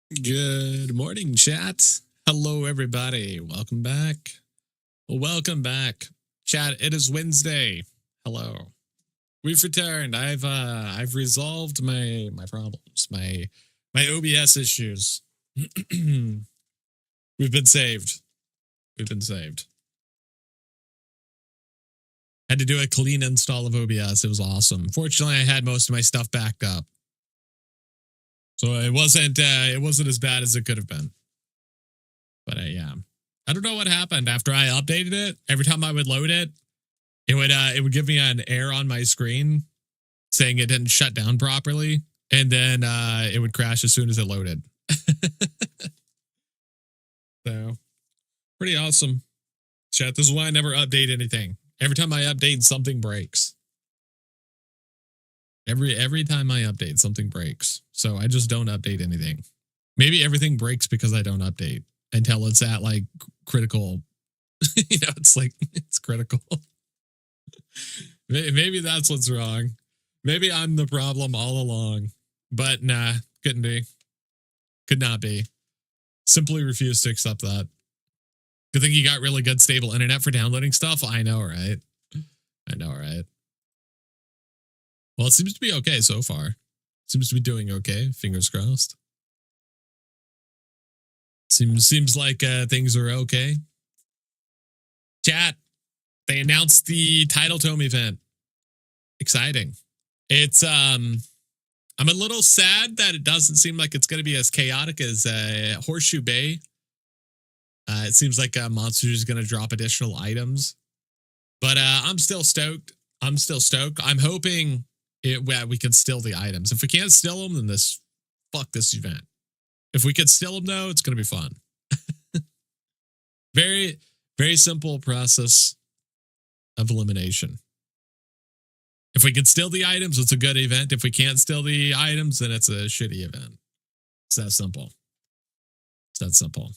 Good morning, chat. Hello, everybody. Welcome back. Welcome back, chat. It is Wednesday. Hello. We've returned. I've resolved my problems, my OBS issues. We've been saved. We've been saved. Had to do a clean install of OBS. It was awesome. Fortunately, I had most of my stuff backed up, so it wasn't as bad as it could have been. But yeah, I don't know what happened after I updated it. Every time I would load it, it would give me an error on my screen saying it didn't shut down properly, and then it would crash as soon as it loaded. So pretty awesome. Chat, this is why I never update anything. Every time I update, something breaks. Every time I update, something breaks. So I just don't update anything. Maybe everything breaks because I don't update until it's at like critical. It's critical. Maybe that's what's wrong. Maybe I'm the problem all along. But nah, couldn't be. Could not be. Simply refuse to accept that. Good thing you got really good stable internet for downloading stuff. I know, right? I know, right? Well, it seems to be okay so far. Seems to be doing okay. Fingers crossed. Seems like things are okay. Chat, they announced the Tidal Tome event. Exciting. It's I'm a little sad that it doesn't seem like it's going to be as chaotic as Horseshoe Bay. It seems like Monsters is going to drop additional items, but I'm still stoked. I'm hoping we can steal the items. If we can't steal them, then fuck this event. If we could steal them, though, it's going to be fun. Very, very simple process of elimination. If we can steal the items, it's a good event. If we can't steal the items, then it's a shitty event. It's that simple. It's that simple.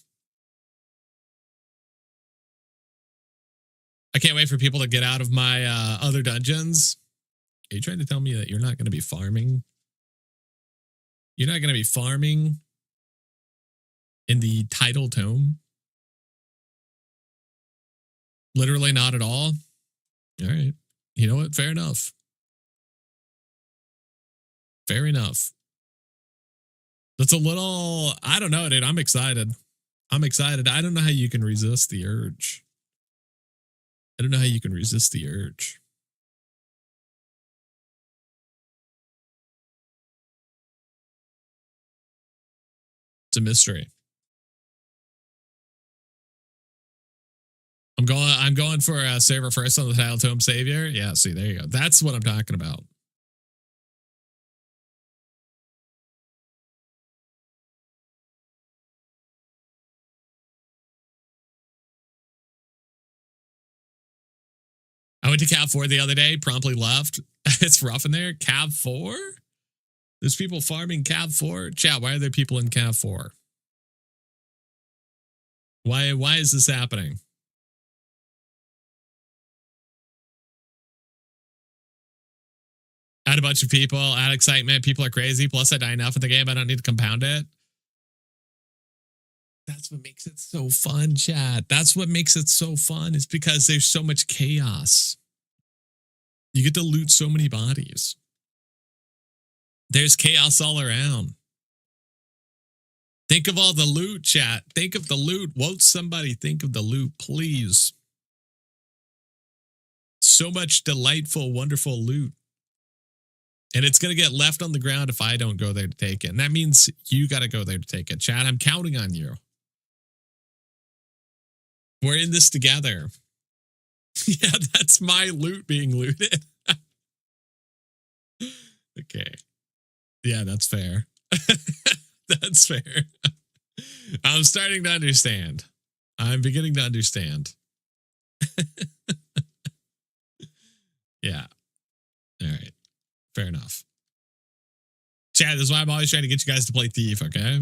I can't wait for people to get out of my other dungeons. Are you trying to tell me that you're not going to be farming? You're not going to be farming in the Tidal Tome? Literally not at all? All right. You know what? Fair enough. Fair enough. That's a little, I don't know, dude. I'm excited. I'm excited. I don't know how you can resist the urge. I don't know how you can resist the urge. It's a mystery. I'm going for a server first on the Tidal Tome Savior. Yeah, see, there you go. That's what I'm talking about. I went to Cav 4 the other day, promptly left. It's rough in there. Cav 4? There's people farming Cav 4? Chat, why are there people in Cav 4? Why is this happening? Add a bunch of people, add excitement. People are crazy. Plus, I die enough in the game. I don't need to compound it. That's what makes it so fun, chat. That's what makes it so fun. Is because there's so much chaos. You get to loot so many bodies. There's chaos all around. Think of all the loot, chat. Think of the loot. Won't somebody think of the loot, please? So much delightful, wonderful loot. And it's going to get left on the ground if I don't go there to take it. And that means you got to go there to take it. Chat, I'm counting on you. We're in this together. Yeah, that's my loot being looted. Okay. Yeah, that's fair. That's fair. I'm starting to understand. I'm beginning to understand. Yeah. All right. Fair enough. Chad, this is why I'm always trying to get you guys to play Thief, okay?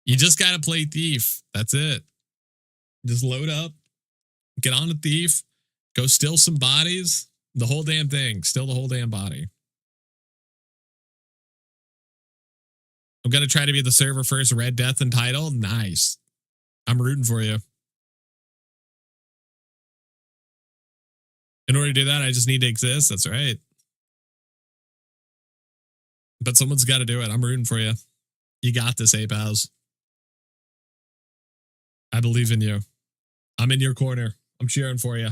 You just got to play Thief. That's it. Just load up, get on a Thief, go steal some bodies, the whole damn thing, steal the whole damn body. I'm going to try to be the server first Red Death and TIDAL. Nice. I'm rooting for you. In order to do that, I just need to exist. That's right. But someone's got to do it. I'm rooting for you. You got this, A-Pals. I believe in you. I'm in your corner. I'm cheering for you.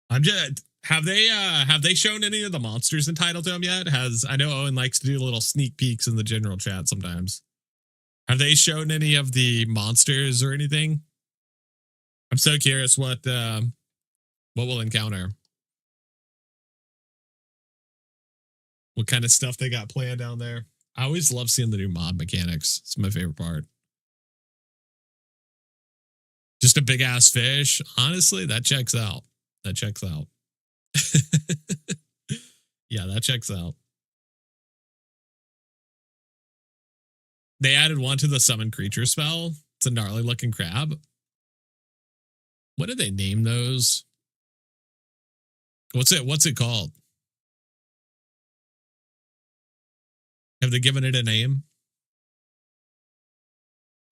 I'm just... Have they shown any of the monsters in Title Tome yet? I know Owen likes to do little sneak peeks in the general chat sometimes. Have they shown any of the monsters or anything? I'm so curious what we'll encounter. What kind of stuff they got planned down there. I always love seeing the new mob mechanics. It's my favorite part. Just a big ass fish. Honestly, that checks out. That checks out. Yeah, that checks out. They added one to the summon creature spell. It's a gnarly looking crab. What did they name those? What's it called? Have they given it a name?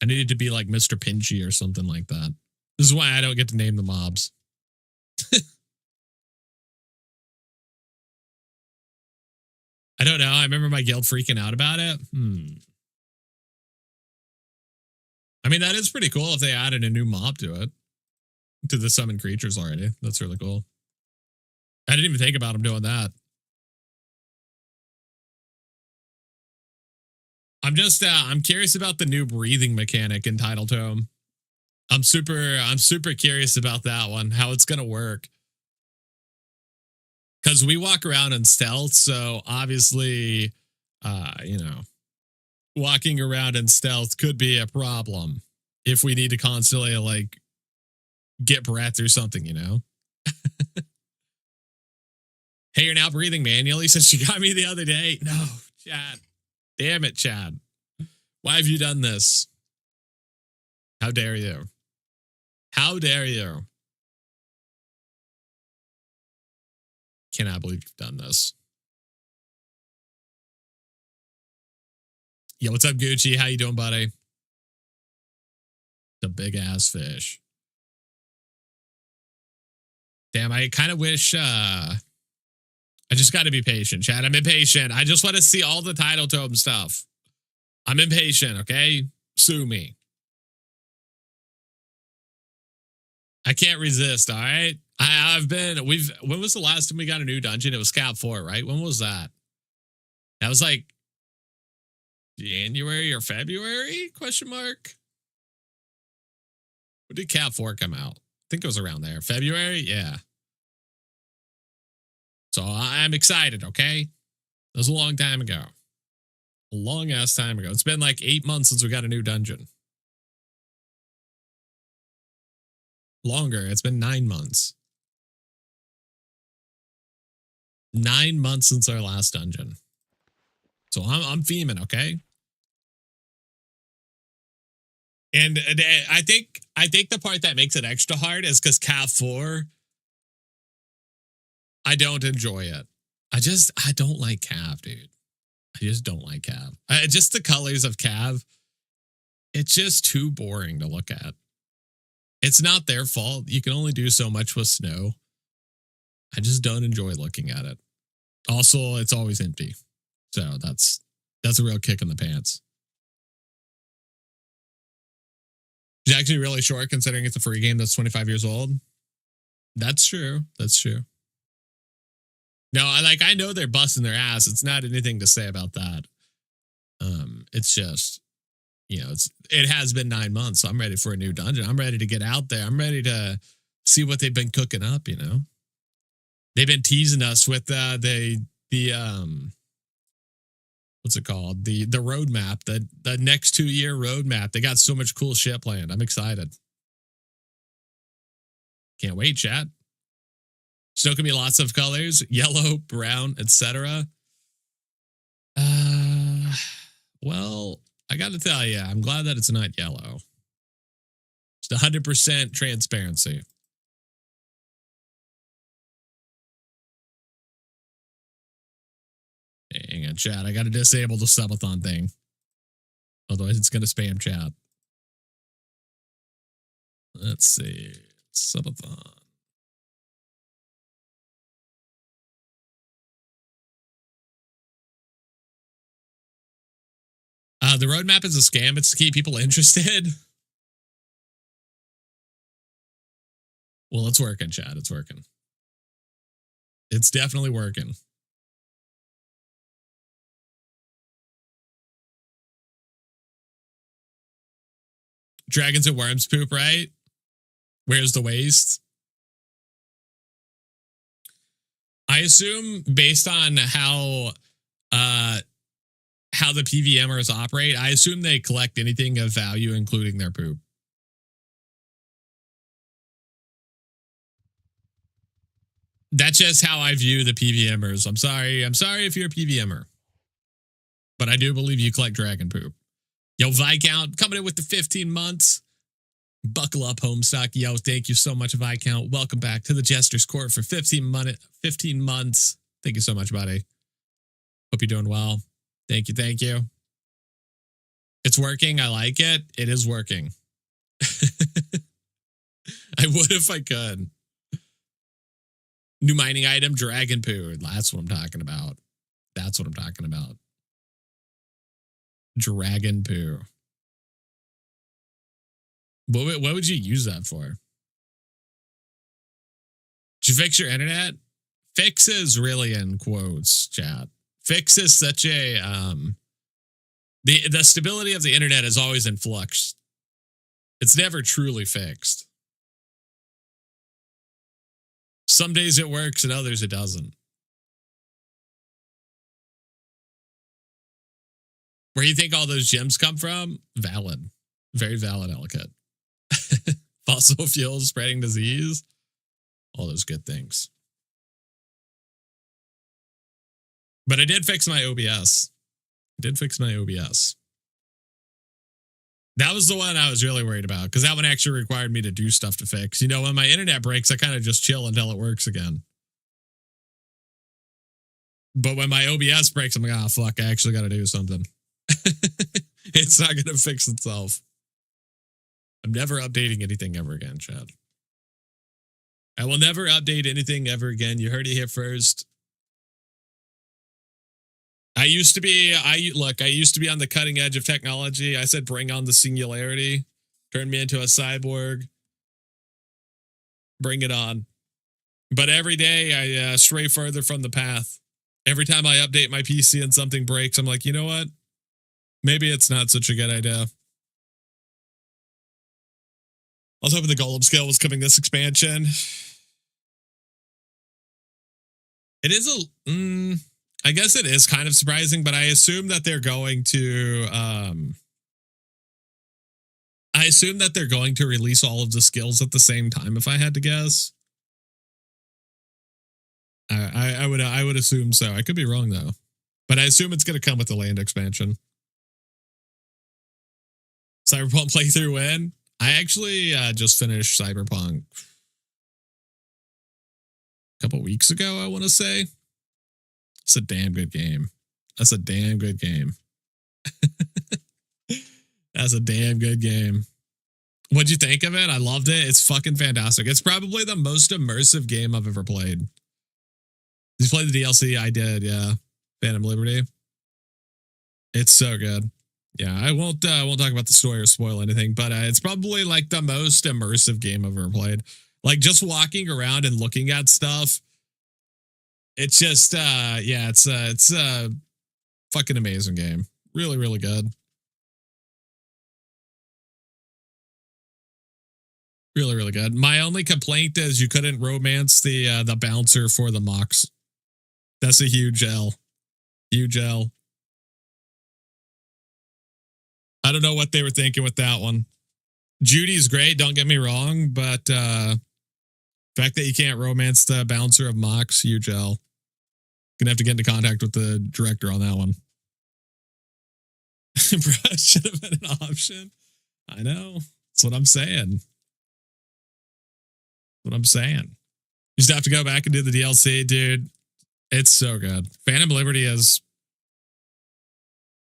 I needed to be like Mr. Pinchy or something like that. This is why I don't get to name the mobs. I don't know. I remember my guild freaking out about it. I mean, that is pretty cool if they added a new mob to it. To the summon creatures already. That's really cool. I didn't even think about them doing that. I'm curious about the new breathing mechanic in Title Tome. I'm super curious about that one, how it's going to work. Because we walk around in stealth, so obviously, walking around in stealth could be a problem if we need to constantly, like, get breath or something, you know? Hey, you're now breathing manually since you got me the other day? No, Chad. Damn it, Chad. Why have you done this? How dare you? How dare you? Cannot believe you've done this. Yo, what's up, Gucci? How you doing, buddy? The big ass fish. Damn, I kind of wish I just got to be patient, Chad. I'm impatient. I just want to see all the Title Tome stuff. I'm impatient, okay? Sue me. I can't resist, all right? When was the last time we got a new dungeon? It was Cap 4, right? When was that? That was like January or February? Question mark. When did Cap 4 come out? I think it was around there. February? Yeah. So I'm excited, okay? That was a long time ago. A long ass time ago. It's been like 8 months since we got a new dungeon. Longer. It's been 9 months. 9 months since our last dungeon. So I'm theming, okay? And I think the part that makes it extra hard is because Cap 4, I don't enjoy it. I don't like Cav, dude. I just don't like Cav. Just the colors of Cav, it's just too boring to look at. It's not their fault. You can only do so much with snow. I just don't enjoy looking at it. Also, it's always empty. So that's a real kick in the pants. It's actually really short considering it's a free game that's 25 years old. That's true. That's true. No, I know they're busting their ass. It's not anything to say about that. It's just, it has been 9 months. So I'm ready for a new dungeon. I'm ready to get out there. I'm ready to see what they've been cooking up, They've been teasing us with the what's it called? The roadmap, the next 2-year roadmap. They got so much cool shit planned. I'm excited. Can't wait, chat. Still can be lots of colors, yellow, brown, etc. Well, I got to tell you, I'm glad that it's not yellow. It's 100% transparency. Hang on, chat. I got to disable the subathon thing. Otherwise, it's going to spam chat. Let's see. Subathon. The roadmap is a scam. It's to keep people interested. Well, it's working, chat. It's working. It's definitely working. Dragons and worms poop, right? Where's the waste? I assume based on how the PVMers operate, I assume they collect anything of value, including their poop. That's just how I view the PVMers. I'm sorry if you're a PVMer. But I do believe you collect dragon poop. Yo, Viscount, coming in with the 15 months. Buckle up, Homestock. Yo, thank you so much, Viscount. Welcome back to the Jester's Court for 15 months. Thank you so much, buddy. Hope you're doing well. Thank you, thank you. It's working. I like it. It is working. I would if I could. New mining item, dragon poo. That's what I'm talking about. That's what I'm talking about. Dragon poo. What would you use that for? Did you fix your internet? Fix is really in quotes, chat. Fix is such a the stability of the internet is always in flux. It's never truly fixed. Some days it works and others it doesn't. Where you think all those gems come from? Valid. Very valid, Ellicott. Fossil fuels spreading disease. All those good things. But I did fix my OBS. That was the one I was really worried about because that one actually required me to do stuff to fix. You know, when my internet breaks, I kind of just chill until it works again. But when my OBS breaks, I'm like, oh, fuck, I actually got to do something. It's not going to fix itself. I'm never updating anything ever again, Chad. I will never update anything ever again. You heard it here first. I used to be on the cutting edge of technology. I said, bring on the singularity. Turn me into a cyborg. Bring it on. But every day I stray further from the path. Every time I update my PC and something breaks, I'm like, you know what? Maybe it's not such a good idea. I was hoping the Golem scale was coming this expansion. It is I guess it is kind of surprising, but I assume that they're going to release all of the skills at the same time, if I had to guess. I would assume so. I could be wrong though. But I assume it's gonna come with the land expansion. Cyberpunk playthrough when? I actually just finished Cyberpunk a couple weeks ago, I want to say. It's a damn good game. That's a damn good game. That's a damn good game. What'd you think of it? I loved it. It's fucking fantastic. It's probably the most immersive game I've ever played. Did you play the DLC? I did, yeah. Phantom Liberty. It's so good. Yeah, I won't talk about the story or spoil anything, but it's probably like the most immersive game I've ever played. Like just walking around and looking at stuff. It's just yeah, it's a fucking amazing game. Really, really good. Really, really good. My only complaint is you couldn't romance the bouncer for the mocks. That's a huge L. Huge L. I don't know what they were thinking with that one. Judy's great, don't get me wrong, but the fact that you can't romance the bouncer of mocks, huge L. Gonna have to get into contact with the director on that one. Bro, should have been an option. I know. That's what I'm saying. What I'm saying. You just have to go back and do the DLC, dude. It's so good. Phantom Liberty is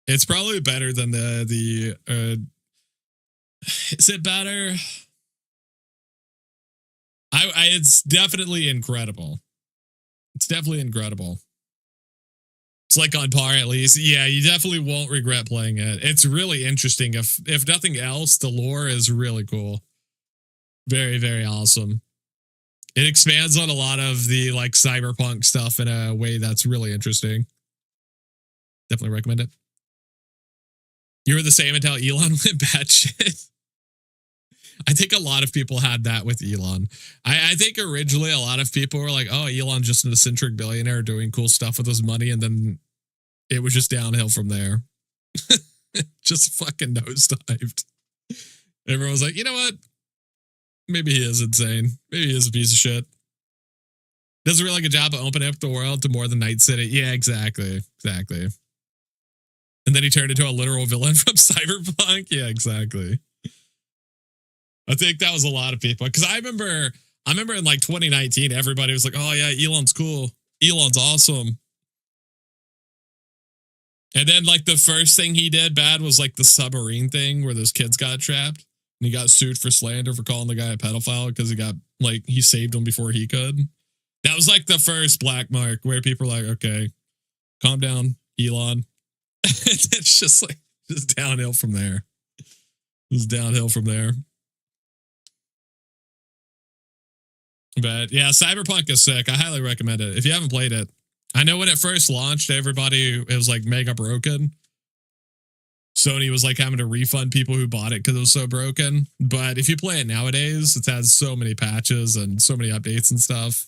It's probably better than the is it better? It's definitely incredible. It's definitely incredible. It's like on par at least. Yeah, you definitely won't regret playing it. It's really interesting. If nothing else, the lore is really cool. Very, very awesome. It expands on a lot of the like cyberpunk stuff in a way that's really interesting. Definitely recommend it. You were the same until Elon went batshit. I think a lot of people had that with Elon. I think originally a lot of people were like, oh, Elon's just an eccentric billionaire doing cool stuff with his money. And then it was just downhill from there. Just fucking nosedived. Everyone was like, you know what? Maybe he is insane. Maybe he is a piece of shit. Does a really good job of opening up the world to more than Night City. Yeah, exactly. Exactly. And then he turned into a literal villain from Cyberpunk. Yeah, exactly. I think that was a lot of people. Because I remember in like 2019, everybody was like, oh yeah, Elon's cool. Elon's awesome. And then like the first thing he did bad was like the submarine thing where those kids got trapped. And he got sued for slander for calling the guy a pedophile because he saved him before he could. That was like the first black mark where people were like, okay, calm down, Elon. It's just downhill from there. It's downhill from there. But yeah, Cyberpunk is sick. I highly recommend it. If you haven't played it, I know when it first launched, it was like mega broken. Sony was like having to refund people who bought it because it was so broken. But if you play it nowadays, it has so many patches and so many updates and stuff.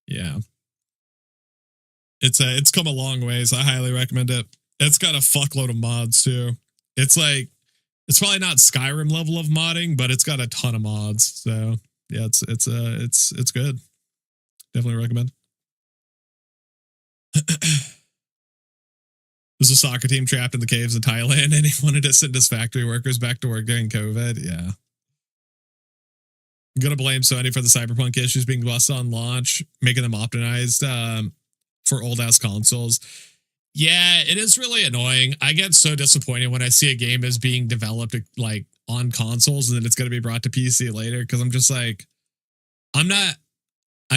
Yeah. It's come a long ways. I highly recommend it. It's got a fuckload of mods too. It's probably not Skyrim level of modding, but it's got a ton of mods. So yeah, it's good. Definitely recommend. There's a soccer team trapped in the caves in Thailand, and he wanted to send his factory workers back to work during COVID. Yeah. I'm gonna blame Sony for the Cyberpunk issues being busted on launch, making them optimized for old ass consoles. Yeah, it is really annoying. I get so disappointed when I see a game is being developed like on consoles and then it's going to be brought to PC later because I'm just like, I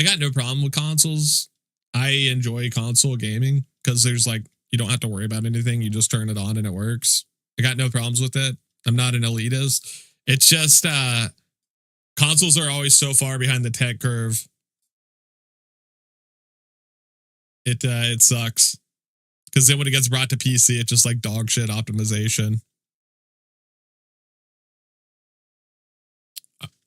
got no problem with consoles. I enjoy console gaming because there's like, you don't have to worry about anything. You just turn it on and it works. I got no problems with it. I'm not an elitist. It's just consoles are always so far behind the tech curve. It sucks. Because then when it gets brought to PC, it's just like dog shit optimization.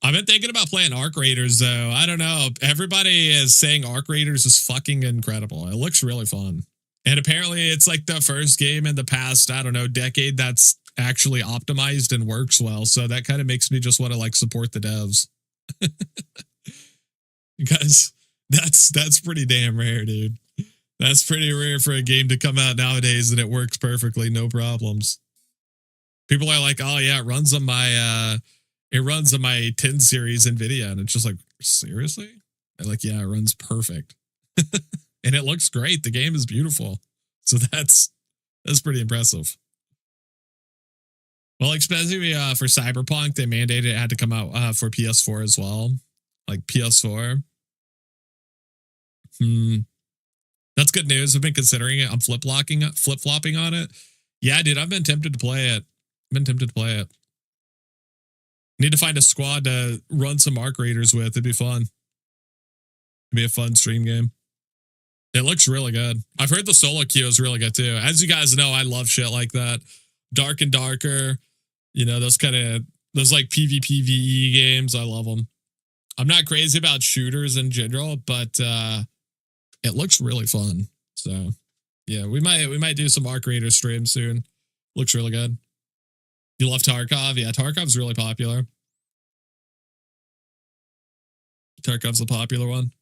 I've been thinking about playing Arc Raiders, though. I don't know. Everybody is saying Arc Raiders is fucking incredible. It looks really fun. And apparently it's like the first game in the past, I don't know, decade that's actually optimized and works well. So that kind of makes me just want to like support the devs. Because that's pretty damn rare, dude. That's pretty rare for a game to come out nowadays and it works perfectly, no problems. People are like, oh yeah, it runs on my 10 series NVIDIA. And it's just like, seriously? They're like, yeah, it runs perfect. And it looks great. The game is beautiful. So that's pretty impressive. Well, especially for Cyberpunk, they mandated it had to come out for PS4 as well. Like PS4. That's good news. I've been considering it. I'm flip-flopping on it. Yeah, dude, I've been tempted to play it. Need to find a squad to run some Arc Raiders with. It'd be fun. It'd be a fun stream game. It looks really good. I've heard the solo queue is really good too. As you guys know, I love shit like that. Dark and Darker, those like PvPvE games. I love them. I'm not crazy about shooters in general, but it looks really fun. So yeah, we might do some Arc Raider stream soon. Looks really good. You love Tarkov? Yeah, Tarkov's really popular. Tarkov's a popular one.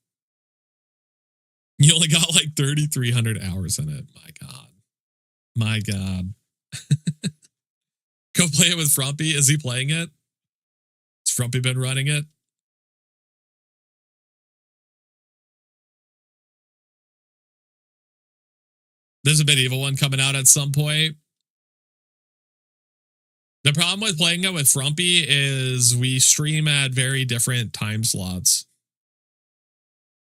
You only got like 3,300 hours in it. My God. Go play it with Frumpy. Is he playing it? Has Frumpy been running it? There's a medieval one coming out at some point. The problem with playing it with Frumpy is we stream at very different time slots.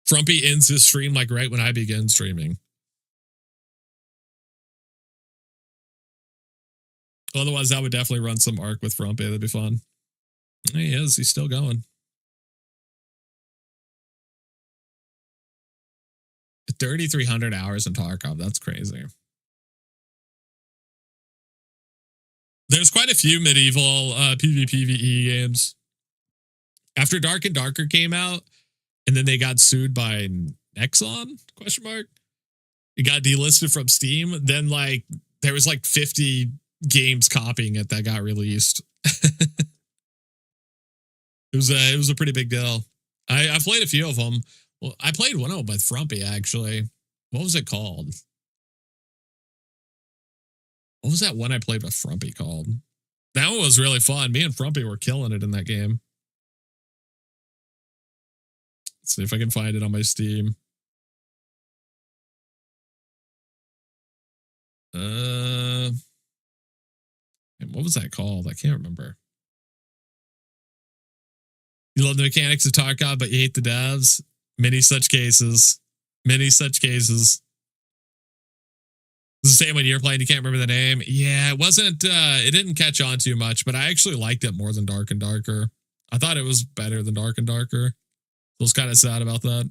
Frumpy ends his stream like right when I begin streaming. Otherwise, I would definitely run some Arc with Frumpy. That'd be fun. He is. He's still going. 3,300 hours in Tarkov. That's crazy. There's quite a few medieval PvPvE games. After Dark and Darker came out, and then they got sued by Nexon? ? It got delisted from Steam. Then like there was like 50 games copying it that got released. It was a pretty big deal. I played a few of them. Well, I played one of them with Frumpy actually. What was it called? What was that one I played with Frumpy called? That one was really fun. Me and Frumpy were killing it in that game. Let's see if I can find it on my Steam. What was that called? I can't remember. You love the mechanics of Tarkov, but you hate the devs. Many such cases. Many such cases. It's the same when you're playing, you can't remember the name. Yeah, it wasn't, it didn't catch on too much, but I actually liked it more than Dark and Darker. I thought it was better than Dark and Darker. I was kind of sad about that.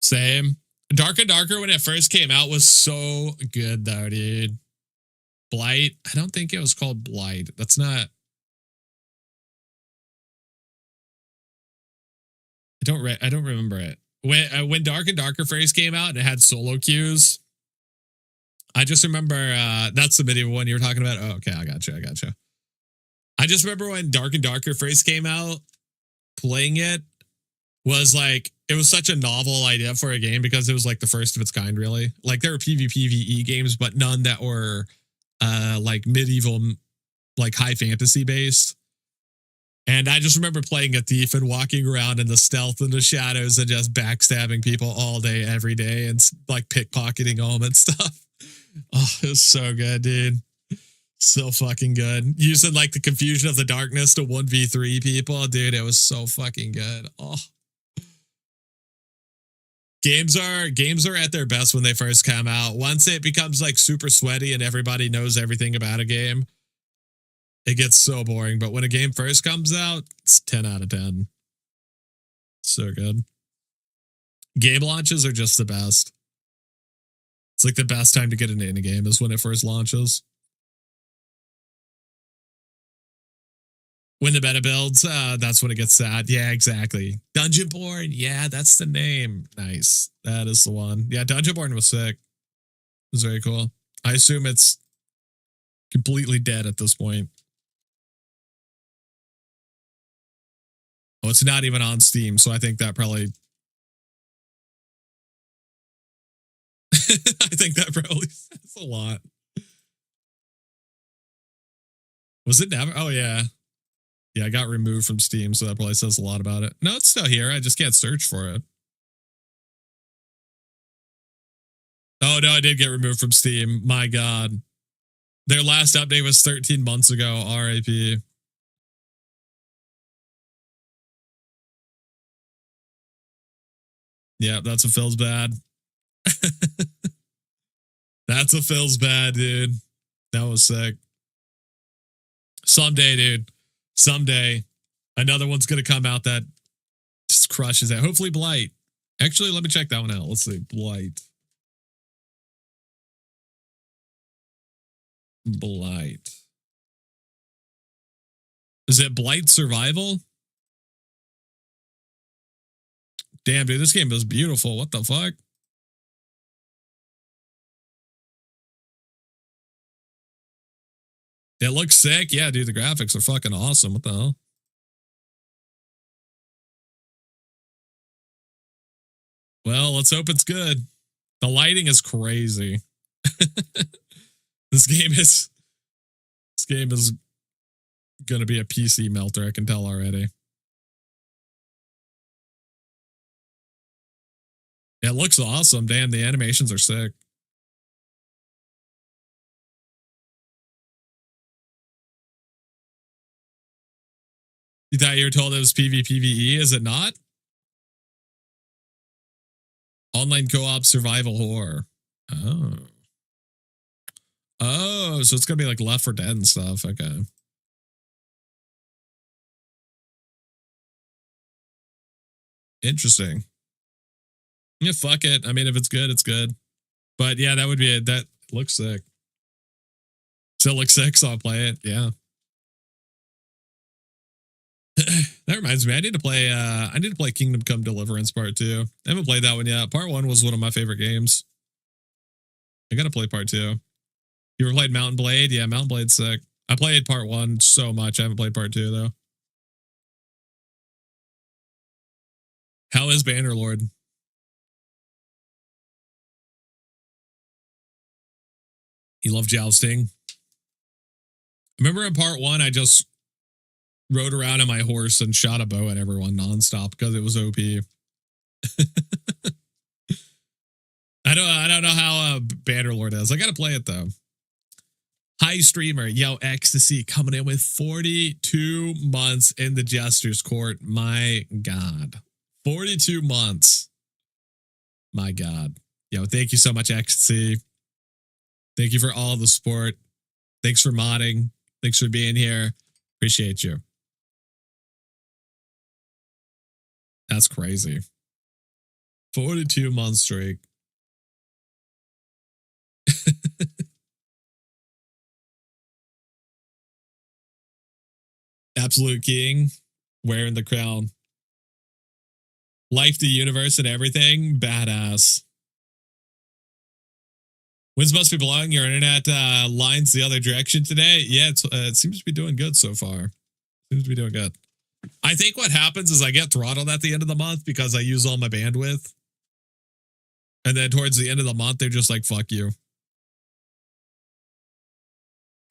Same. Dark and Darker when it first came out was so good though, dude. Blight. I don't think it was called Blight. That's not. I don't remember it. When Dark and Darker first came out and it had solo queues, I just remember that's the medieval one you were talking about. Oh, okay, I got you. I just remember when Dark and Darker first came out, playing it was like it was such a novel idea for a game because it was like the first of its kind, really. Like there were PvPvE games, but none that were like medieval, like high fantasy based. And I just remember playing a thief and walking around in the stealth and the shadows and just backstabbing people all day, every day, and like pickpocketing them and stuff. Oh, it was so good, dude. So fucking good. Using like the confusion of the darkness to 1v3 people, dude. It was so fucking good. Oh. Games are at their best when they first come out. Once it becomes like super sweaty and everybody knows everything about a game, it gets so boring. But when a game first comes out, it's 10 out of 10. So good. Game launches are just the best. It's like the best time to get into a game is when it first launches. When the meta builds, that's when it gets sad. Yeah, exactly. Dungeonborn. Yeah, that's the name. Nice. That is the one. Yeah, Dungeonborn was sick. It was very cool. I assume it's completely dead at this point. Oh, it's not even on Steam, so I think that probably... I think that probably says a lot. Was it never? Oh, yeah. Yeah, I got removed from Steam, so that probably says a lot about it. No, it's still here. I just can't search for it. Oh, no, I did get removed from Steam. My God. Their last update was 13 months ago. RIP. Yeah, that's what feels bad. That's what feels bad, dude. That was sick. Someday, dude. Someday, another one's going to come out that just crushes it. Hopefully Blight. Actually, let me check that one out. Let's see. Blight. Blight. Is it Blight Survival? Damn, dude, this game is beautiful. What the fuck? It looks sick. Yeah, dude, the graphics are fucking awesome. What the hell? Well, let's hope it's good. The lighting is crazy. This game is going to be a PC melter. I can tell already. It looks awesome. Damn, the animations are sick. You thought you were told it was PvPvE, is it not? Online co-op survival horror. Oh. Oh, so it's gonna be like Left 4 Dead and stuff. Okay. Interesting. Yeah, fuck it. I mean, if it's good, it's good. But yeah, that would be it. That looks sick. Still looks sick, so I'll play it. Yeah. That reminds me, I need to play Kingdom Come Deliverance Part 2. I haven't played that one yet. Part 1 was one of my favorite games. I gotta play Part 2. You ever played Mountain Blade? Yeah, Mountain Blade's sick. I played Part 1 so much. I haven't played Part 2 though. How is Bannerlord? You love jousting? Remember in Part 1, I just rode around on my horse and shot a bow at everyone nonstop because it was OP. I don't know how Bannerlord is. I gotta play it though. Hi streamer, yo, Ecstasy coming in with 42 months in the Jester's Court. My God. 42 months. My God. Yo, thank you so much, Ecstasy. Thank you for all the support. Thanks for modding. Thanks for being here. Appreciate you. That's crazy. 42 months streak. Absolute king, wearing the crown. Life, the universe, and everything. Badass. Winds must be blowing. Your internet lines the other direction today. Yeah, it seems to be doing good so far. Seems to be doing good. I think what happens is I get throttled at the end of the month because I use all my bandwidth. And then towards the end of the month, they're just like, fuck you.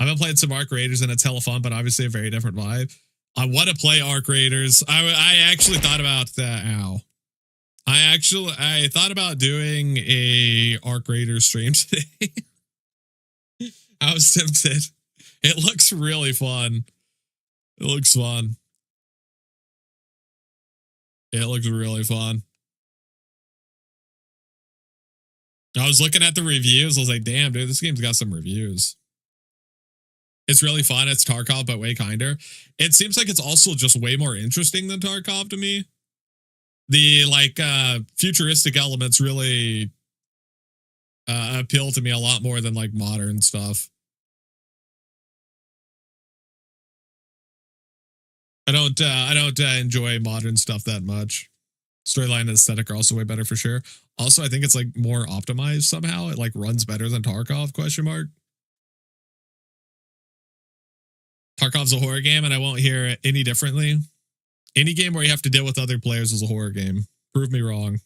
I've been playing some Arc Raiders and it's hella fun, but obviously a very different vibe. I want to play Arc Raiders. I actually thought about that. Ow. I thought about doing a Arc Raiders stream today. I was tempted. It looks really fun. It looks fun. It looks really fun. I was looking at the reviews. I was like, damn, dude, this game's got some reviews. It's really fun. It's Tarkov, but way kinder. It seems like it's also just way more interesting than Tarkov to me. The like futuristic elements really appeal to me a lot more than like modern stuff. I don't enjoy modern stuff that much. Storyline and aesthetic are also way better for sure. Also, I think it's like more optimized somehow. It like runs better than Tarkov, question mark. Tarkov's a horror game and I won't hear it any differently. Any game where you have to deal with other players is a horror game. Prove me wrong.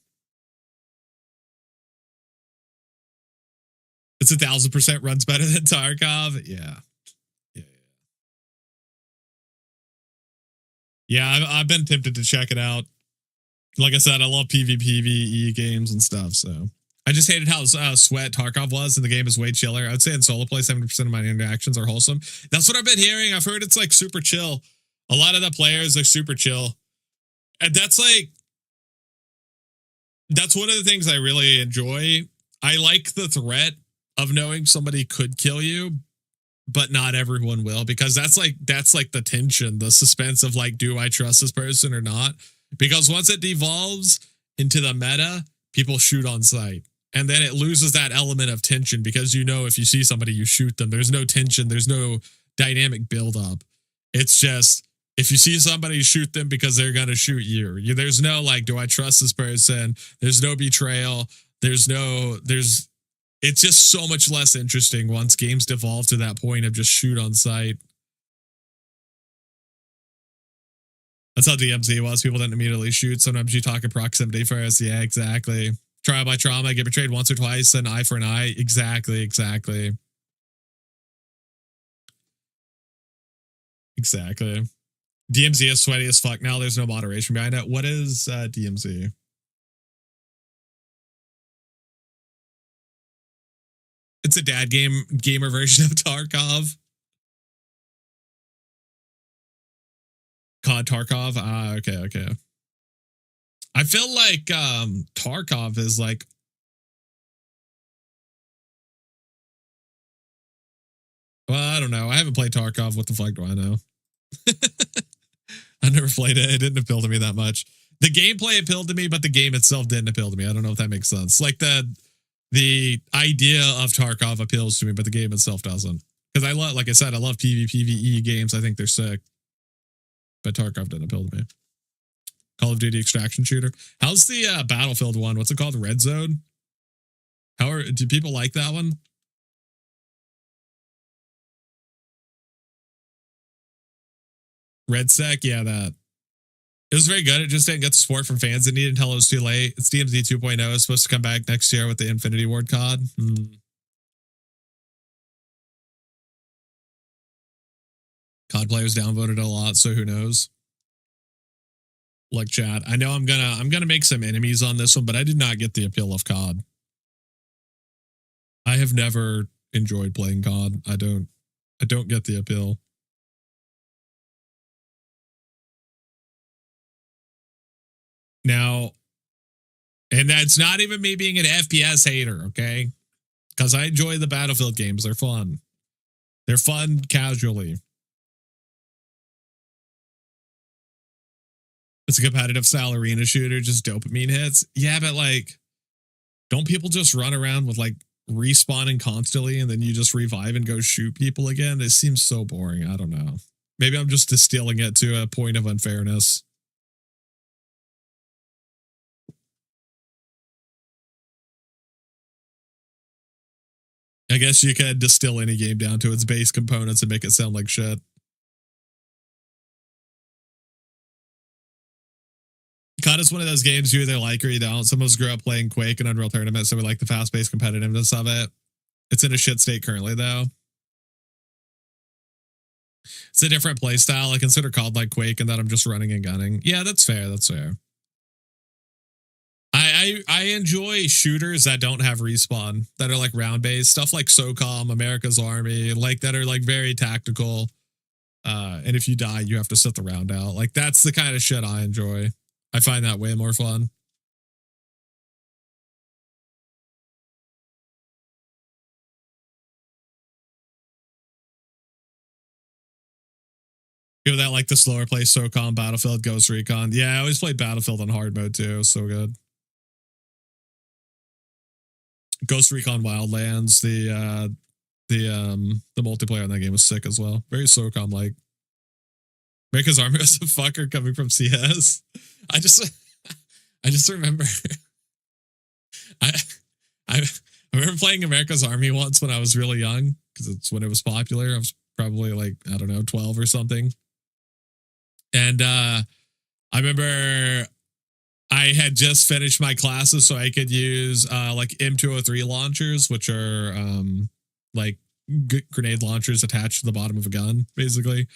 It's 1,000% runs better than Tarkov. Yeah. Yeah, I've been tempted to check it out. Like I said, I love PvPvE games and stuff, so. I just hated how sweat Tarkov was, and the game is way chiller. I'd say in solo play, 70% of my interactions are wholesome. That's what I've been hearing. I've heard it's like super chill. A lot of the players are super chill. And that's one of the things I really enjoy. I like the threat of knowing somebody could kill you, but not everyone will, because that's like the tension, the suspense of like, do I trust this person or not? Because once it devolves into the meta, people shoot on sight. And then it loses that element of tension because, you know, if you see somebody, you shoot them. There's no tension. There's no dynamic buildup. It's just, if you see somebody, shoot them because they're going to shoot you. There's no like, do I trust this person? There's no betrayal. It's just so much less interesting once games devolve to that point of just shoot on sight. That's how DMZ was. People didn't immediately shoot. Sometimes you talk in proximity first. Yeah, exactly. Trial by trauma, get betrayed once or twice, an eye for an eye. Exactly. Exactly. DMZ is sweaty as fuck now. There's no moderation behind it. What is DMZ? It's a dad gamer version of Tarkov. COD Tarkov. Ah, okay. I feel like Tarkov is like, well, I don't know. I haven't played Tarkov. What the fuck do I know? I never played it. It didn't appeal to me that much. The gameplay appealed to me, but the game itself didn't appeal to me. I don't know if that makes sense. Like the idea of Tarkov appeals to me, but the game itself doesn't. Because I love, like I said, I love PvPvE games. I think they're sick. But Tarkov didn't appeal to me. Call of Duty extraction shooter. How's the Battlefield one? What's it called? Red Zone? Do people like that one? Red Sec, yeah, that. It was very good. It just didn't get the support from fans it needed until it was too late. It's DMZ 2.0. It's supposed to come back next year with the Infinity Ward COD. COD players downvoted a lot, so who knows? Like chat, I know I'm gonna make some enemies on this one, but I did not get the appeal of COD. I have never enjoyed playing COD. I don't get the appeal. Now, and that's not even me being an FPS hater, okay? Because I enjoy the Battlefield games. They're fun. They're fun casually. It's a competitive style arena shooter, just dopamine hits. Yeah, but like, don't people just run around with like respawning constantly and then you just revive and go shoot people again? It seems so boring. I don't know. Maybe I'm just distilling it to a point of unfairness. I guess you could distill any game down to its base components and make it sound like shit. COD is one of those games you either like or you don't. Some of us grew up playing Quake and Unreal Tournament, so we like the fast-paced competitiveness of it. It's in a shit state currently, though. It's a different play style. I consider COD like Quake in that I'm just running and gunning. Yeah, that's fair. That's fair. I enjoy shooters that don't have respawn, that are like round-based. Stuff like SOCOM, America's Army, like that are like very tactical. And if you die, you have to sit the round out. Like that's the kind of shit I enjoy. I find that way more fun. People that like the slower play, SOCOM, Battlefield, Ghost Recon. Yeah, I always play Battlefield on hard mode too. So good. Ghost Recon Wildlands, the multiplayer in that game was sick as well. Very SOCOM like. America's Army was a fucker coming from CS. I just remember I remember playing America's Army once when I was really young because it's when it was popular. I was probably like, I don't know, 12 or something. And I remember I had just finished my classes so I could use like M203 launchers, which are like grenade launchers attached to the bottom of a gun, basically.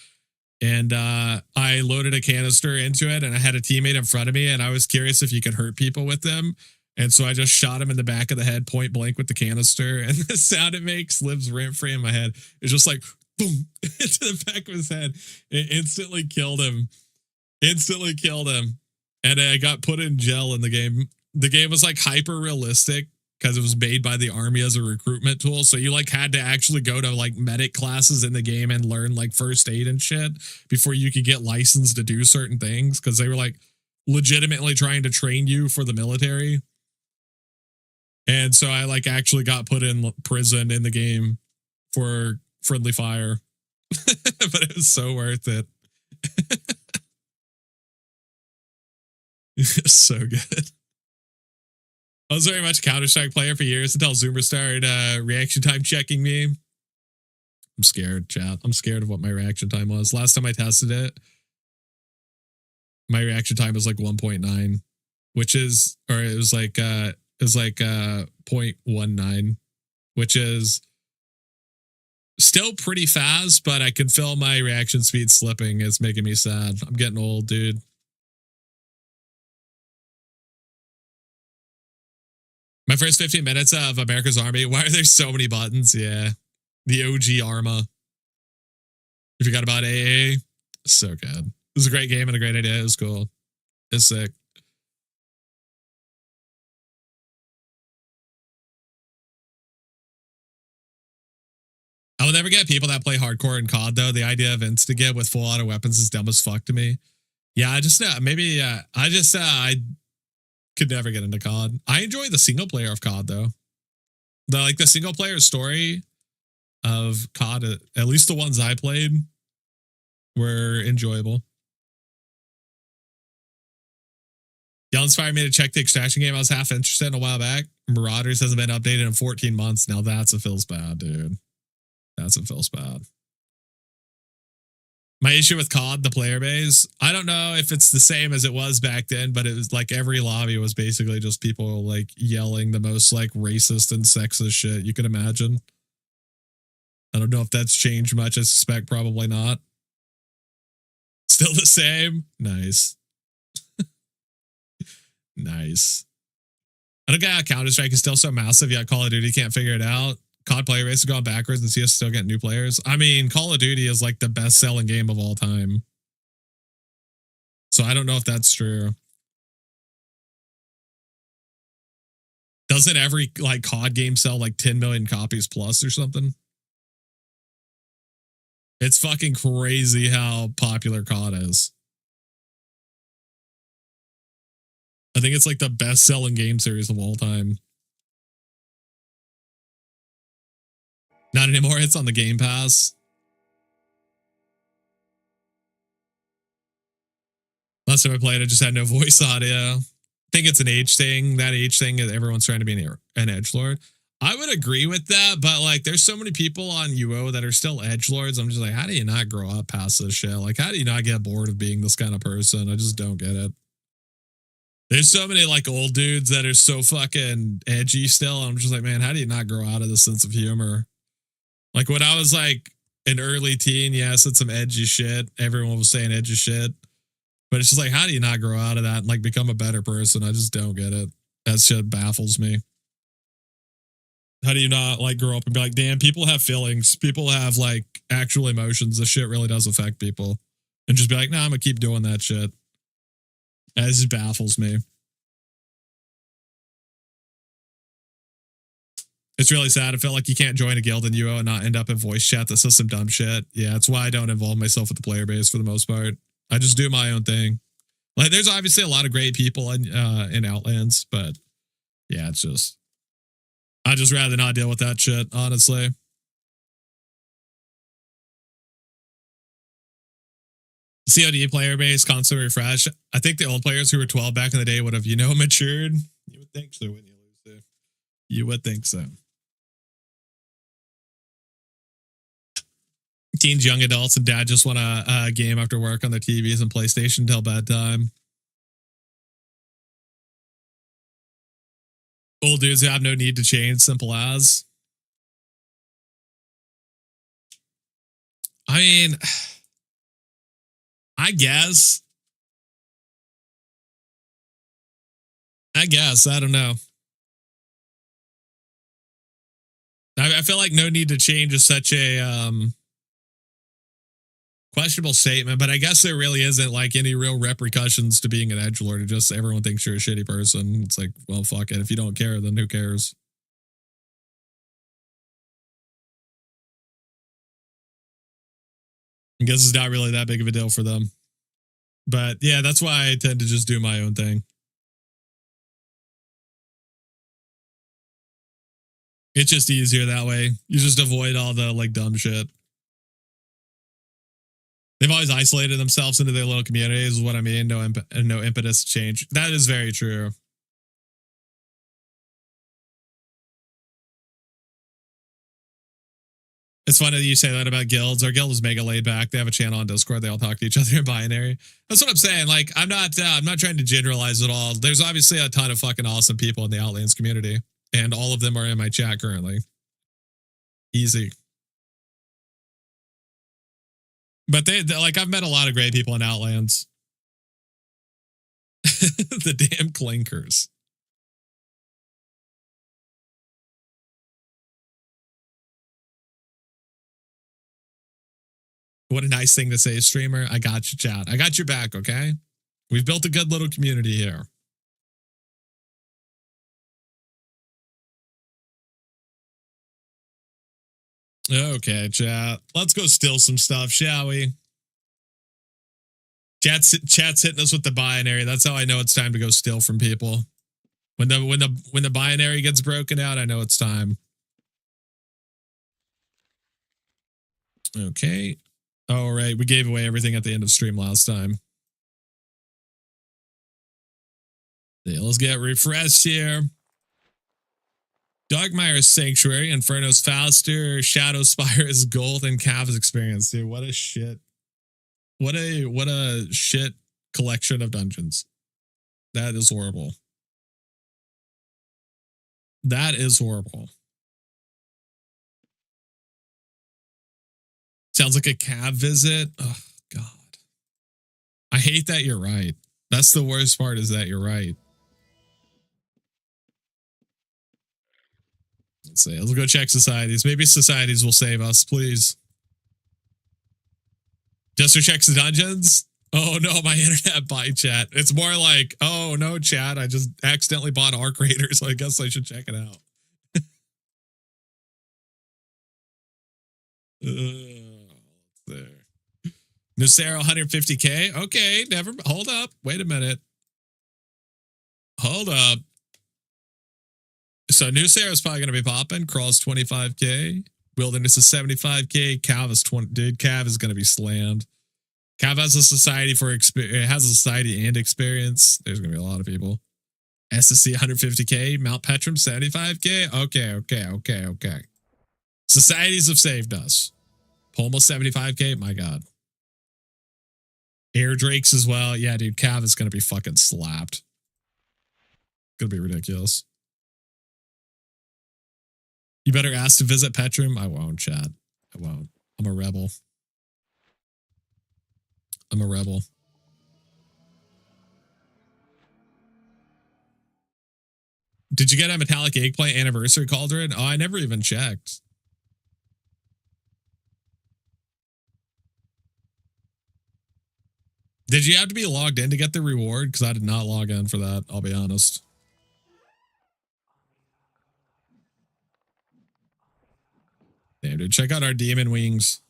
And I loaded a canister into it and I had a teammate in front of me and I was curious if you could hurt people with them. And so I just shot him in the back of the head point blank with the canister, and the sound it makes lives rent free in my head. It's just like boom into the back of his head. It instantly killed him. And I got put in jail in the game. The game was like hyper realistic because it was made by the army as a recruitment tool. So you like had to actually go to like medic classes in the game and learn like first aid and shit before you could get licensed to do certain things. Cause they were like legitimately trying to train you for the military. And so I like actually got put in prison in the game for friendly fire, but it was so worth it. So good. I was very much a Counter-Strike player for years until Zoomer started reaction time checking me. I'm scared, chat. I'm scared of what my reaction time was. Last time I tested it, my reaction time was like 1.9, which is, or it was like 0.19, which is still pretty fast, but I can feel my reaction speed slipping. It's making me sad. I'm getting old, dude. My first 15 minutes of America's Army. Why are there so many buttons? Yeah. The OG Arma. You forgot about AA? So good. It was a great game and a great idea. It was cool. It's sick. I will never get people that play hardcore in COD though. The idea of insta-get with full auto weapons is dumb as fuck to me. Yeah, I just maybe I could never get into COD. I enjoy the single player of COD though. The single player story of COD, at least the ones I played, were enjoyable. Y'all inspired me to check the extraction game I was half interested in a while back. Marauders hasn't been updated in 14 months. Now that's a feels bad, dude. That's a feels bad. My issue with COD, the player base, I don't know if it's the same as it was back then, but it was like every lobby was basically just people like yelling the most like racist and sexist shit you could imagine. I don't know if that's changed much. I suspect probably not. Still the same? Nice. Nice. I don't get how Counter-Strike is still so massive, yet Call of Duty can't figure it out. COD player base is going backwards and CS still getting new players. I mean, Call of Duty is like the best selling game of all time. So I don't know if that's true. Doesn't every like COD game sell like 10 million copies plus or something? It's fucking crazy how popular COD is. I think it's like the best selling game series of all time. Not anymore. It's on the Game Pass. Last time I played, I just had no voice audio. I think it's an age thing. That age thing is everyone's trying to be an edgelord. I would agree with that, but like there's so many people on UO that are still edgelords. I'm just like, how do you not grow up past this shit? Like, how do you not get bored of being this kind of person? I just don't get it. There's so many like old dudes that are so fucking edgy still. I'm just like, man, how do you not grow out of this sense of humor? Like when I was like an early teen, yeah, I said some edgy shit. Everyone was saying edgy shit. But it's just like, how do you not grow out of that and like become a better person? I just don't get it. That shit baffles me. How do you not like grow up and be like, damn, people have feelings. People have like actual emotions. This shit really does affect people. And just be like, nah, I'm gonna keep doing that shit. That just baffles me. It's really sad. I feel like you can't join a guild in UO and not end up in voice chat that says some dumb shit. Yeah, that's why I don't involve myself with the player base for the most part. I just do my own thing. Like, there's obviously a lot of great people in Outlands, but yeah, it's just I'd just rather not deal with that shit, honestly. COD player base, constant refresh. I think the old players who were 12 back in the day would have, matured. You would think so, wouldn't you, Lucy? You would think so. Teens, young adults, and dad just want a game after work on their TVs and PlayStation till bedtime. Old dudes who have no need to change, simple as. I mean, I guess. I don't know. I feel like no need to change is such a questionable statement, but I guess there really isn't like any real repercussions to being an edgelord. It just everyone thinks you're a shitty person. It's like, well, fuck it. If you don't care, then who cares? I guess it's not really that big of a deal for them. But yeah, that's why I tend to just do my own thing. It's just easier that way. You just avoid all the like dumb shit. They've always isolated themselves into their little communities, is what I mean. No impetus to change. That is very true. It's funny that you say that about guilds. Our guild is mega laid back. They have a channel on Discord. They all talk to each other in binary. That's what I'm saying. Like, I'm not trying to generalize at all. There's obviously a ton of fucking awesome people in the Outlands community, and all of them are in my chat currently. Easy. But they like, I've met a lot of great people in Outlands. The damn clinkers. What a nice thing to say, streamer. I got you, chat. I got your back, okay? We've built a good little community here. Okay, chat. Let's go steal some stuff, shall we? Chat's hitting us with the binary. That's how I know it's time to go steal from people. When the binary gets broken out, I know it's time. Okay. All right, we gave away everything at the end of stream last time. Yeah, let's get refreshed here. Dogmire's Sanctuary, Inferno's Faster, Shadow Spire's Gold, and Cav's Experience. Dude, what a shit. What a shit collection of dungeons. That is horrible. That is horrible. Sounds like a cab visit. Oh, God. I hate that you're right. That's the worst part, is that you're right. Let's see. Let's go check societies. Maybe societies will save us, please. Jester checks the dungeons. Oh no, my internet by chat. It's more like, oh no, chat. I just accidentally bought Arc Raider, so I guess I should check it out. There. Nucero 150k. Okay, never. Hold up. Wait a minute. Hold up. So Nucero is probably going to be popping. Crawl's 25k. Wilderness is 75k. Cav is 20. Dude, Cav is going to be slammed. Cav has a society for experience. It has a society and experience. There's going to be a lot of people. SSC 150k. Mount Petrum 75k. Okay. Societies have saved us. Palma 75k. My God. Air Drakes as well. Yeah, dude. Cav is going to be fucking slapped. Going to be ridiculous. You better ask to visit Petrum. I won't, chat. I won't. I'm a rebel. I'm a rebel. Did you get a metallic eggplant anniversary cauldron? Oh, I never even checked. Did you have to be logged in to get the reward? Because I did not log in for that, I'll be honest. Damn, dude, check out our demon wings.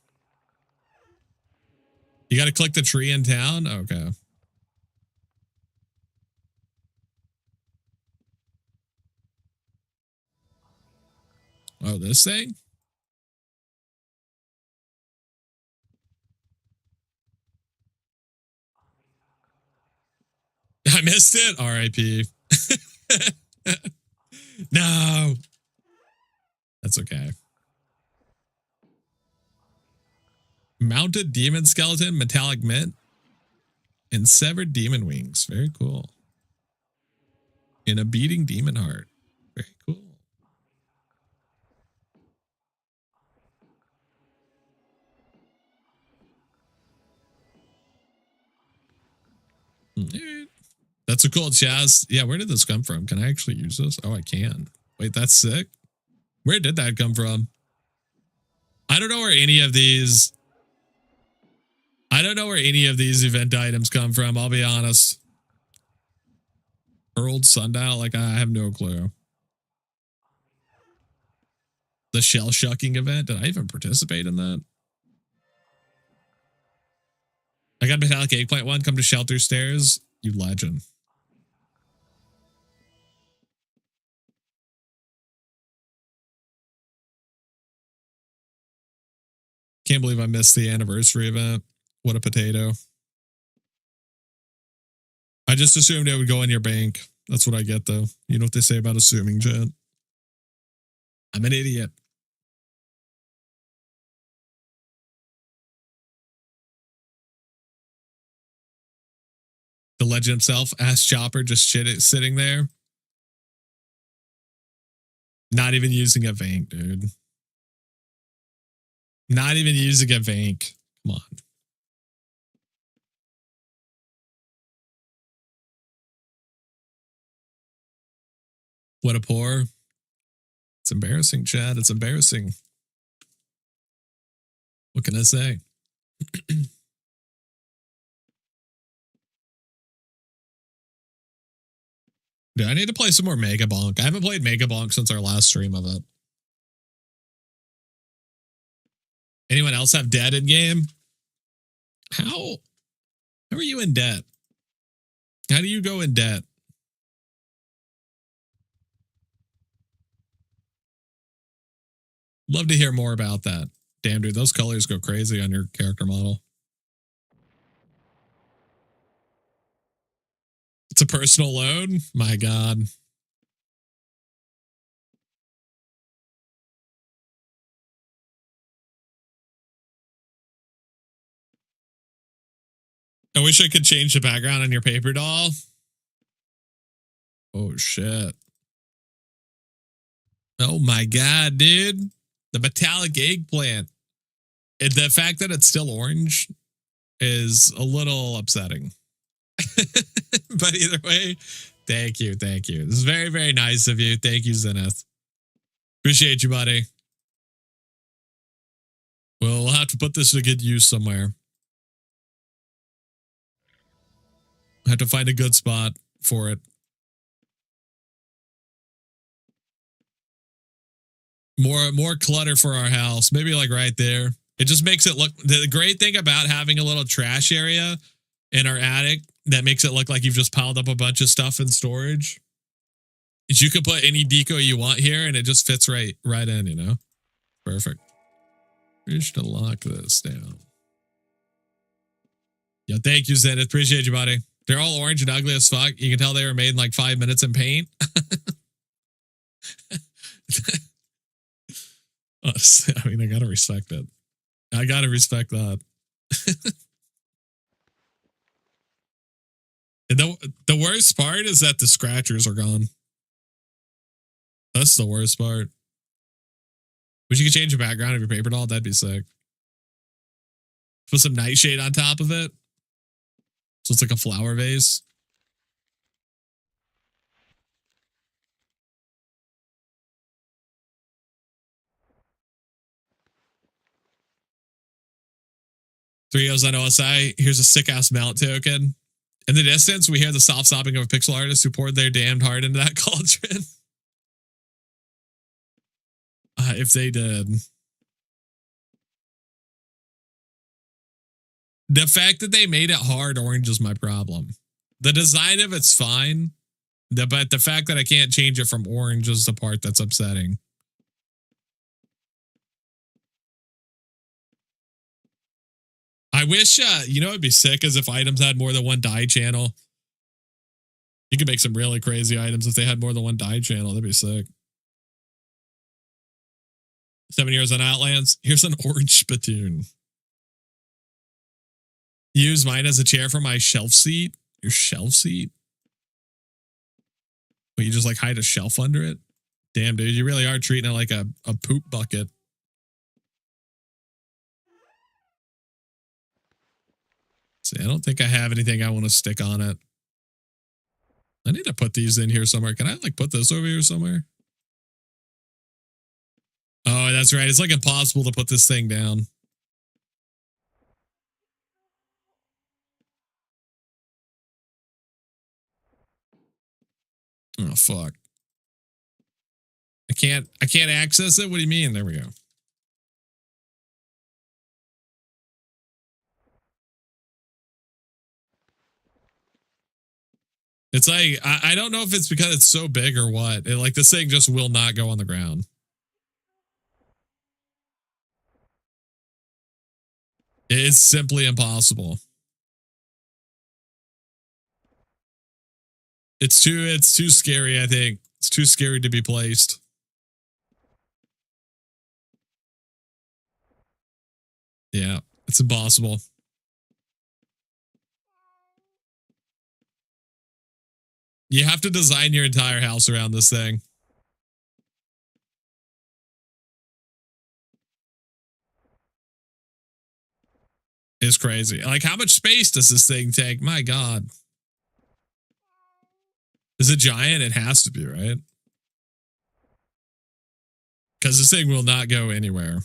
You got to click the tree in town? Okay. Oh, this thing? I missed it? RIP. No. That's okay. Mounted demon skeleton, metallic mint, and severed demon wings. Very cool. In a beating demon heart. Very cool. That's a cool chest. Yeah, where did this come from? Can I actually use this? Oh, I can. Wait, that's sick. Where did that come from? I don't know where any of these... I don't know where any of these event items come from, I'll be honest. Hurled sundial? Like, I have no clue. The shell shucking event? Did I even participate in that? I got metallic eggplant one. Come to shelter stairs. You legend. Can't believe I missed the anniversary event. What a potato. I just assumed it would go in your bank. That's what I get, though. You know what they say about assuming, Jen? I'm an idiot. The legend himself, Ass Chopper, just sitting there. Not even using a vank, dude. Not even using a vank. Come on. What a poor. It's embarrassing, Chad. It's embarrassing. What can I say? Dude, I need to play some more Mega Bonk. I haven't played Mega Bonk since our last stream of it. Anyone else have debt in game? How are you in debt? How do you go in debt? Love to hear more about that. Damn, dude, those colors go crazy on your character model. It's a personal loan? My God. I wish I could change the background on your paper doll. Oh, shit. Oh, my God, dude. The metallic eggplant. The fact that it's still orange is a little upsetting. But either way, thank you. Thank you. This is very, very nice of you. Thank you, Zenith. Appreciate you, buddy. Well, we'll have to put this to good use somewhere. I have to find a good spot for it. More clutter for our house. Maybe like right there. It just makes it look. The great thing about having a little trash area in our attic that makes it look like you've just piled up a bunch of stuff in storage is you can put any deco you want here and it just fits right in, you know? Perfect. We should lock this down. Yeah, thank you, Zenith. Appreciate you, buddy. They're all orange and ugly as fuck. You can tell they were made in like 5 minutes in paint. I mean, I gotta respect it. I gotta respect that. And the worst part is that the scratchers are gone. That's the worst part. Wish you could change the background of your paper doll. That'd be sick. Put some nightshade on top of it. So it's like a flower vase. Three O's on OSI. Here's a sick ass mount token. In the distance, we hear the soft sobbing of a pixel artist who poured their damned heart into that cauldron. If they did. The fact that they made it hard orange is my problem. The design of it's fine. But the fact that I can't change it from orange is the part that's upsetting. I wish, you know, it'd be sick as if items had more than one dye channel. You could make some really crazy items if they had more than one dye channel. That'd be sick. 7 years on Outlands. Here's an orange spittoon. Use mine as a chair for my shelf seat. Your shelf seat? But you just like hide a shelf under it? Damn, dude, you really are treating it like a poop bucket. See, I don't think I have anything I want to stick on it. I need to put these in here somewhere. Can I like put this over here somewhere? Oh, that's right. It's like impossible to put this thing down. Oh, fuck. I can't access it? What do you mean? There we go. It's like, I don't know if it's because it's so big or what. Like this thing just will not go on the ground. It's simply impossible. It's too scary, I think. It's too scary to be placed. Yeah, it's impossible. You have to design your entire house around this thing. It's crazy. Like, how much space does this thing take? My God. Is it giant? It has to be, right? Because this thing will not go anywhere.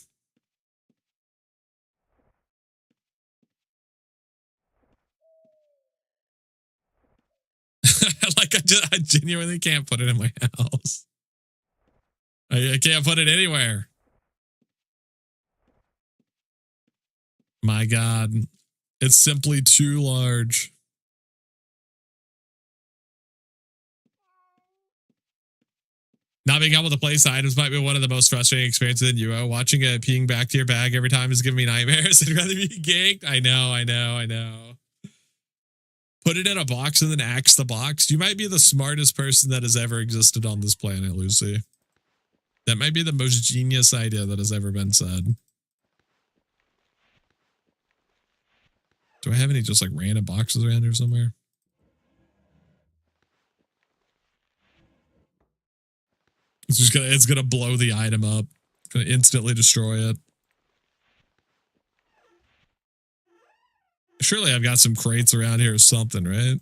Like I genuinely can't put it in my house. I can't put it anywhere. My God, it's simply too large. Not being able to place items might be one of the most frustrating experiences in UO. Watching it peeing back to your bag every time is giving me nightmares. I'd rather be ganked. I know. Put it in a box and then axe the box. You might be the smartest person that has ever existed on this planet, Lucy. That might be the most genius idea that has ever been said. Do I have any just like random boxes around here somewhere? It's gonna blow the item up. It's gonna instantly destroy it. Surely I've got some crates around here or something, right?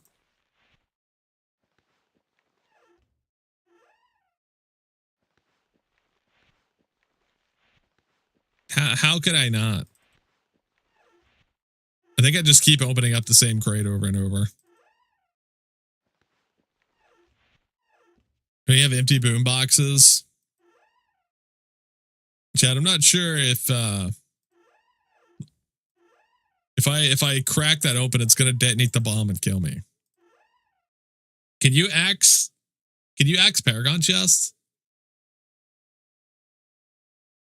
How could I not? I think I just keep opening up the same crate over and over. We have empty boom boxes. Chad, I'm not sure if I crack that open, it's gonna detonate the bomb and kill me. Can you axe Paragon chests?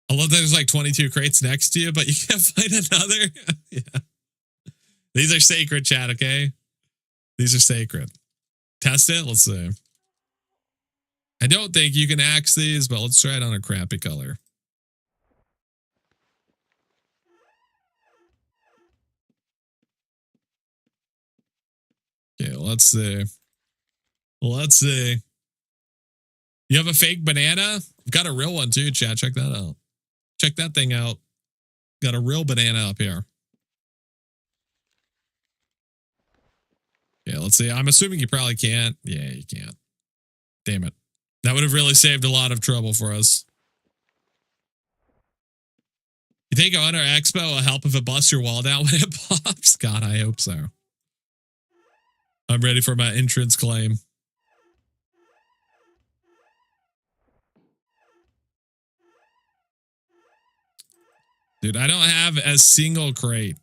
I love that there's like 22 crates next to you, but you can't find another. Yeah. These are sacred, chat, okay? These are sacred. Test it. Let's see. I don't think you can axe these, but let's try it on a crappy color. Okay, let's see. Let's see. You have a fake banana? I've got a real one too, chat. Check that out. Check that thing out. Got a real banana up here. Yeah, let's see. I'm assuming you probably can't. Yeah, you can't. Damn it. That would have really saved a lot of trouble for us. You think Honor Expo will help if it busts your wall down when it pops? God, I hope so. I'm ready for my entrance claim. Dude, I don't have a single crate.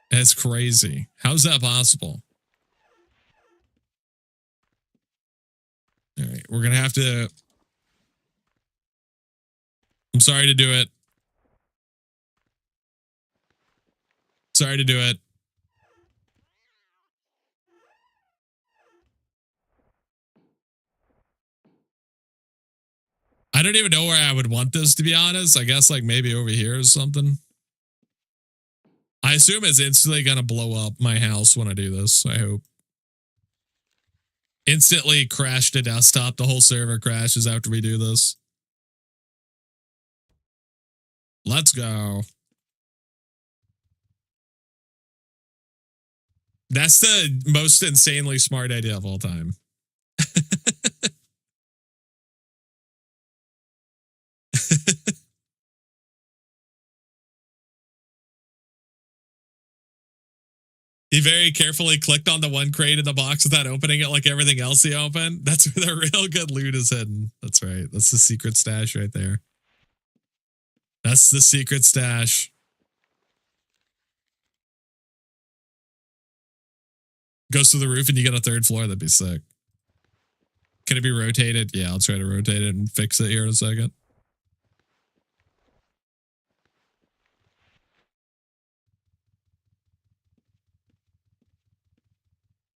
That's crazy. How's that possible? All right, we're going to have to... I'm sorry to do it. Sorry to do it. I don't even know where I would want this, to be honest. I guess like maybe over here or something. I assume it's instantly going to blow up my house when I do this. I hope. Instantly crash to desktop. The whole server crashes after we do this. Let's go. That's the most insanely smart idea of all time. He very carefully clicked on the one crate in the box without opening it like everything else he opened. That's where the real good loot is hidden. That's right. That's the secret stash right there. That's the secret stash. Goes to the roof and you get a third floor. That'd be sick. Can it be rotated? Yeah, I'll try to rotate it and fix it here in a second.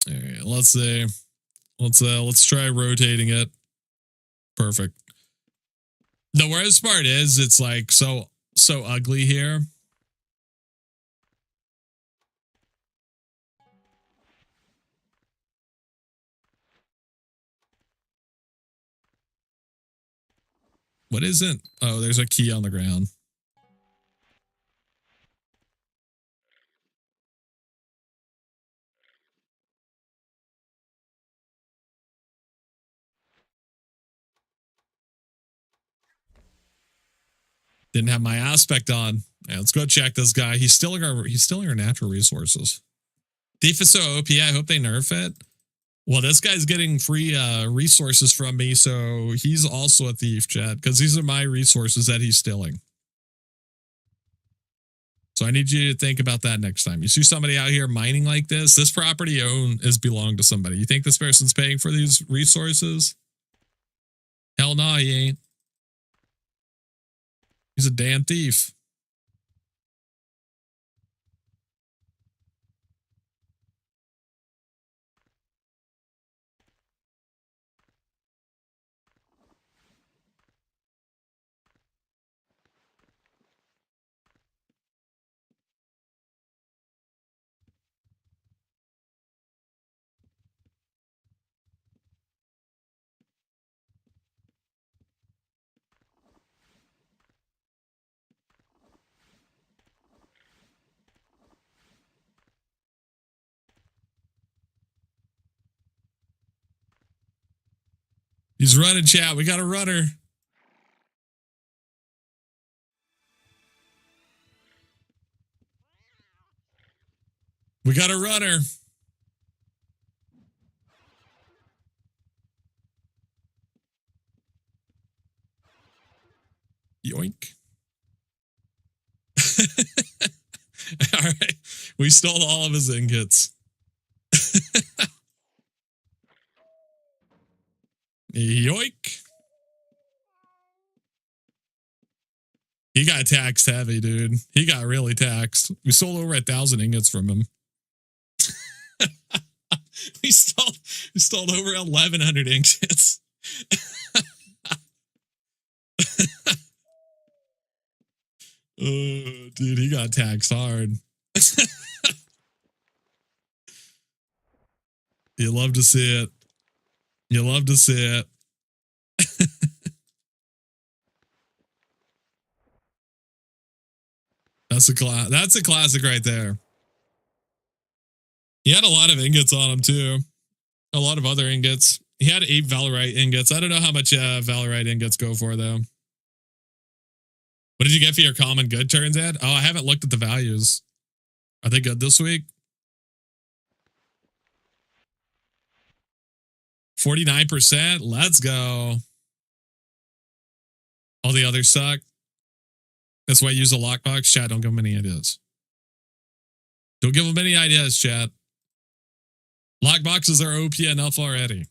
All right, let's see. Let's try rotating it. Perfect. The worst part is it's like so ugly here. What isn't? Oh, there's a key on the ground. Didn't have my aspect on. Yeah, let's go check this guy. He's stealing our natural resources. Thief is so OP. I hope they nerf it. Well, this guy's getting free resources from me, so he's also a thief, chat, because these are my resources that he's stealing. So I need you to think about that next time. You see somebody out here mining like this property belong to somebody. You think this person's paying for these resources? Hell no, he ain't. He's a damn thief. He's running, chat. We got a runner. We got a runner. Yoink. All right. We stole all of his ingots. Yoink. He got taxed heavy, dude. He got really taxed. We sold over 1,000 ingots from him. we stole over 1,100 ingots. Oh, dude, he got taxed hard. You love to see it. You love to see it. That's a classic right there. He had a lot of ingots on him too. A lot of other ingots. He had 8 Valorite ingots. I don't know how much Valorite ingots go for though. What did you get for your common good turns, Ed? Oh, I haven't looked at the values. Are they good this week? 49%. Let's go. All the others suck. That's why I use a lockbox. Chat, don't give them any ideas. Don't give them any ideas, chat. Lockboxes are OP enough already.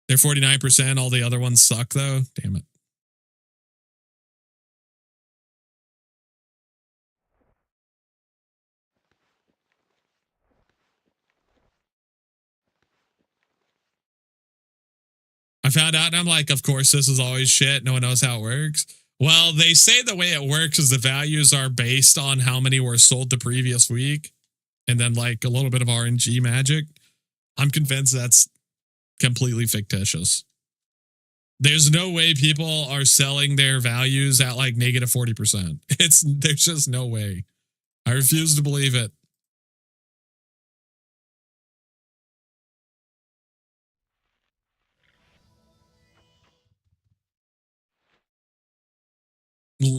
They're 49%. All the other ones suck, though. Damn it. I found out and I'm like, of course, this is always shit. No one knows how it works. Well, they say the way it works is the values are based on how many were sold the previous week. And then like a little bit of RNG magic. I'm convinced that's completely fictitious. There's no way people are selling their values at like negative 40%. There's just no way. I refuse to believe it.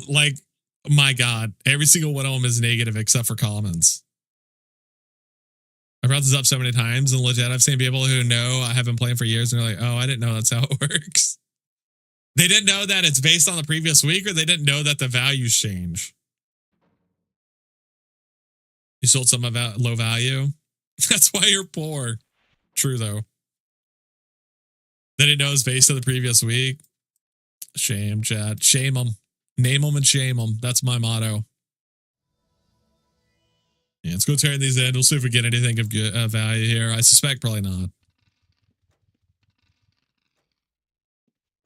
Like, my God, every single one of them is negative except for commons. I brought this up so many times, and legit, I've seen people who know I have been playing for years, and they're like, oh, I didn't know that's how it works. They didn't know that it's based on the previous week, or they didn't know that the values change. You sold some of that low value? That's why you're poor. True, though. They didn't know it's based on the previous week. Shame, chat. Shame them. Name them and shame them. That's my motto. Yeah, let's go turn these in. We'll see if we get anything of good value here. I suspect probably not.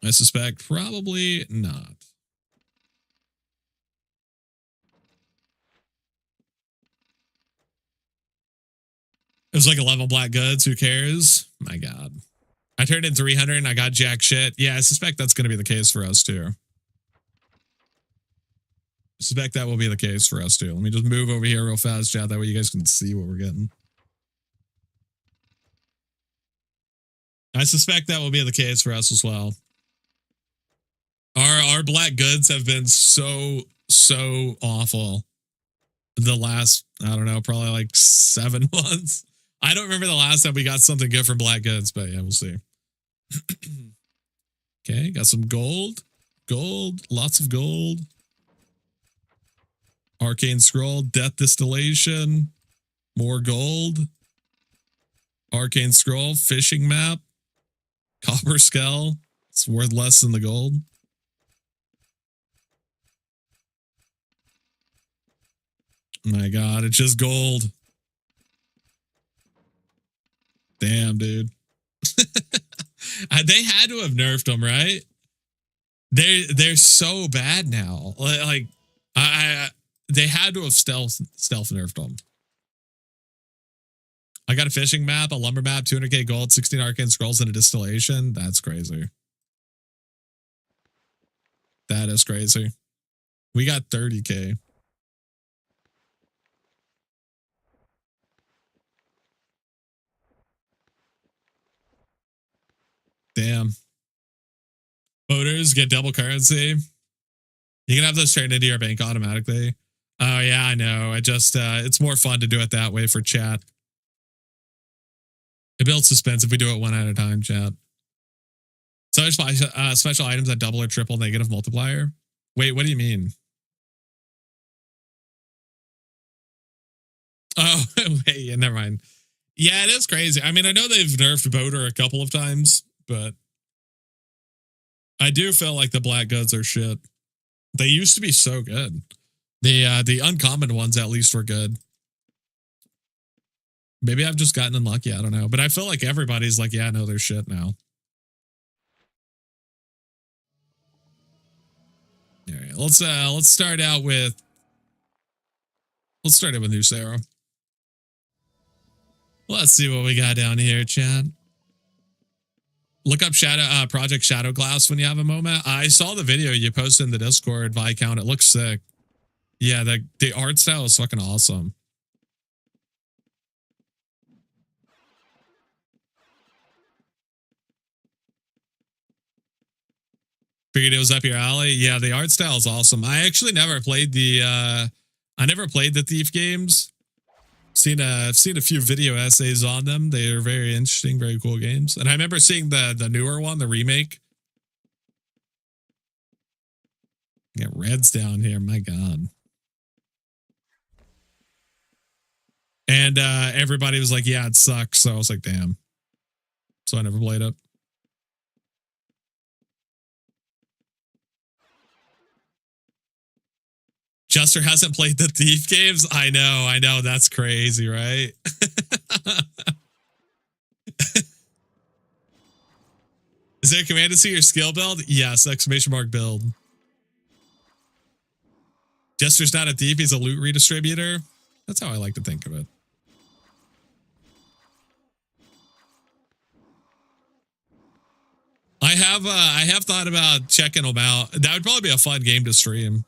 I suspect probably not. It was like 11 black goods. Who cares? My God. I turned in 300 and I got jack shit. Yeah, I suspect that's going to be the case for us too. I suspect that will be the case for us too. Let me just move over here real fast, chat. That way you guys can see what we're getting. I suspect that will be the case for us as well. Our black goods have been so awful the last, I don't know, probably like 7 months. I don't remember the last time we got something good from Black Goods, but yeah, we'll see. Okay, got some gold. Gold, lots of gold. Arcane Scroll, Death Distillation, more gold. Arcane Scroll, Fishing Map, Copper Skull. It's worth less than the gold. My God, it's just gold. Damn, dude. They had to have nerfed them, right? They're so bad now. Like, they had to have stealth nerfed them. I got a fishing map, a lumber map, 200k gold, 16 arcane scrolls, and a distillation. That's crazy. That is crazy. We got 30k. Damn. Voters get double currency. You can have those turned into your bank automatically. Oh yeah, I know. I just it's more fun to do it that way for chat. It builds suspense if we do it one at a time, chat. So special items that double or triple negative multiplier. Wait, what do you mean? Oh, wait, yeah, never mind. Yeah, it is crazy. I mean, I know they've nerfed Boater a couple of times, but I do feel like the Black Goods are shit. They used to be so good. The uncommon ones at least were good. Maybe I've just gotten unlucky. I don't know. But I feel like everybody's like, yeah, no, they're shit now. All right, let's start out with New Sarah. Let's see what we got down here, chat. Look up Project Shadow Glass when you have a moment. I saw the video you posted in the Discord, Viscount. It looks sick. Yeah, the art style is fucking awesome. Figured it was up your alley. Yeah, the art style is awesome. I actually never played the Thief games. I've seen a few video essays on them. They are very interesting, very cool games. And I remember seeing the newer one, the remake. Get reds down here, my God. And everybody was like, yeah, it sucks. So I was like, damn. So I never played it. Jester hasn't played the Thief games? I know. That's crazy, right? Is there a command to see your skill build? Yes, exclamation mark build. Jester's not a thief, he's a loot redistributor. That's how I like to think of it. I have thought about checking them out. That would probably be a fun game to stream.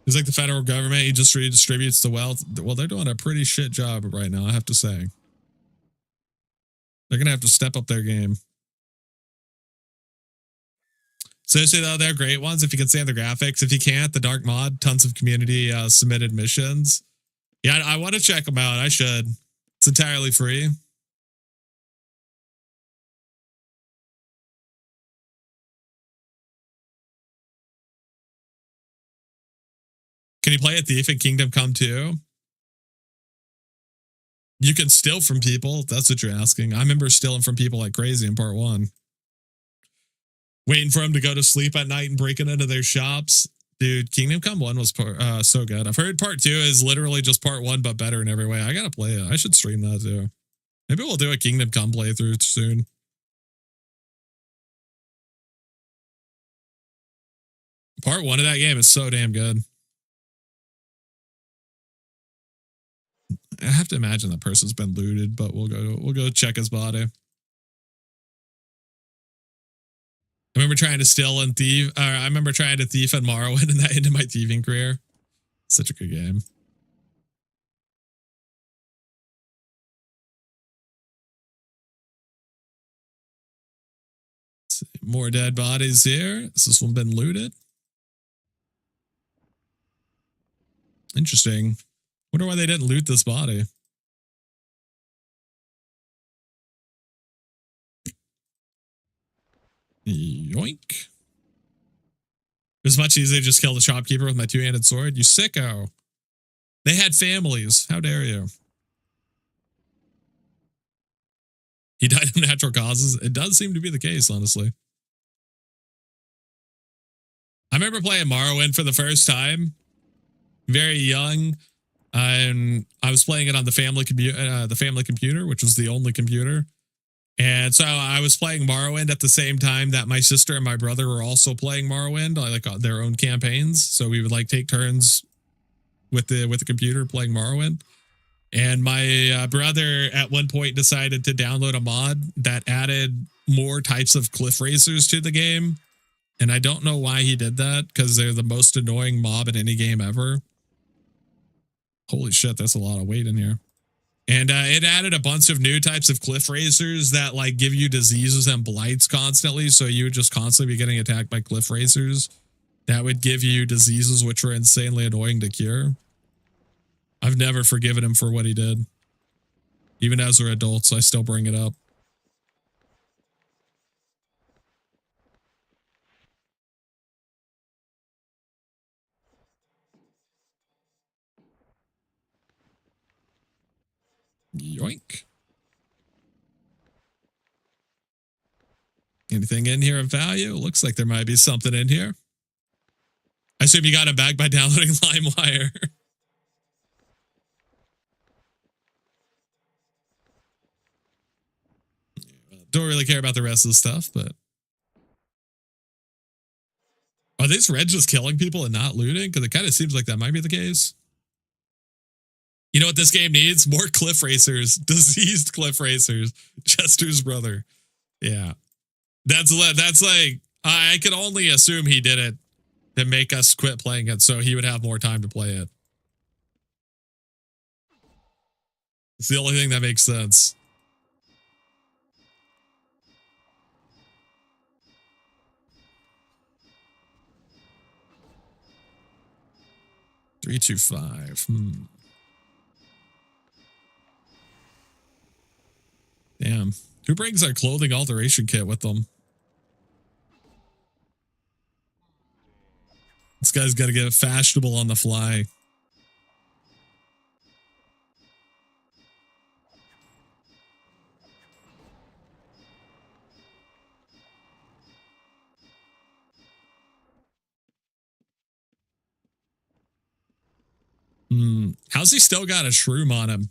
It's like the federal government, he just redistributes the wealth. Well, they're doing a pretty shit job right now, I have to say. They're going to have to step up their game. Seriously, though, they're great ones if you can stand the graphics. If you can't, the dark mod, tons of community submitted missions. Yeah, I want to check them out. I should. It's entirely free. Can you play a thief in Kingdom Come 2? You can steal from people. That's what you're asking. I remember stealing from people like crazy in part 1. Waiting for them to go to sleep at night and breaking into their shops. Dude, Kingdom Come 1 was so good. I've heard part 2 is literally just part 1, but better in every way. I gotta play it. I should stream that too. Maybe we'll do a Kingdom Come playthrough soon. Part 1 of that game is so damn good. I have to imagine that person's been looted, but we'll go check his body. I remember trying to steal and thief. I remember trying to thief and Morrowind, and that ended my thieving career. Such a good game. More dead bodies here. Has this one been looted? Interesting. Wonder why they didn't loot this body. Yoink. It was much easier to just kill the shopkeeper with my two-handed sword. You sicko. They had families. How dare you? He died of natural causes. It does seem to be the case, honestly. I remember playing Morrowind for the first time. Very young. And I was playing it on the family computer, which was the only computer. And so I was playing Morrowind at the same time that my sister and my brother were also playing Morrowind, like their own campaigns. So we would like take turns with the computer playing Morrowind. And my brother at one point decided to download a mod that added more types of cliff racers to the game. And I don't know why he did that, because they're the most annoying mob in any game ever. Holy shit, that's a lot of weight in here. And it added a bunch of new types of cliff racers that like give you diseases and blights constantly. So you would just constantly be getting attacked by cliff racers that would give you diseases which were insanely annoying to cure. I've never forgiven him for what he did. Even as we're adults, I still bring it up. Yoink. Anything in here of value? Looks like there might be something in here. I assume you got it back by downloading LimeWire. Don't really care about the rest of the stuff, but... Are these Reds just killing people and not looting? Because it kind of seems like that might be the case. You know what this game needs? More cliff racers. Diseased cliff racers. Jester's brother. Yeah. That's like... I could only assume he did it to make us quit playing it so he would have more time to play it. It's the only thing that makes sense. $325. Damn. Who brings our clothing alteration kit with them? This guy's got to get fashionable on the fly. How's he still got a shroom on him?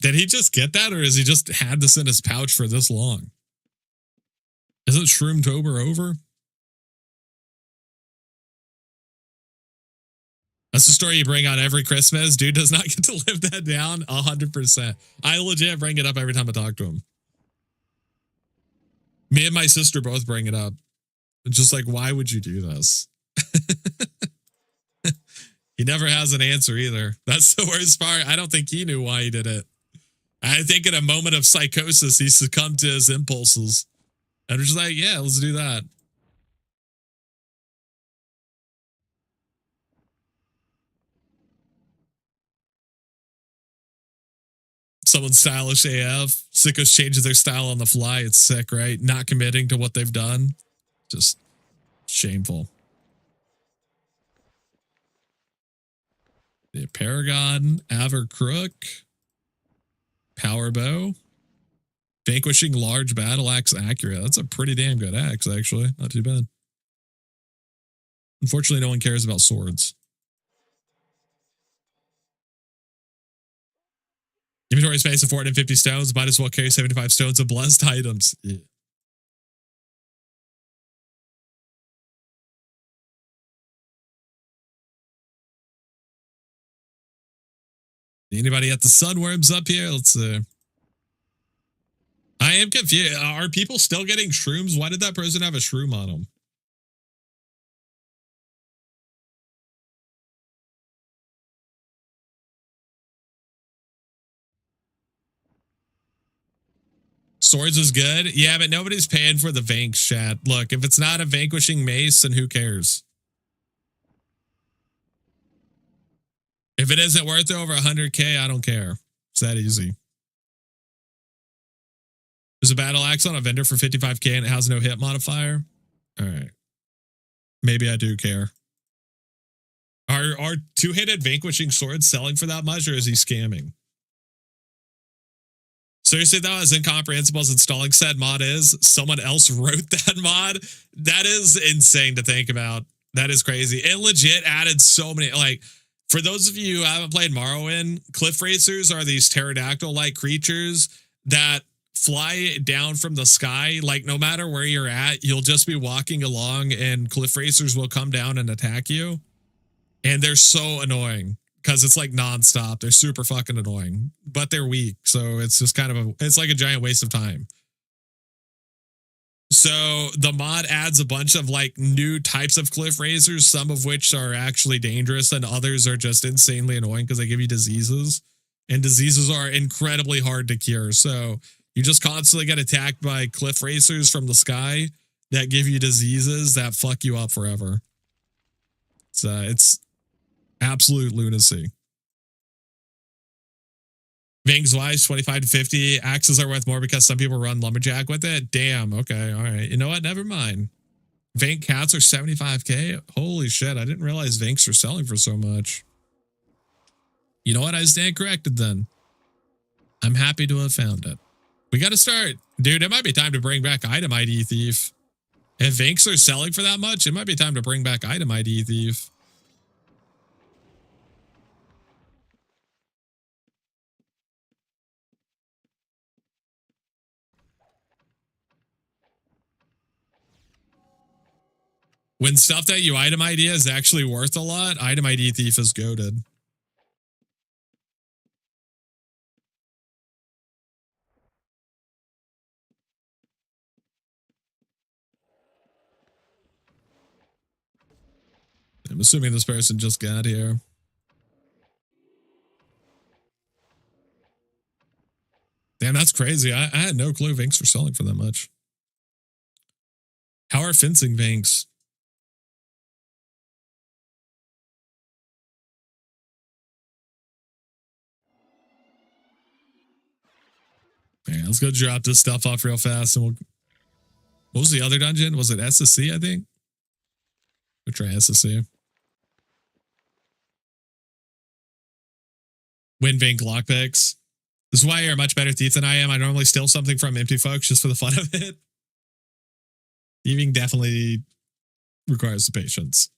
Did he just get that, or has he just had this in his pouch for this long? Isn't Shroomtober over? That's the story you bring on every Christmas. Dude does not get to live that down 100%. I legit bring it up every time I talk to him. Me and my sister both bring it up. It's just like, why would you do this? He never has an answer either. That's the worst part. I don't think he knew why he did it. I think in a moment of psychosis, he succumbed to his impulses. And we're just like, yeah, let's do that. Someone stylish AF. Sickos changes their style on the fly. It's sick, right? Not committing to what they've done. Just shameful. The Paragon, Avercrook, Power Bow, Vanquishing Large Battle Axe Accurate. That's a pretty damn good axe, actually. Not too bad. Unfortunately, no one cares about swords. Inventory space of 450 stones. Might as well carry 75 stones of blessed items. Yeah. Anybody at the Sunworms up here? Let's see. I am confused. Are people still getting shrooms? Why did that person have a shroom on them? Swords is good. Yeah, but nobody's paying for the Vanks, chat. Look, if it's not a vanquishing mace, then who cares? If it isn't worth over 100K, I don't care. It's that easy. There's a battle axe on a vendor for 55K and it has no hit modifier. All right. Maybe I do care. Are two-handed vanquishing swords selling for that much, or is he scamming? Seriously, though, as incomprehensible as installing said mod is, someone else wrote that mod. That is insane to think about. That is crazy. It legit added so many, like, for those of you who haven't played Morrowind, cliff racers are these pterodactyl-like creatures that fly down from the sky. Like, no matter where you're at, you'll just be walking along and cliff racers will come down and attack you. And they're so annoying because it's like nonstop. They're super fucking annoying, but they're weak. So it's just kind of it's like a giant waste of time. So the mod adds a bunch of like new types of cliff racers, some of which are actually dangerous and others are just insanely annoying because they give you diseases, and diseases are incredibly hard to cure. So you just constantly get attacked by cliff racers from the sky that give you diseases that fuck you up forever. It's absolute lunacy. Ving's wise, 25 to 50. Axes are worth more because some people run lumberjack with it. Damn. Okay. All right. You know what? Never mind. Vank cats are 75K. Holy shit. I didn't realize Vanks are selling for so much. You know what? I stand corrected then. I'm happy to have found it. We got to start. Dude, it might be time to bring back Item ID Thief. If Vanks are selling for that much, it might be time to bring back Item ID Thief. When stuff that you item ID is actually worth a lot, Item ID Thief is goated. I'm assuming this person just got here. Damn, that's crazy. I had no clue Vanks were selling for that much. How are fencing Vanks? Man, let's go drop this stuff off real fast and we'll... What was the other dungeon? Was it SSC, I think? We'll try SSC. Win Vank lockpicks. This is why you're a much better thief than I am. I normally steal something from empty folks just for the fun of it. Thieving definitely requires the patience.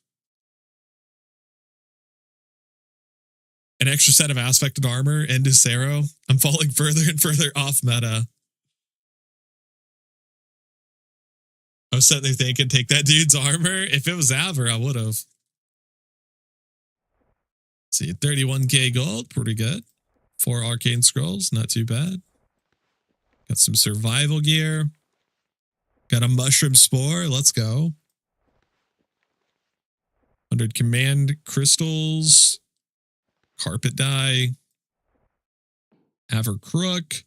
An extra set of aspected armor and Ducero. I'm falling further and further off meta. I was sitting there thinking, take that dude's armor. If it was Aver, I would have. See, 31K gold, pretty good. 4 arcane scrolls, not too bad. Got some survival gear. Got a mushroom spore, let's go. 100 command crystals. Carpet dye. Aver crook.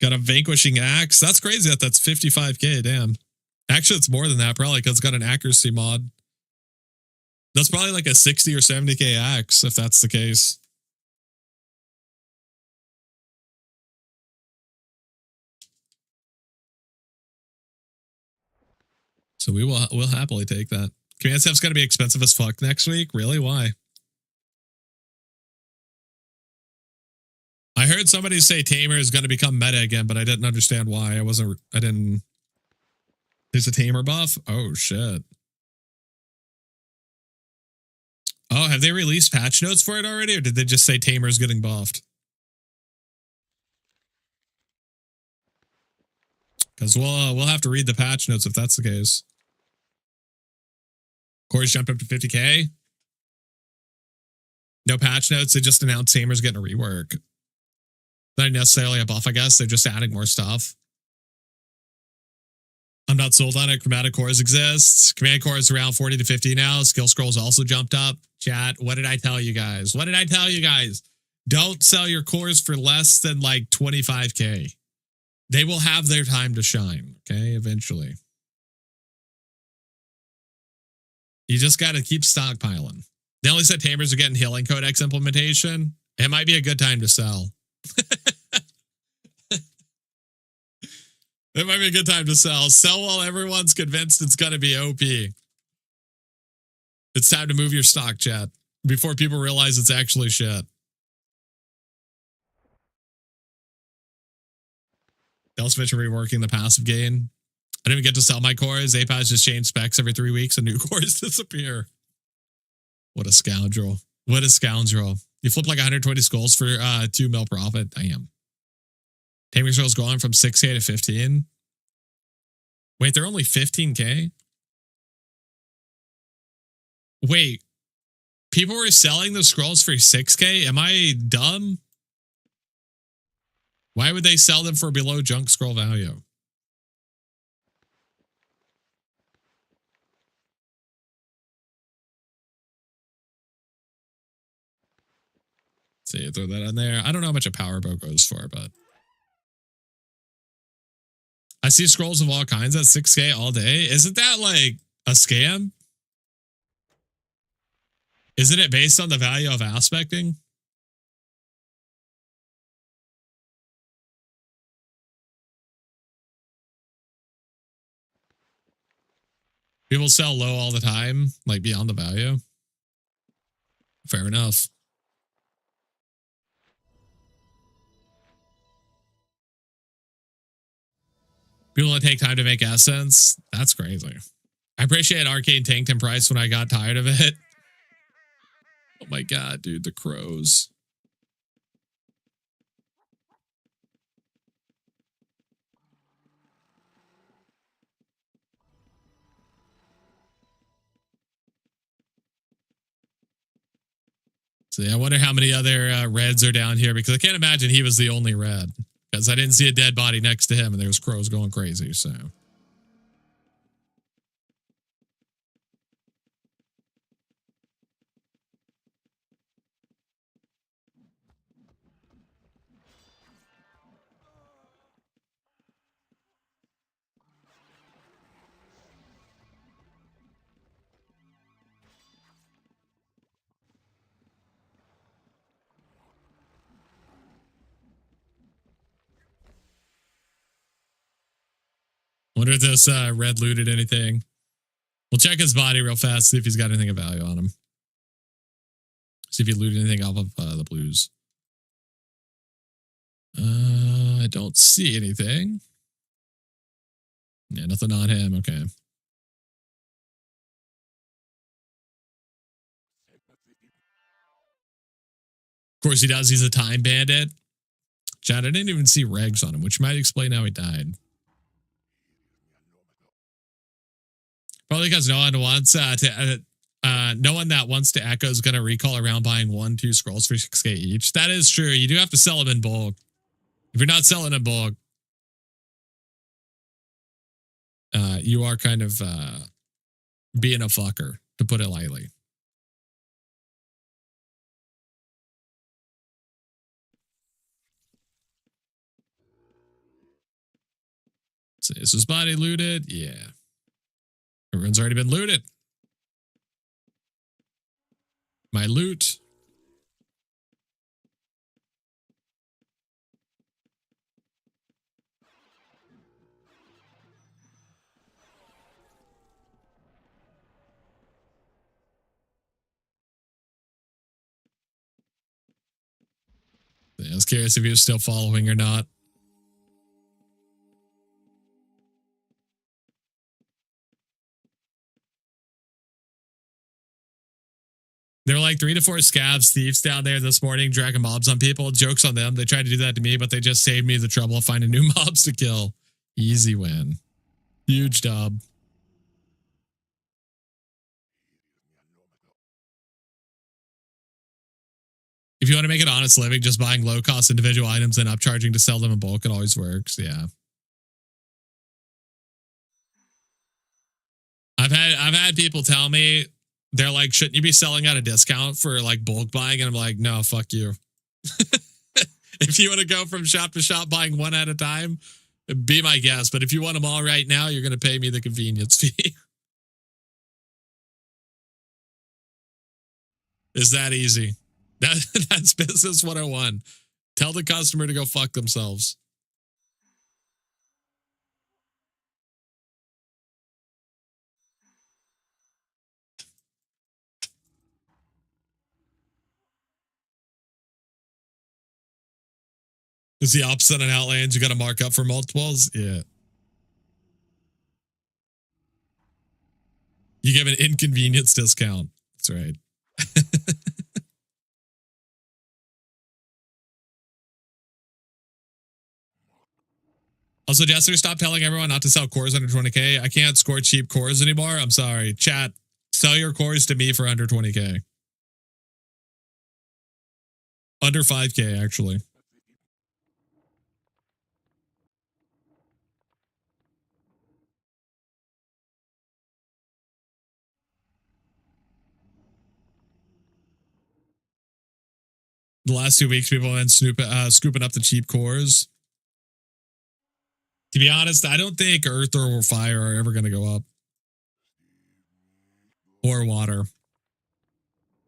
Got a vanquishing axe. That's crazy that that's 55K, damn. Actually, it's more than that, probably, because it's got an accuracy mod. That's probably like a 60 or 70K axe, if that's the case. So we'll happily take that. Command stuff's going to be expensive as fuck next week. Really? Why? I heard somebody say Tamer is going to become meta again, but I didn't understand why. I didn't. There's a Tamer buff? Oh, shit. Oh, have they released patch notes for it already, or did they just say Tamer's getting buffed? Because we'll have to read the patch notes if that's the case. Corey's jumped up to 50K. No patch notes. They just announced Tamer's getting a rework. Not necessarily a buff, I guess. They're just adding more stuff. I'm not sold on it. Chromatic cores exists. Command core is around 40 to 50 now. Skill scrolls also jumped up. Chat, what did I tell you guys? What did I tell you guys? Don't sell your cores for less than like 25K. They will have their time to shine, okay, eventually. You just got to keep stockpiling. They only said tamers are getting healing codex implementation. It might be a good time to sell. It might be a good time to sell. Sell while everyone's convinced it's going to be OP. It's time to move your stock, chat, before people realize it's actually shit. They also mentioned reworking the passive gain. I didn't even get to sell my cores. APAS just change specs every 3 weeks and new cores disappear. What a scoundrel. What a scoundrel. You flip like 120 skulls for 2 mil profit. Damn. Taming scrolls going from 6K to 15. Wait, they're only 15K? Wait, people were selling the scrolls for 6K? Am I dumb? Why would they sell them for below junk scroll value? See, throw that in there. I don't know how much a power bow goes for, but I see scrolls of all kinds at 6K all day. Isn't that like a scam? Isn't it based on the value of aspecting? People sell low all the time, like beyond the value. Fair enough. People that take time to make essence. That's crazy. I appreciate Arcane tanked in price when I got tired of it. Oh my god, dude, the crows. So yeah, I wonder how many other reds are down here, because I can't imagine he was the only red, because I didn't see a dead body next to him and there was crows going crazy. So wonder if this red looted anything. We'll check his body real fast, see if he's got anything of value on him. See if he looted anything off of the blues. I don't see anything. Yeah, nothing on him. Okay. Of course he does. He's a time bandit. Chad, I didn't even see regs on him, which might explain how he died. Probably because no one wants no one that wants to echo is going to recall around buying 1-2 scrolls for 6K each. That is true. You do have to sell them in bulk. If you're not selling in bulk, you are kind of being a fucker, to put it lightly. So is his body looted? Yeah. Everyone's already been looted. My loot. I was curious if he was still following or not. There were like 3 to 4 scavs thieves down there this morning, dragging mobs on people. Joke's on them. They tried to do that to me, but they just saved me the trouble of finding new mobs to kill. Easy win. Huge dub. If you want to make an honest living, just buying low-cost individual items and upcharging to sell them in bulk, it always works. Yeah. I've had people tell me, they're like, shouldn't you be selling at a discount for like bulk buying? And I'm like, no, fuck you. If you want to go from shop to shop buying one at a time, Be my guest, but if you want them all right now, you're going to pay me the convenience fee. Is that easy? That's business 101. Tell the customer to go fuck themselves. It's the opposite on Outlands. You got to mark up for multiples. Yeah. You give an inconvenience discount. That's right. Also, Jester, stop telling everyone not to sell cores under 20K. I can't score cheap cores anymore. I'm sorry. Chat, sell your cores to me for under 20K. Under 5K, actually. The last 2 weeks, people have been scooping up the cheap cores. To be honest, I don't think Earth or Fire are ever going to go up. Or Water.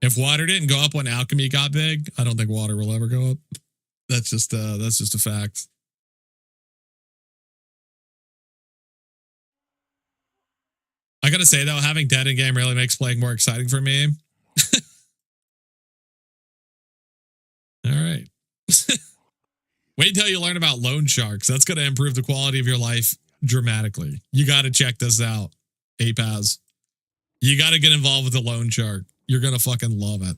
If Water didn't go up when Alchemy got big, I don't think Water will ever go up. That's just a fact. I gotta say though, having dead in game really makes playing more exciting for me. All right. Wait until you learn about loan sharks. That's going to improve the quality of your life dramatically. You got to check this out, APAS. You got to get involved with the loan shark. You're going to fucking love it.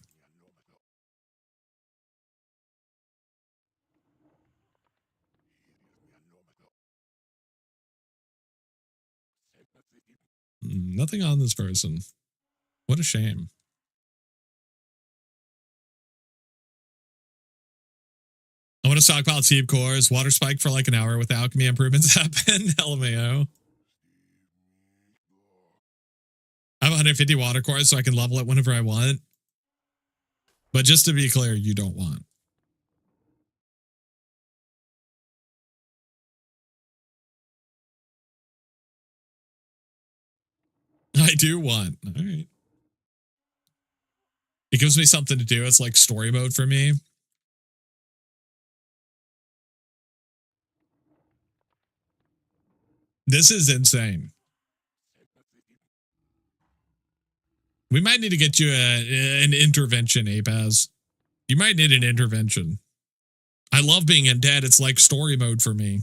Nothing on this person. What a shame. I want to stockpile cheap cores. Water spike for like an hour with alchemy improvements happen. LMAO. I have 150 water cores so I can level it whenever I want. But just to be clear, you don't want. I do want. All right. It gives me something to do. It's like story mode for me. This is insane. We might need to get you an intervention, APAS. You might need an intervention. I love being in dead. It's like story mode for me.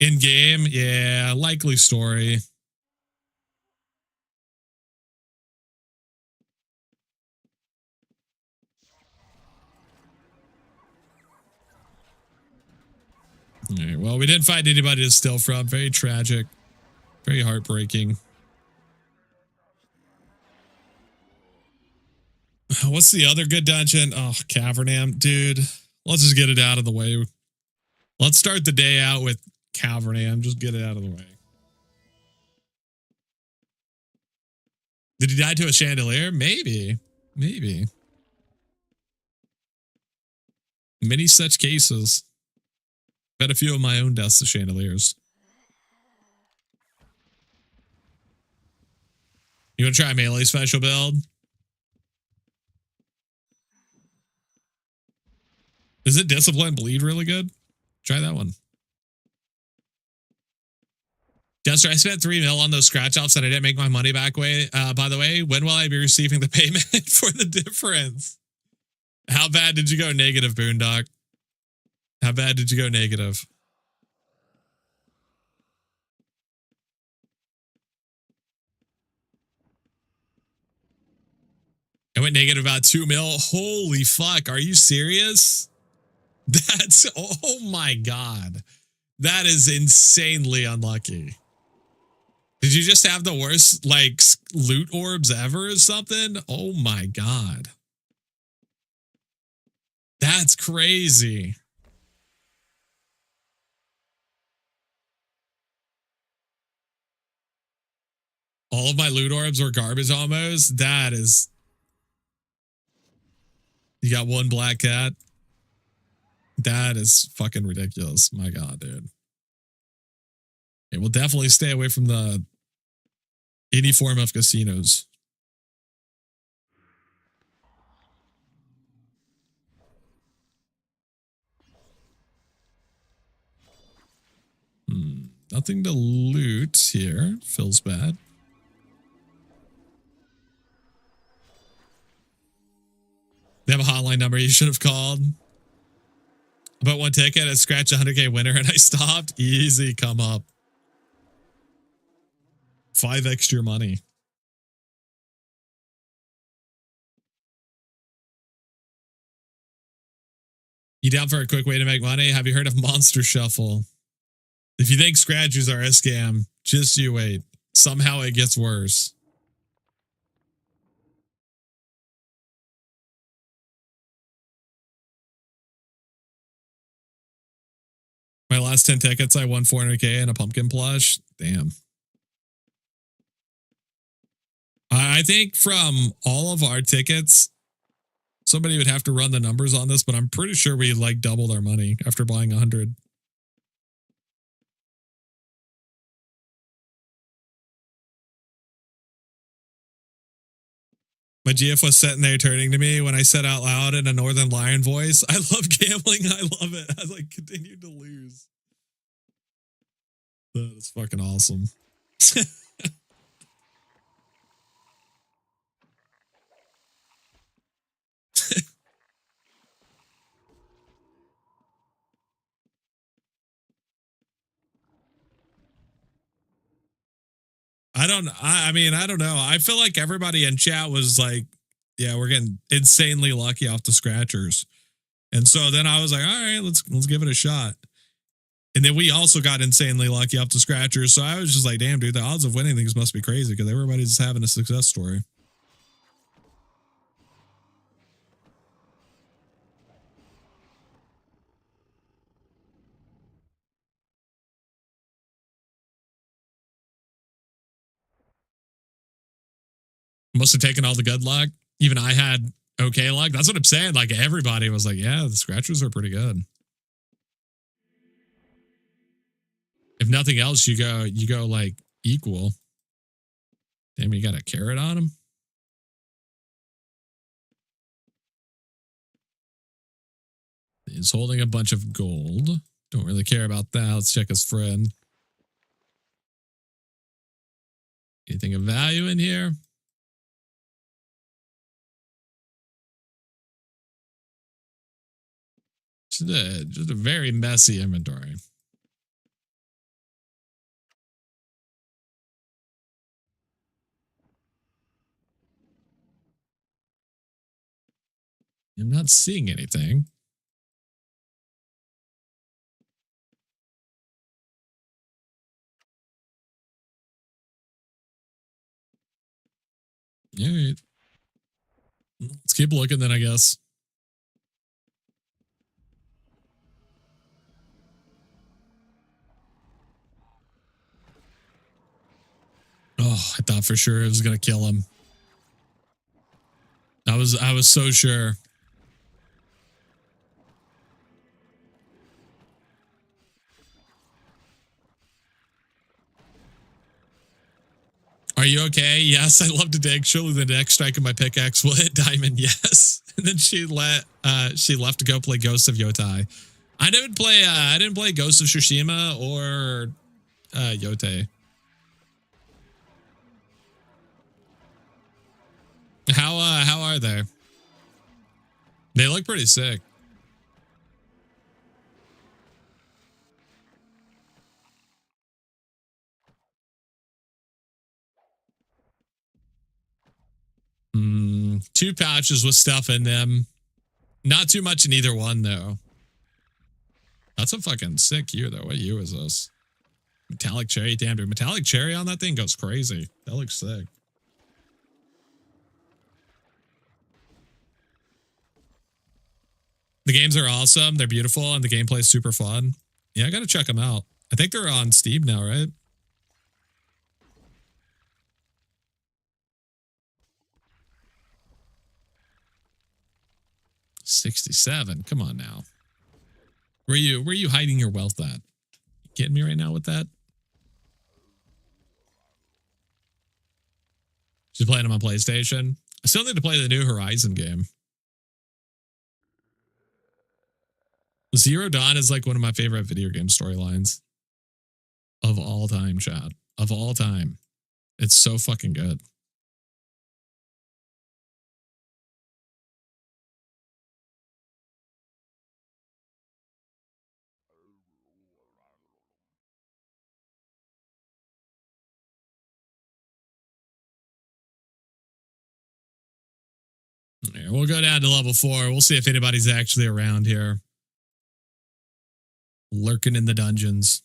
In game, yeah, likely story. All right, well, we didn't find anybody to steal from. Very tragic. Very heartbreaking. What's the other good dungeon? Oh, Cavernam. Dude, let's just get it out of the way. Let's start the day out with Cavernam. Just get it out of the way. Did he die to a chandelier? Maybe. Maybe. Many such cases. Had a few of my own deaths to chandeliers. You want to try a melee special build? Is it discipline bleed really good? Try that one. Jester, I spent 3 mil on those scratch offs and I didn't make my money back. By the way, when will I be receiving the payment for the difference? How bad did you go negative, Boondock? How bad did you go negative? I went negative about 2 mil. Holy fuck. Are you serious? That's, oh my God. That is insanely unlucky. Did you just have the worst, like, loot orbs ever or something? Oh my God. That's crazy. All of my loot orbs were garbage almost. That is... You got one black cat. That is fucking ridiculous. My God, dude. It will definitely stay away from any form of casinos. Nothing to loot here. Feels bad. They have a hotline number you should have called. About one ticket, I scratched 100K winner and I stopped. Easy, come up. 5x your money. You down for a quick way to make money? Have you heard of Monster Shuffle? If you think scratchers are a scam, just you wait. Somehow it gets worse. My last 10 tickets, I won 400K and a pumpkin plush. Damn. I think from all of our tickets, somebody would have to run the numbers on this, but I'm pretty sure we like doubled our money after buying 100. My GF was sitting there turning to me when I said out loud in a Northern Lion voice, I love gambling. I love it. I like continued to lose. That is fucking awesome. I mean, I don't know. I feel like everybody in chat was like, yeah, we're getting insanely lucky off the scratchers. And so then I was like, all right, let's give it a shot. And then we also got insanely lucky off the scratchers. So I was just like, damn, dude, the odds of winning things must be crazy because everybody's just having a success story. Must have taken all the good luck. Even I had okay luck. That's what I'm saying. Like everybody was like, yeah, the scratchers are pretty good. If nothing else, you go like equal. Damn, you got a carrot on him. He's holding a bunch of gold. Don't really care about that. Let's check his friend. Anything of value in here? Just a very messy inventory. I'm not seeing anything. All right. Let's keep looking then, I guess. Oh, I thought for sure it was going to kill him. I was so sure. Are you okay? Yes, I love to dig. Surely the next strike of my pickaxe will hit diamond. Yes. And then she left to go play Ghost of Yotai. I didn't play Ghost of Tsushima or Yotai. How are they? They look pretty sick. Two pouches with stuff in them. Not too much in either one, though. That's a fucking sick hue, though. What hue is this? Metallic cherry. Damn, dude. Metallic cherry on that thing goes crazy. That looks sick. The games are awesome. They're beautiful, and the gameplay is super fun. Yeah, I got to check them out. I think they're on Steam now, right? 67. Come on now. Where are you hiding your wealth at? You kidding me right now with that? She's playing on my PlayStation. I still need to play the new Horizon game. Zero Dawn is like one of my favorite video game storylines of all time, chat. Of all time. It's so fucking good. Yeah, we'll go down to level 4. We'll see if anybody's actually around here. Lurking in the dungeons.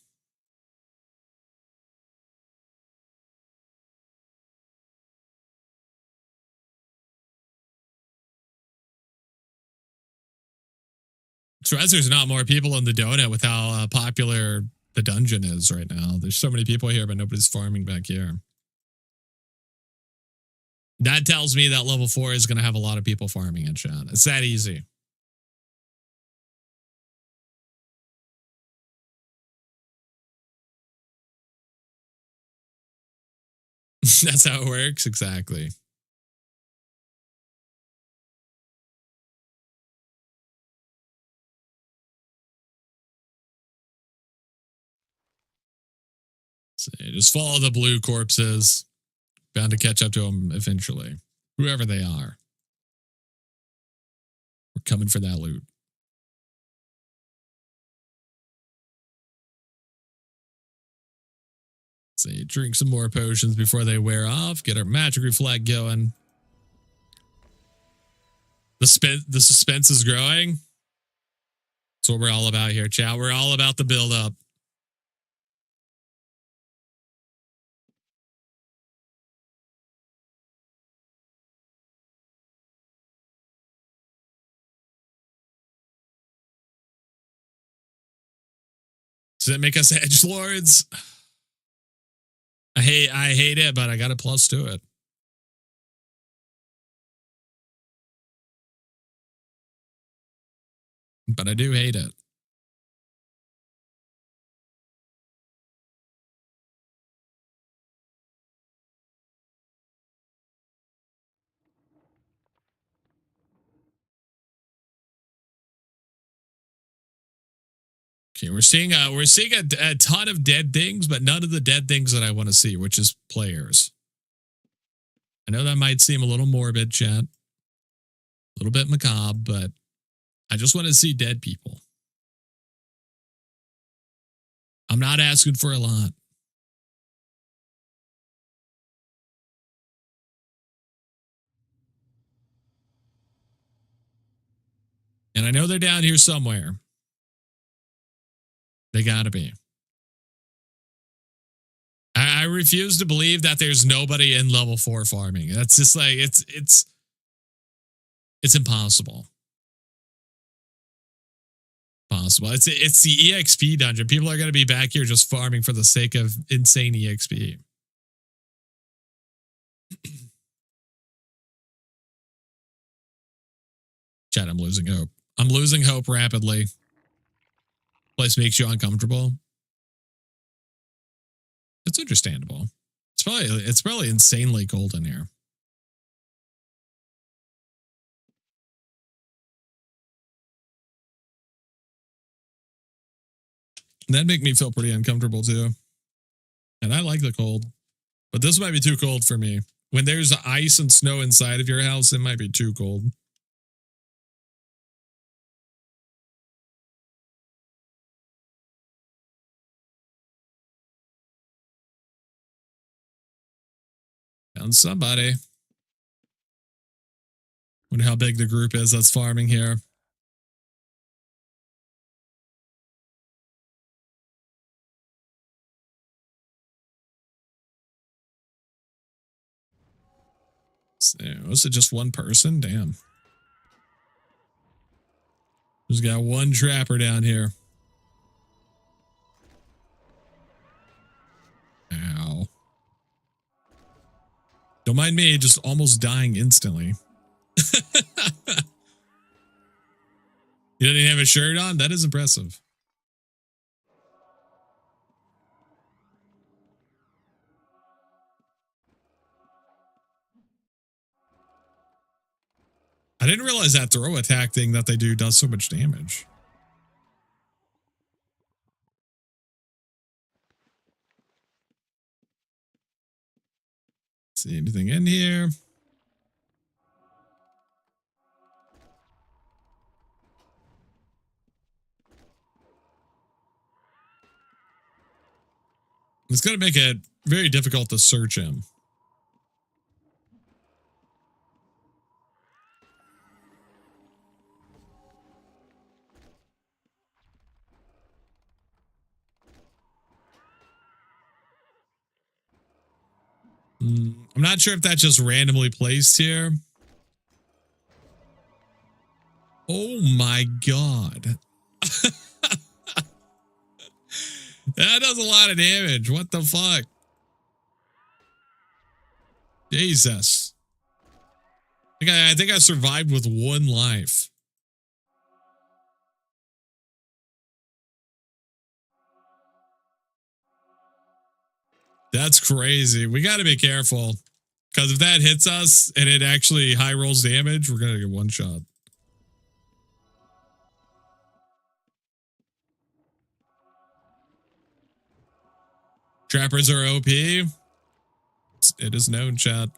Surprised there's not more people in the donut with how popular the dungeon is right now. There's so many people here, but nobody's farming back here. That tells me that level 4 is going to have a lot of people farming in chat. It's that easy. That's how it works. Exactly. So just follow the blue corpses. Bound to catch up to them eventually. Whoever they are. We're coming for that loot. See, drink some more potions before they wear off. Get our magic reflect going. The suspense is growing. That's what we're all about here, chat. We're all about the build up. Does that make us edgelords? I hate it, but I got a plus to it. But I do hate it. Okay, we're seeing a ton of dead things, but none of the dead things that I want to see, which is players. I know that might seem a little morbid, chat. A little bit macabre, but I just want to see dead people. I'm not asking for a lot. And I know they're down here somewhere. They gotta be. I refuse to believe that there's nobody in level 4 farming. That's just like it's impossible. Possible. It's the EXP dungeon. People are gonna be back here just farming for the sake of insane EXP. Chat, I'm losing hope. I'm losing hope rapidly. Place makes you uncomfortable. It's understandable. It's probably insanely cold in here. That'd make me feel pretty uncomfortable too. And I like the cold. But this might be too cold for me. When there's ice and snow inside of your house, it might be too cold. Found somebody. Wonder how big the group is that's farming here. So, was it just one person? Damn. Just got one trapper down here. Ow. Don't mind me, just almost dying instantly. You didn't have a shirt on? That is impressive. I didn't realize that throw attack thing that they do does so much damage. See anything in here? It's going to make it very difficult to search him. I'm not sure if that's just randomly placed here. Oh my god. That does a lot of damage. What the fuck? Jesus. I think I survived with 1 life. That's crazy. We got to be careful. Because if that hits us and it actually high rolls damage, we're going to get 1 shot. Trappers are OP. It is known, chat.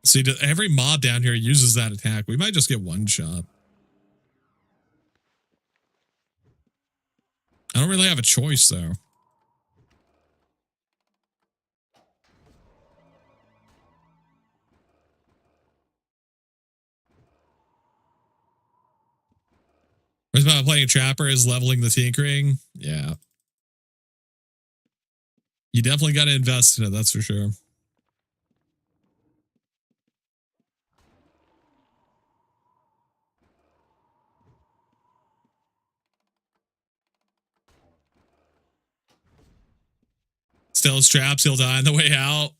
See, every mob down here uses that attack. We might just get 1 shot. I don't really have a choice, though. What's about playing a trapper is leveling the tinkering? Yeah. You definitely got to invest in it, that's for sure. Still traps, he'll die on the way out.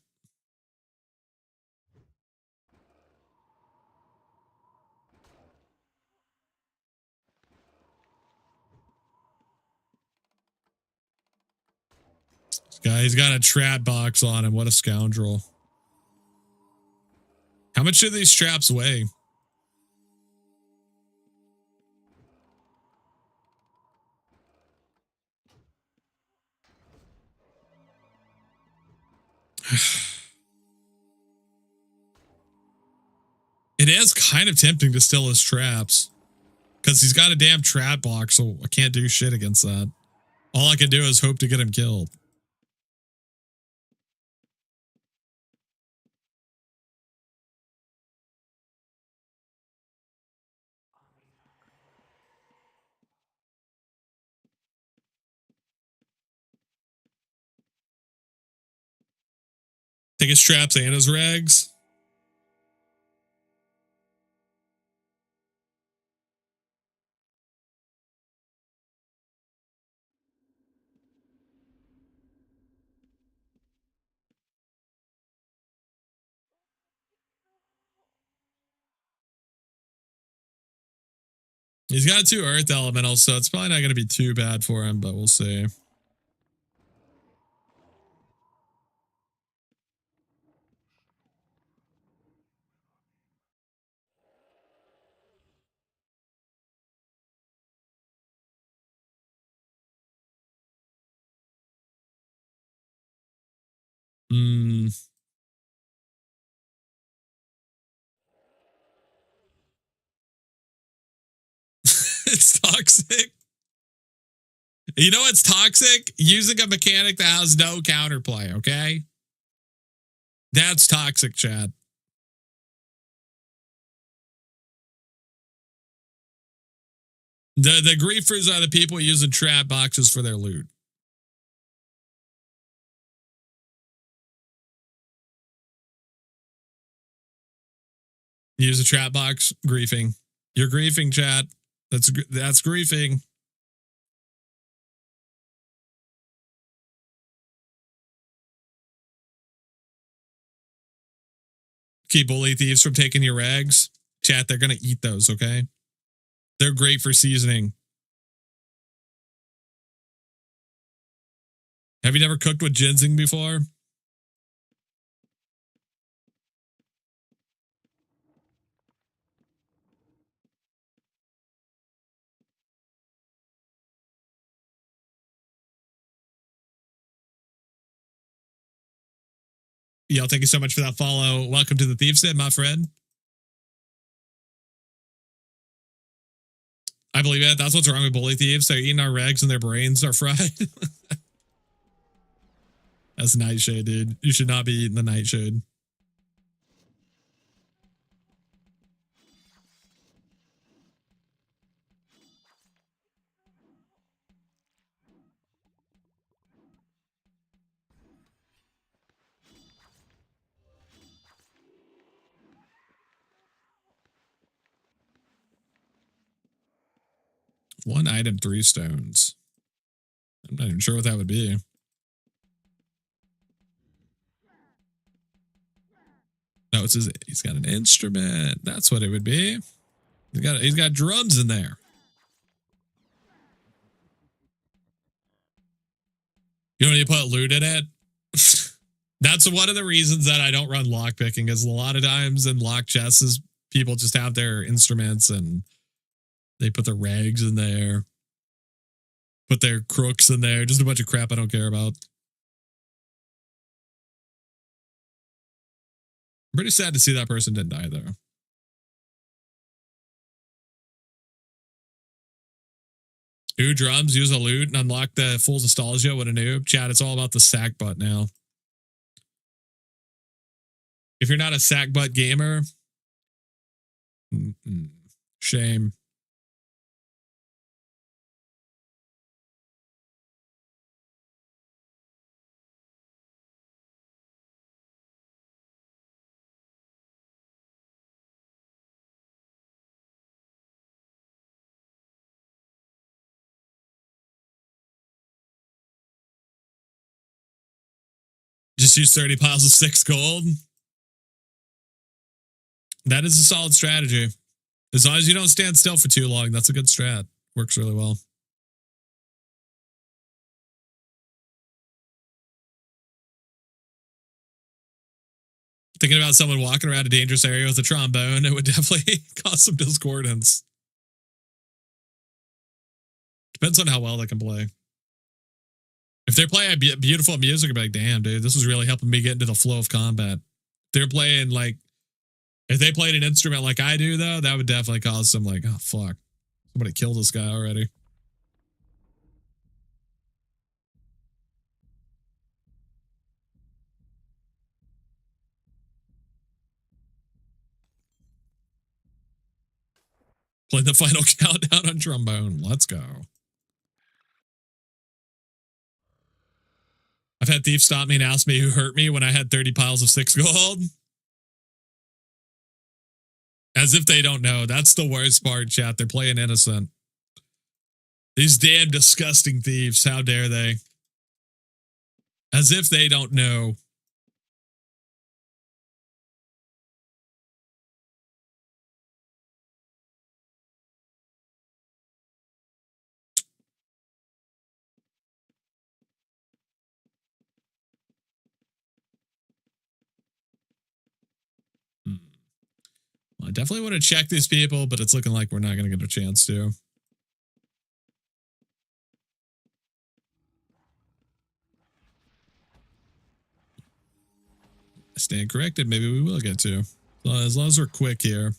This guy's got a trap box on him. What a scoundrel. How much do these traps weigh? It is kind of tempting to steal his traps. Because he's got a damn trap box, so I can't do shit against that. All I can do is hope to get him killed. Take his traps and his rags. He's got 2 earth elementals, so it's probably not going to be too bad for him, but we'll see. It's toxic. You know what's toxic? Using a mechanic that has no counterplay, okay? That's toxic, Chad. The griefers are the people using trap boxes for their loot. Use a trap box, griefing. You're griefing, Chad. That's griefing. Keep bully thieves from taking your rags. Chat, they're gonna eat those, okay? They're great for seasoning. Have you never cooked with ginseng before? Yo, thank you so much for that follow. Welcome to the Thieves Den, my friend. I believe it. That's what's wrong with bully thieves. They're eating our rags and their brains are fried. That's nightshade, dude. You should not be eating the nightshade. One item, 3 stones. I'm not even sure what that would be. No, it's he's got an instrument. That's what it would be. He's got drums in there. You know, you put loot in it. That's one of the reasons that I don't run lockpicking, is a lot of times in lock chests, people just have their instruments and they put their rags in there, put their crooks in there, just a bunch of crap I don't care about. I'm pretty sad to see that person didn't die, though. Ooh, drums, use a loot and unlock the full nostalgia with a noob. Chat, it's all about the sack butt now. If you're not a sack butt gamer, shame. Just use 30 piles of 6 gold. That is a solid strategy. As long as you don't stand still for too long, that's a good strat. Works really well. Thinking about someone walking around a dangerous area with a trombone, it would definitely cause some discordance. Depends on how well they can play. If they're playing beautiful music, I'd be like, damn, dude, this is really helping me get into the flow of combat. They're playing like, if they played an instrument like I do, though, that would definitely cause some like, oh, fuck. Somebody killed this guy already. Play the final countdown on trombone. Let's go. I've had thieves stop me and ask me who hurt me when I had 30 piles of 6 gold. As if they don't know. That's the worst part, chat. They're playing innocent. These damn disgusting thieves. How dare they? As if they don't know. Well, I definitely want to check these people, but it's looking like we're not going to get a chance to. I stand corrected. Maybe we will get to. As long as we're quick here.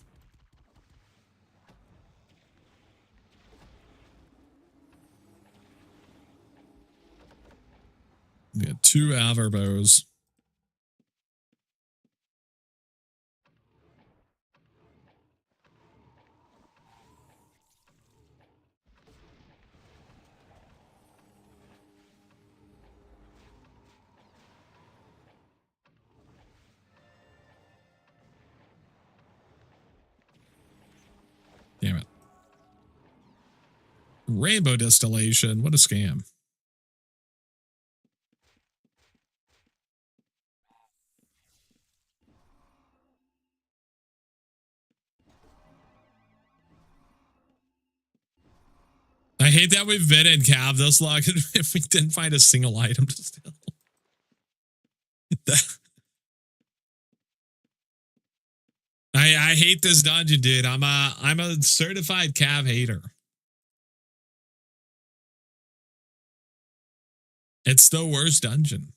We got 2 Avar bows. Damn it. Rainbow distillation. What a scam. I hate that we've been in Cav this long if we didn't find a single item to steal. I hate this dungeon, dude. I'm a certified Cav hater. It's the worst dungeon.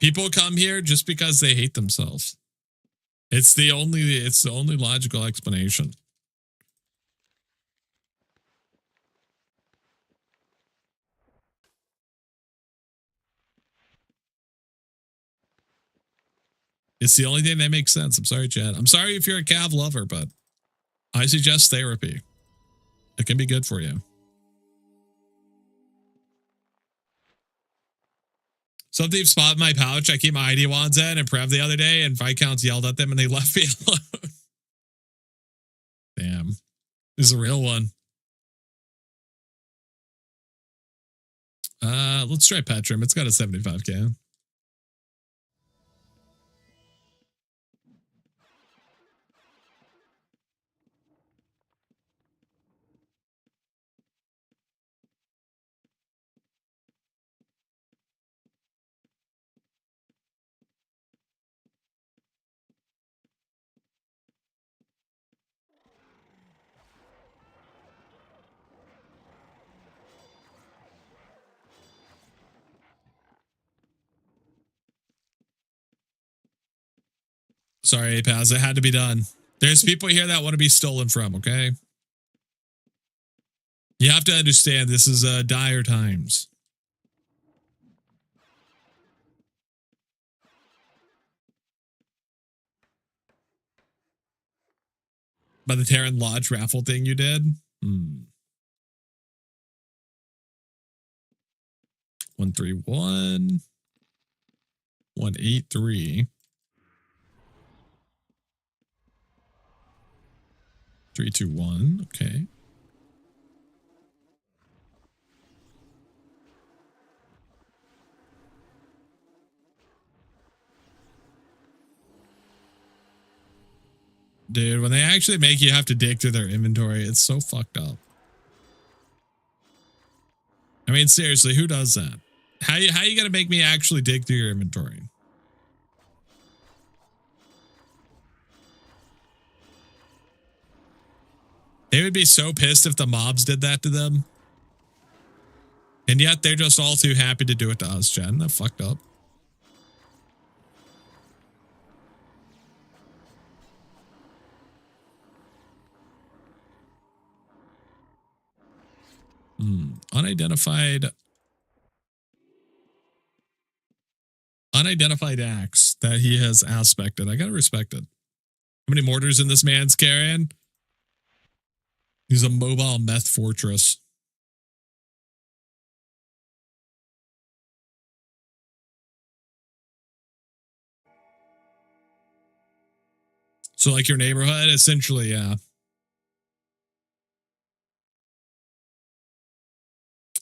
People come here just because they hate themselves. It's the only logical explanation. It's the only thing that makes sense. I'm sorry, Chad. I'm sorry if you're a Cav lover, but I suggest therapy. It can be good for you. Some thieves spotted my pouch. I keep my ID wands in and Prev the other day, and Viscounts yelled at them and they left me alone. Damn. This is a real one. Let's try Petrum. It's got a 75k. Sorry, Paz. It had to be done. There's people here that want to be stolen from, okay? You have to understand this is dire times. By the Terran Lodge raffle thing you did? 131. 183. 321. Okay. Dude, when they actually make you have to dig through their inventory, it's so fucked up. I mean, seriously, who does that? How you gonna make me actually dig through your inventory? They would be so pissed if the mobs did that to them. And yet they're just all too happy to do it to us, Jen. That fucked up. Unidentified axe that he has aspected. I gotta respect it. How many mortars in this man's carrying? He's a mobile meth fortress. So like your neighborhood, essentially, yeah.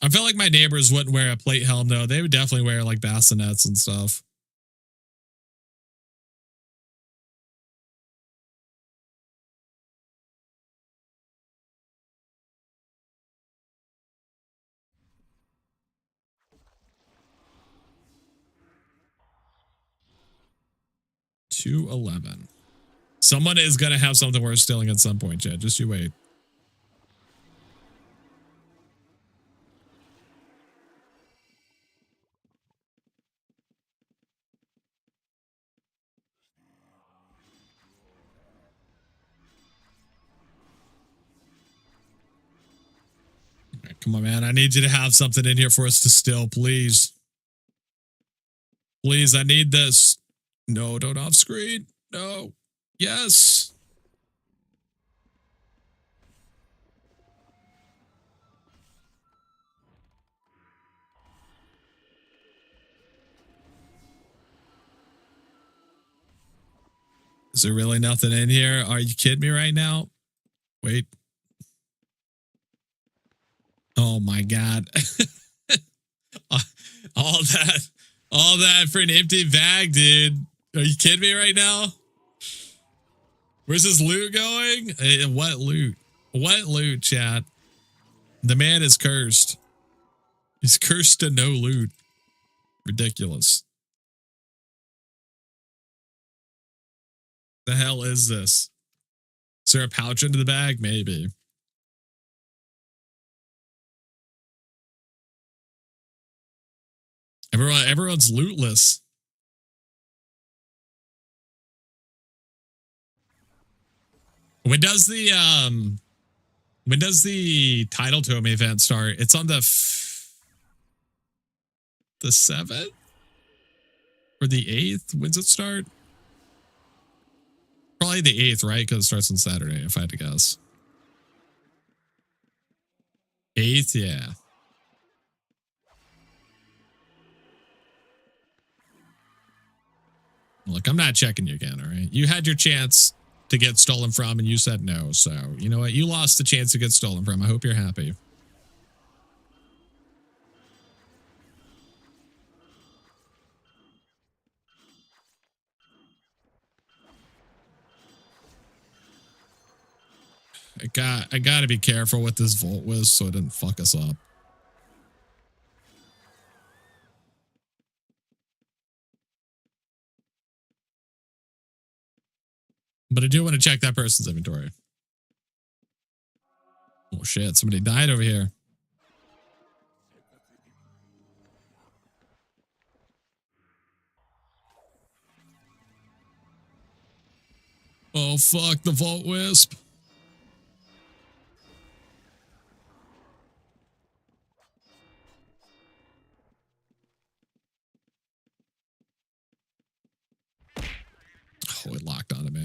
I feel like my neighbors wouldn't wear a plate helm though. They would definitely wear like bassinets and stuff. $211. Someone is gonna have something worth stealing at some point, Chad. Just you wait. Right, come on, man. I need you to have something in here for us to steal, please. Please, I need this. No, don't off screen. No. Yes. Is there really nothing in here? Are you kidding me right now? Wait. Oh my god. all that for an empty bag, dude. Are you kidding me right now? Where's this loot going? What loot? What loot, chat? The man is cursed. He's cursed to no loot. Ridiculous. The hell is this? Is there a pouch under the bag? Maybe. Everyone's lootless. When does the TIDAL Tome event start? It's on the 7th or the 8th. When's it start? Probably the 8th, right? Because it starts on Saturday, if I had to guess. 8th, yeah. Look, I'm not checking you again, all right? You had your chance to get stolen from and you said no. So, you know what? You lost the chance to get stolen from. I hope you're happy. I gotta be careful with this Volt Whiz so it didn't fuck us up. But I do want to check that person's inventory. Oh shit, somebody died over here. Oh fuck, the Vault Wisp. Oh, it locked onto me.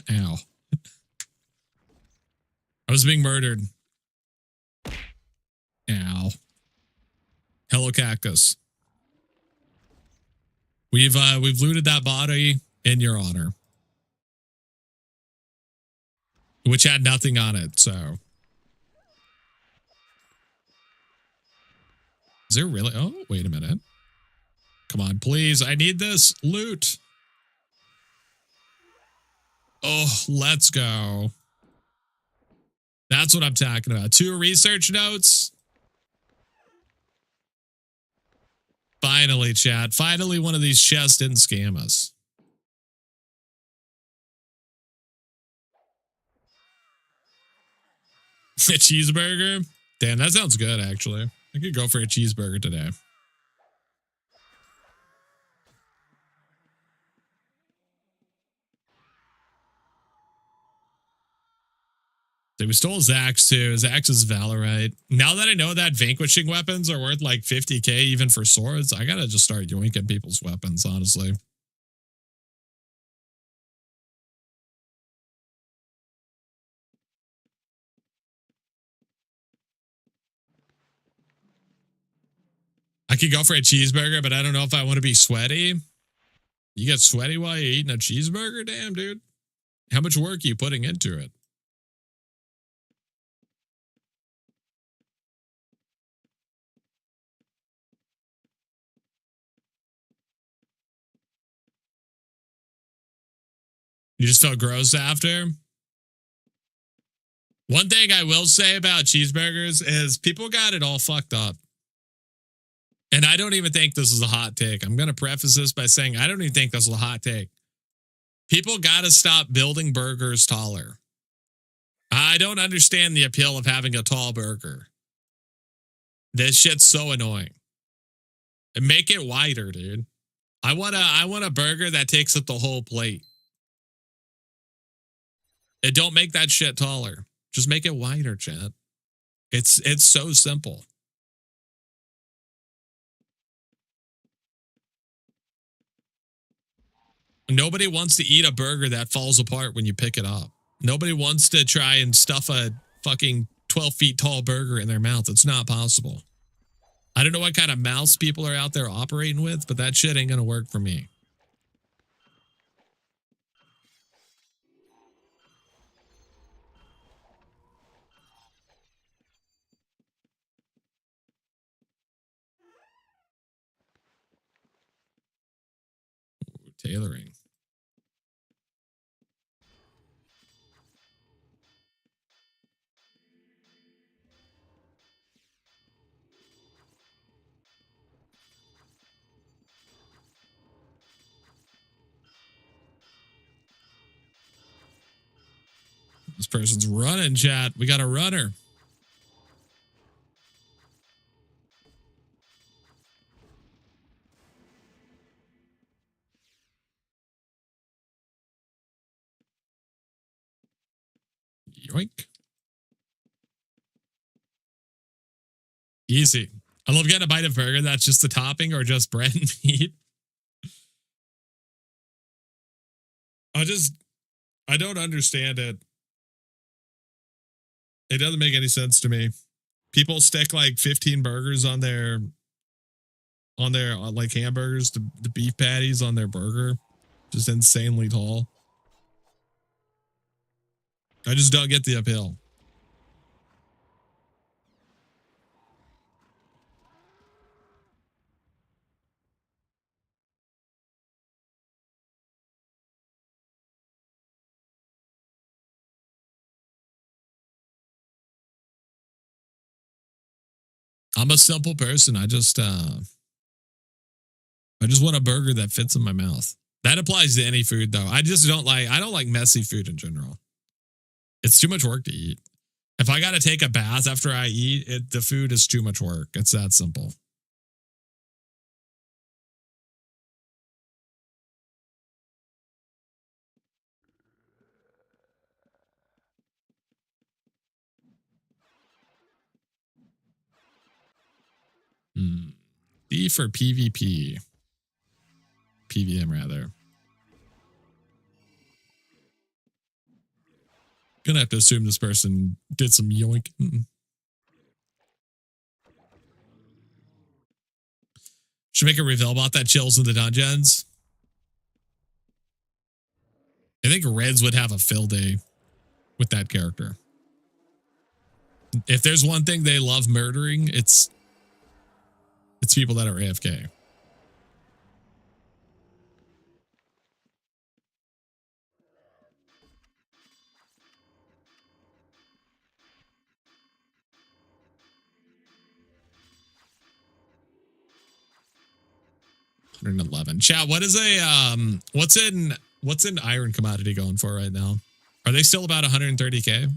Ow. I was being murdered. Ow. Hello, Cactus. We've looted that body in your honor. Which had nothing on it, so. Is there really? Oh, wait a minute. Come on, please. I need this loot. Oh, let's go. That's what I'm talking about. 2 research notes. Finally, chat. Finally, one of these chests didn't scam us. A cheeseburger? Damn, that sounds good, actually. I could go for a cheeseburger today. Dude, we stole Zax too. Zax is Valorite. Now that I know that vanquishing weapons are worth like 50k even for swords, I gotta just start yoinking people's weapons, honestly. I could go for a cheeseburger, but I don't know if I want to be sweaty. You get sweaty while you're eating a cheeseburger? Damn, dude. How much work are you putting into it? You just felt gross after? One thing I will say about cheeseburgers is people got it all fucked up. And I don't even think this is a hot take. I'm going to preface this by saying I don't even think this is a hot take. People got to stop building burgers taller. I don't understand the appeal of having a tall burger. This shit's so annoying. Make it wider, dude. I want a burger that takes up the whole plate. And don't make that shit taller. Just make it wider, chat. It's so simple. Nobody wants to eat a burger that falls apart when you pick it up. Nobody wants to try and stuff a fucking 12 feet tall burger in their mouth. It's not possible. I don't know what kind of mouths people are out there operating with, but that shit ain't going to work for me. tailoring. This person's running, chat. We got a runner. Yoink. Easy. I love getting a bite of burger that's just the topping or just bread and meat. I don't understand it. It doesn't make any sense to me. People stick like 15 burgers on their like hamburgers, the beef patties on their burger. Just insanely tall. I just don't get the appeal. I'm a simple person. I just want a burger that fits in my mouth. That applies to any food though. I don't like messy food in general. It's too much work to eat. If I got to take a bath after I eat, the food is too much work. It's that simple. B for PvP. PVM rather. Gonna have to assume this person did some yoink. Should make a reveal about that chills in the dungeons. I think Reds would have a fill day with that character. If there's one thing they love murdering, it's people that are AFK. $111. Chat, what is what's in iron commodity going for right now? Are they still about 130K?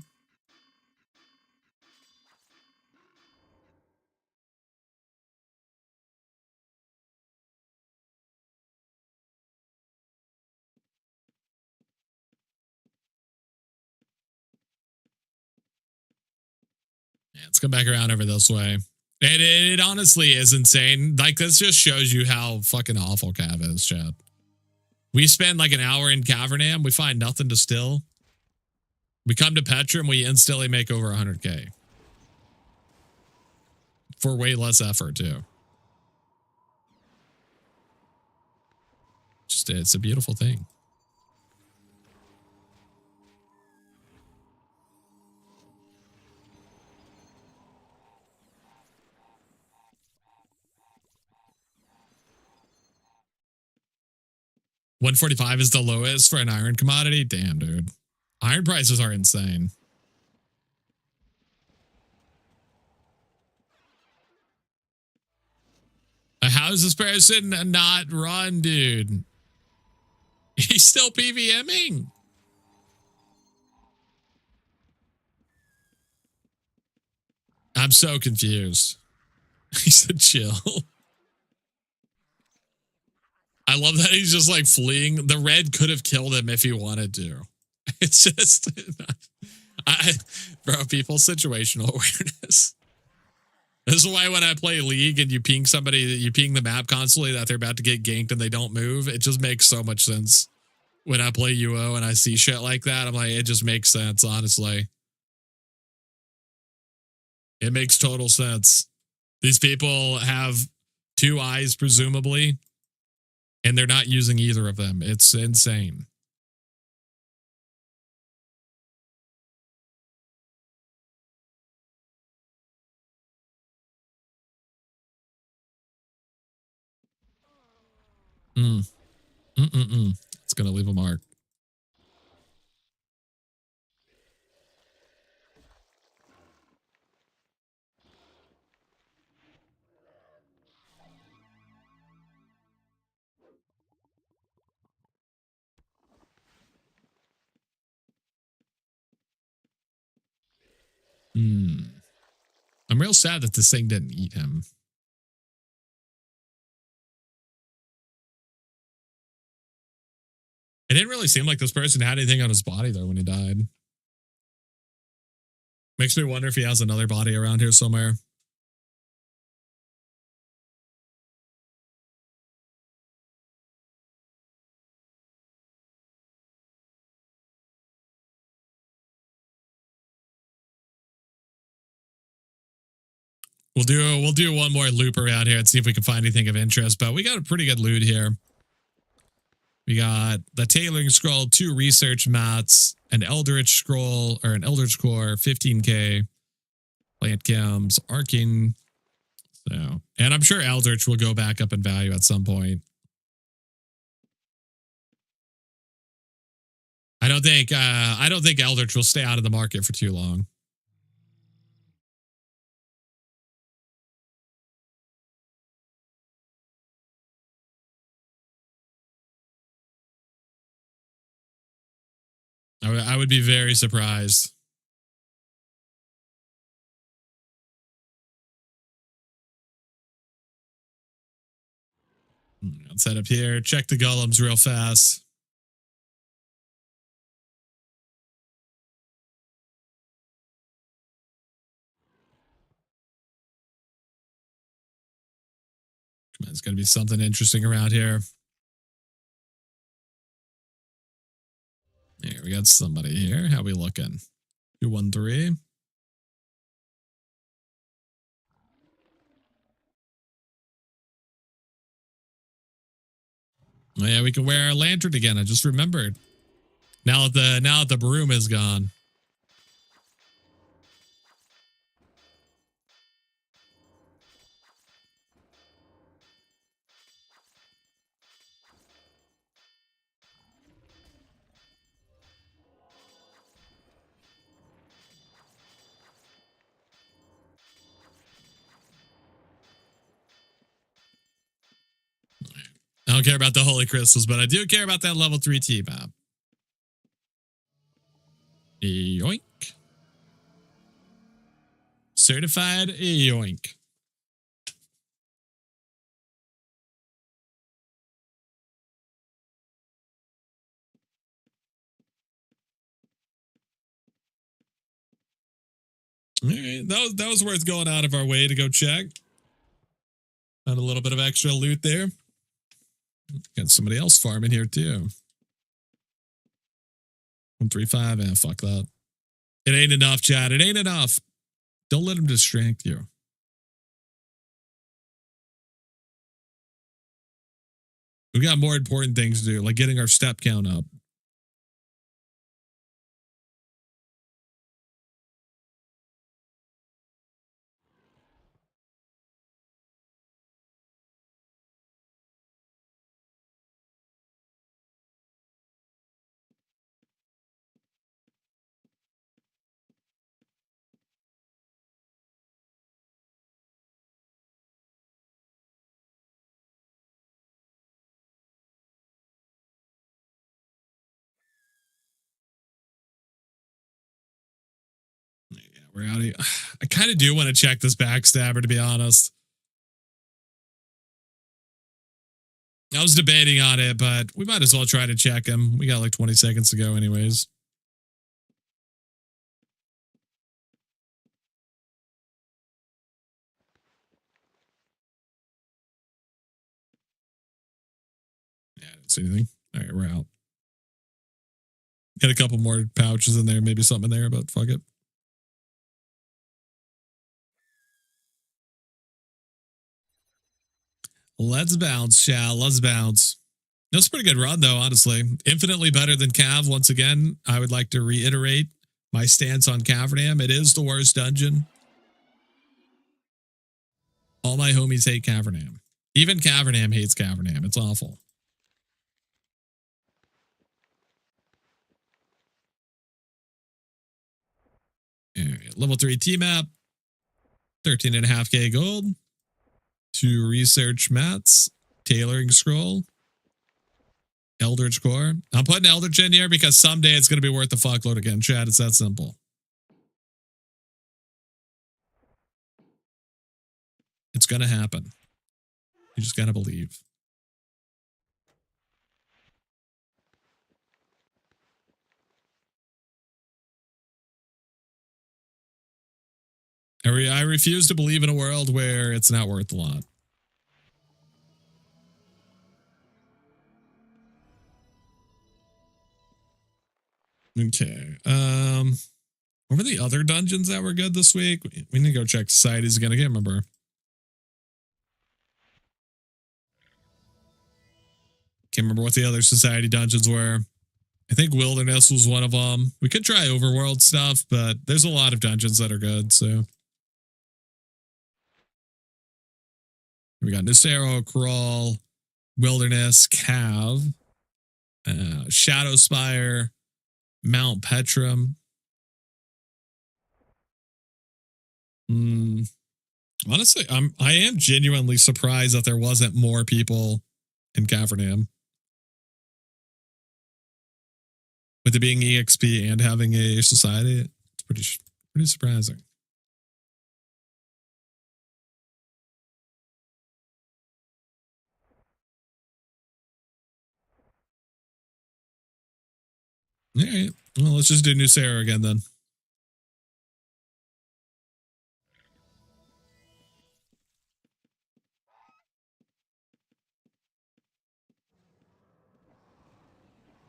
Yeah, let's come back around over this way. It honestly is insane. Like, this just shows you how fucking awful Cav is, chat. We spend like an hour in Cavernam. We find nothing to still. We come to Petra and we instantly make over 100K. For way less effort, too. Just, it's a beautiful thing. $145 is the lowest for an iron commodity? Damn, dude. Iron prices are insane. How does this person not run, dude? He's still PVMing. I'm so confused. He said chill. I love that he's just like fleeing. The red could have killed him if he wanted to. It's just, bro, people's situational awareness. This is why when I play League and you ping somebody, you ping the map constantly that they're about to get ganked and they don't move, it just makes so much sense. When I play UO and I see shit like that, I'm like, it just makes sense, honestly. It makes total sense. These people have 2 eyes, presumably, and they're not using either of them. It's insane. It's going to leave a mark. I'm real sad that this thing didn't eat him. It didn't really seem like this person had anything on his body, though, when he died. Makes me wonder if he has another body around here somewhere. We'll do one more loop around here and see if we can find anything of interest, but we got a pretty good loot here. We got the tailoring scroll, 2 research mats, an eldritch scroll or an eldritch core, 15k, plant chems, arcane. So, and I'm sure eldritch will go back up in value at some point. I don't think eldritch will stay out of the market for too long. I would be very surprised. Let's head up here. Check the golems real fast. Come on, there's going to be something interesting around here. Here, we got somebody here. How we looking? 213. Oh, yeah, we can wear our lantern again. I just remembered. Now that the broom is gone. I don't care about the holy crystals, but I do care about that level 3 T-map. Yoink. Certified yoink. All right, that was worth going out of our way to go check. Found a little bit of extra loot there. Got somebody else farming here too. 135, and fuck that. It ain't enough, Chad. It ain't enough. Don't let him distract you. We got more important things to do, like getting our step count up. Yeah, we're out of here. I kind of do want to check this backstabber, to be honest. I was debating on it, but we might as well try to check him. We got like 20 seconds to go anyways. Yeah, I didn't see anything. All right, we're out. Got a couple more pouches in there, maybe something in there, but fuck it. Let's bounce, Shal. Let's bounce. That's a pretty good run, though, honestly. Infinitely better than Cav. Once again, I would like to reiterate my stance on Cavernam. It is the worst dungeon. All my homies hate Cavernam. Even Cavernam hates Cavernam. It's awful. level 3 T map, 13.5k gold, 2 research mats, tailoring scroll, Eldritch core. I'm putting Eldritch in here because someday it's going to be worth the fuckload again, chat. It's that simple. It's going to happen. You just got to believe. I refuse to believe in a world where it's not worth a lot. Okay. What were the other dungeons that were good this week? We need to go check societies again. I can't remember. Can't remember what the other society dungeons were. I think Wilderness was one of them. We could try overworld stuff, but there's a lot of dungeons that are good, so. We got Nusero, Crawl, Wilderness, Cav, Shadow Spire, Mount Petrum. Honestly, I am genuinely surprised that there wasn't more people in Cavernam. With it being EXP and having a society, it's pretty surprising. All right. Well, let's just do Nusero again then.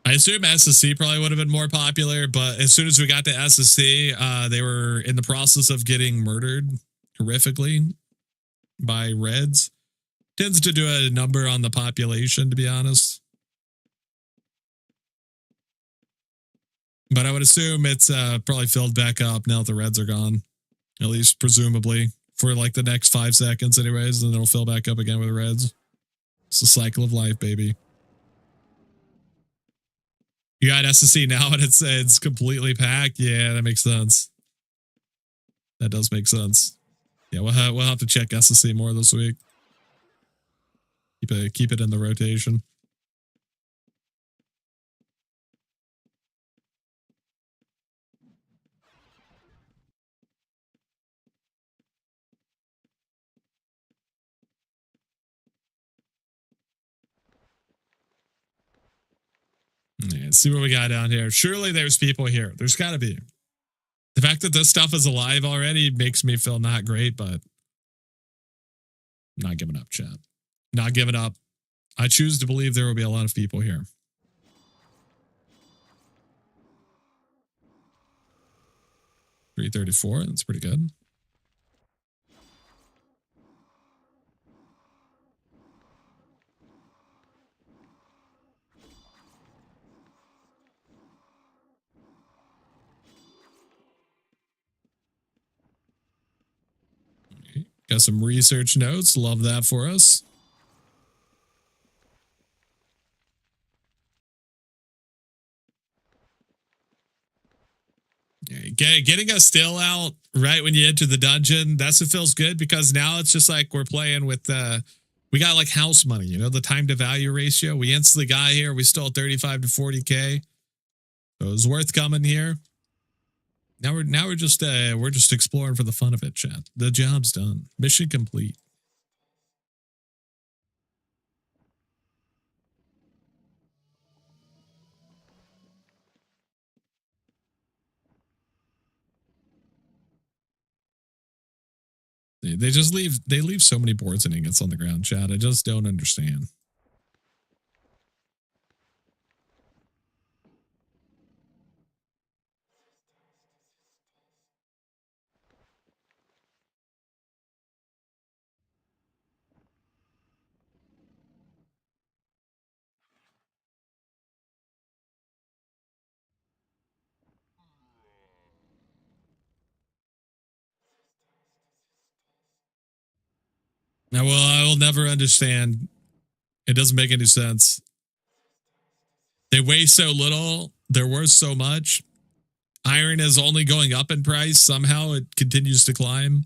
I assume SSC probably would have been more popular, but as soon as we got to SSC, they were in the process of getting murdered horrifically by Reds. Tends to do a number on the population, to be honest. But I would assume it's probably filled back up now that the Reds are gone. At least presumably. For like the next 5 seconds anyways, and then it'll fill back up again with the Reds. It's the cycle of life, baby. You got SSC now and it's completely packed. Yeah, that makes sense. That does make sense. Yeah, we'll have to check SSC more this week. Keep it in the rotation. Yeah, see what we got down here. Surely there's people here. There's got to be. The fact that this stuff is alive already makes me feel not great, but not giving up, chat. Not giving up. I choose to believe there will be a lot of people here. $334. That's pretty good. Got some research notes. Love that for us. Getting a still out right when you enter the dungeon, that's what feels good, because now it's just like we're playing with we got like house money, you know, the time to value ratio. We instantly got here. We stole 35 to 40k. So it was worth coming here. Now we're just exploring for the fun of it, chat. The job's done. Mission complete. They just leave so many boards and ingots on the ground, chat. I just don't understand. Now, well, I will never understand. It doesn't make any sense. They weigh so little. They're worth so much. Iron is only going up in price. Somehow it continues to climb.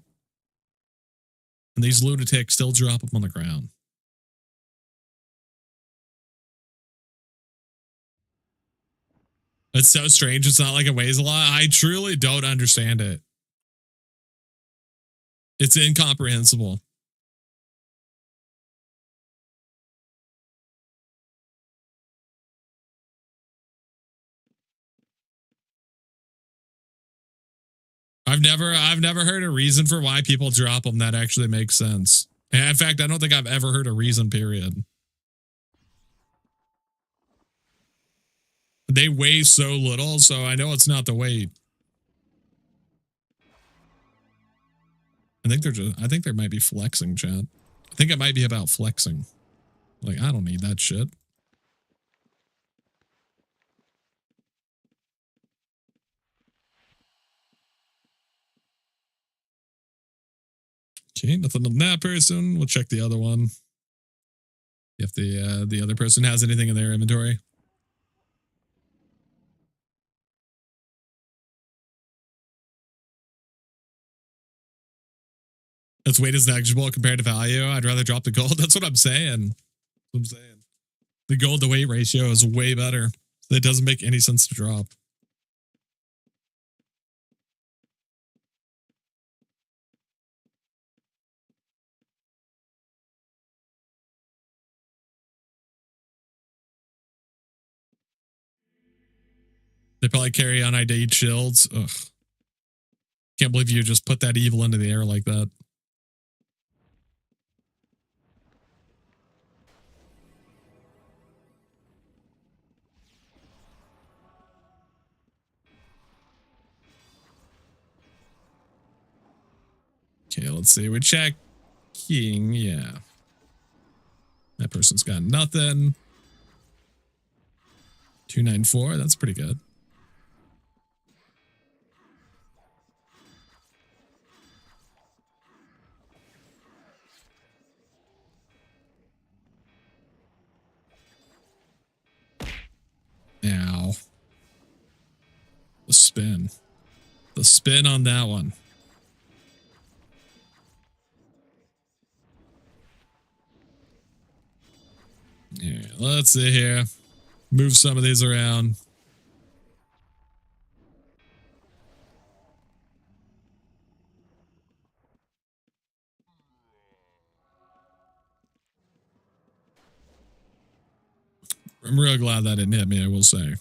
And these lunatics still drop them on the ground. It's so strange. It's not like it weighs a lot. I truly don't understand it. It's incomprehensible. I've never heard a reason for why people drop them that actually makes sense. And in fact, I don't think I've ever heard a reason, period. They weigh so little, so I know it's not the weight. I think they might be flexing, chat. I think it might be about flexing. Like, I don't need that shit. Okay, nothing on that person. We'll check the other one. If the other person has anything in their inventory. Its weight is negligible compared to value. I'd rather drop the gold. That's what I'm saying. The gold to weight ratio is way better. It doesn't make any sense to drop. They probably carry unidentified shields. Ugh. Can't believe you just put that evil into the air like that. Okay, let's see. We're checking. Yeah. That person's got nothing. 294. That's pretty good. Ow. The spin. The spin on that one. Yeah, let's see here. Move some of these around. I'm real glad that didn't hit me, I will say.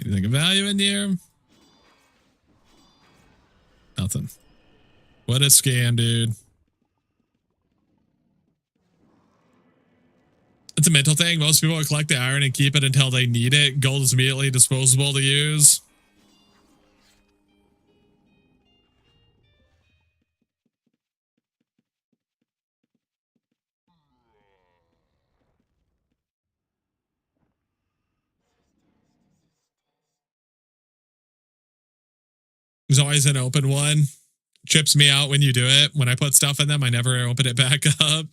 Anything of value in here? Nothing. What a scam, dude. It's a mental thing. Most people would collect the iron and keep it until they need it. Gold is immediately disposable to use. There's always an open one. Trips me out when you do it. When I put stuff in them, I never open it back up.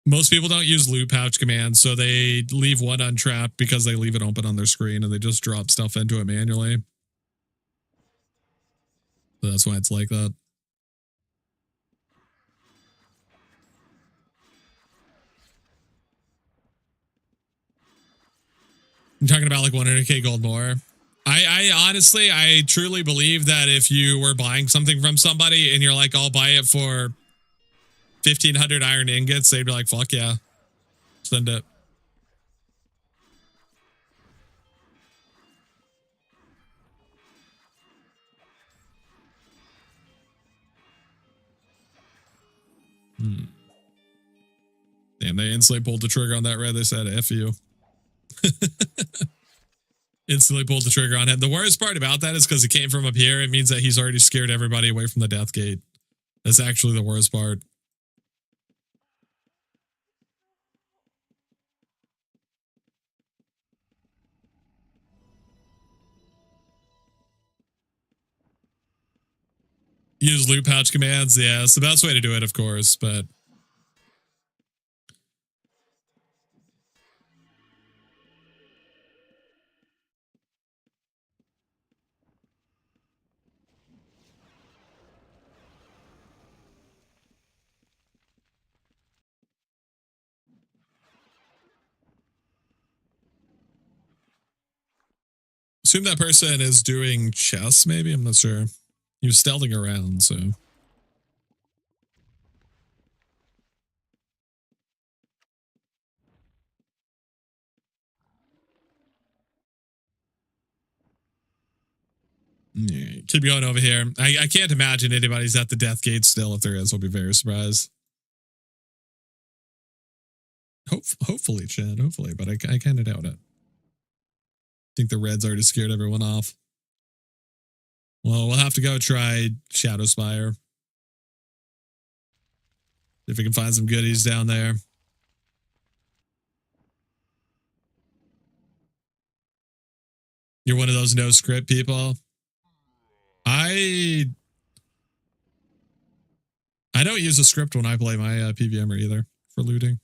Most people don't use loot pouch commands, so they leave one untrapped because they leave it open on their screen and they just drop stuff into it manually. So that's why it's like that. I'm talking about like 100k gold more. I honestly, I truly believe that if you were buying something from somebody and you're like, I'll buy it for 1,500 iron ingots, they'd be like, fuck yeah, send it. Damn, they instantly pulled the trigger on that red. They said, F you. Instantly pulled the trigger on him. The worst part about that is because it came from up here. It means that he's already scared everybody away from the death gate. That's actually the worst part. Use loot pouch commands. Yeah, it's the best way to do it, of course, but assume that person is doing chess, maybe? I'm not sure. He was stealthing around, so. Yeah, keep going over here. I can't imagine anybody's at the death gate still. If there is, I'll be very surprised. Hopefully, Chad. Hopefully, but I kind of doubt it. I think the Reds already scared everyone off. Well, we'll have to go try Shadow Spire. If we can find some goodies down there. You're one of those no script people. I don't use a script when I play my PVMer either for looting.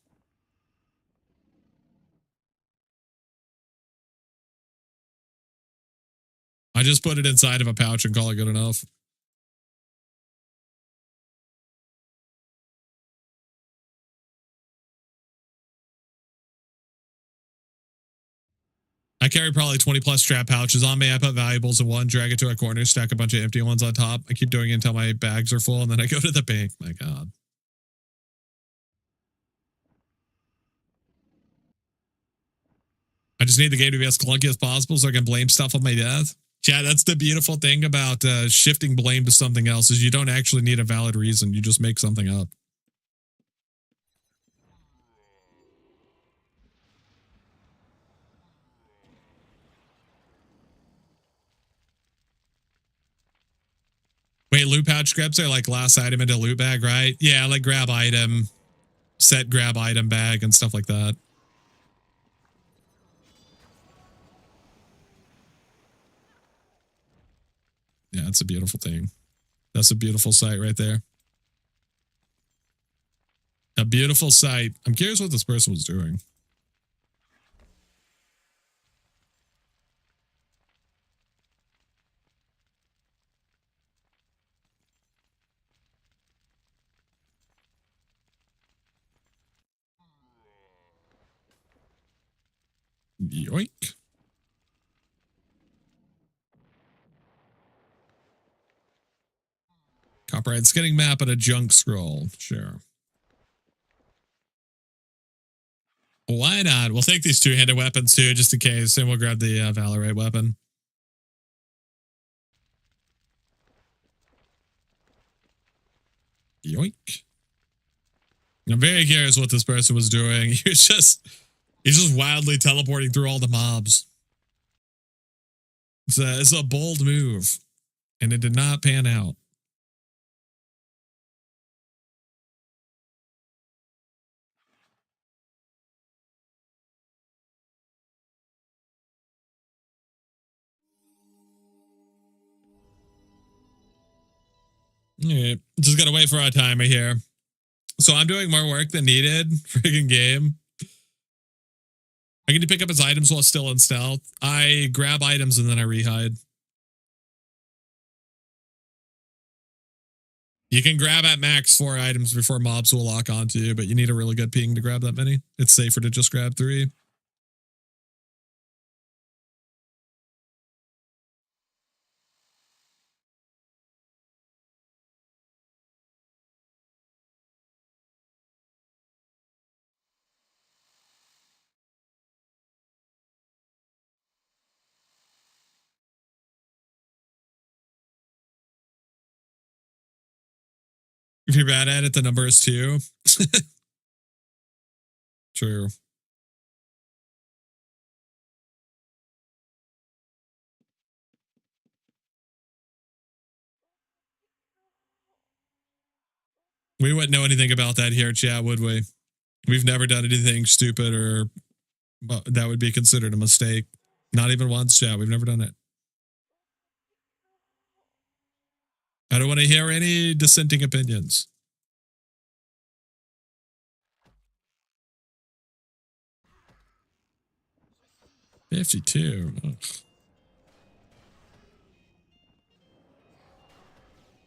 I just put it inside of a pouch and call it good enough. I carry probably 20 plus strap pouches on me. I put valuables in one, drag it to a corner, stack a bunch of empty ones on top. I keep doing it until my bags are full, and then I go to the bank. My God. I just need the game to be as clunky as possible so I can blame stuff on my death. Yeah, that's the beautiful thing about shifting blame to something else is you don't actually need a valid reason. You just make something up. Wait, loot pouch scripts are like last item into loot bag, right? Yeah, like grab item, set grab item bag and stuff like that. Yeah, it's a beautiful thing. That's a beautiful sight right there. A beautiful sight. I'm curious what this person was doing. Yoink. Copyright skinning map and a junk scroll. Sure. Why not? We'll take these two-handed weapons too, just in case, and we'll grab the Valorite weapon. Yoink. I'm very curious what this person was doing. He's just wildly teleporting through all the mobs. It's a bold move, and it did not pan out. Yeah, just gotta wait for our timer here. So I'm doing more work than needed. Freaking game. I get to pick up his items while still in stealth. I grab items and then I rehide. You can grab at max 4 items before mobs will lock onto you, but you need a really good ping to grab that many. It's safer to just grab 3. If you're bad at it, the number is 2. True. We wouldn't know anything about that here, chat, would we? We've never done anything stupid or that would be considered a mistake. Not even once, chat. We've never done it. I don't want to hear any dissenting opinions. $52. Ugh.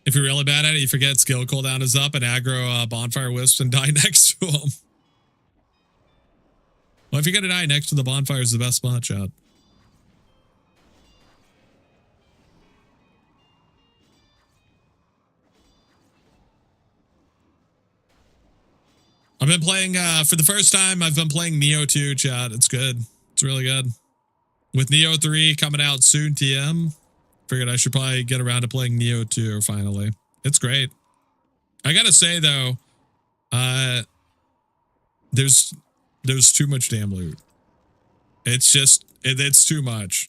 If you're really bad at it, you forget skill cooldown is up and aggro bonfire wisps and die next to them. Well, if you're gonna die next to the bonfire is the best spot shot. I've been playing, for the first time, I've been playing Neo 2, chat. It's good. It's really good. With Neo 3 coming out soon, TM, figured I should probably get around to playing Neo 2 finally. It's great. I gotta say, though, there's too much damn loot. It's just, it's too much.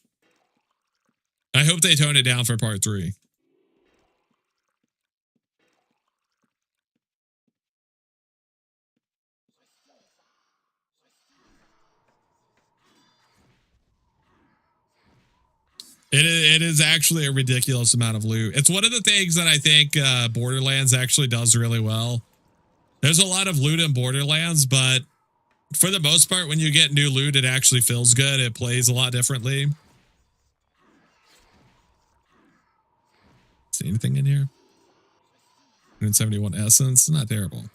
I hope they tone it down for part 3. It is actually a ridiculous amount of loot. It's one of the things that I think Borderlands actually does really well. There's a lot of loot in Borderlands, but for the most part, when you get new loot, it actually feels good. It plays a lot differently. See anything in here? 171 essence, not terrible.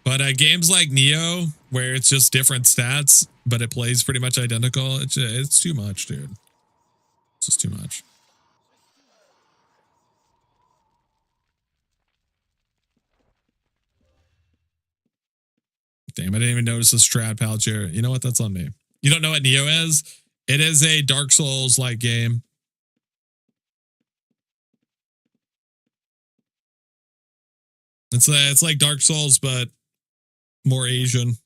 But games like Neo, where it's just different stats, but it plays pretty much identical, it's too much, dude. It's just too much. Damn, I didn't even notice this trad pouch here. You know what? That's on me. You don't know what Neo is? It is a Dark Souls-like game. It's like Dark Souls, but more Asian.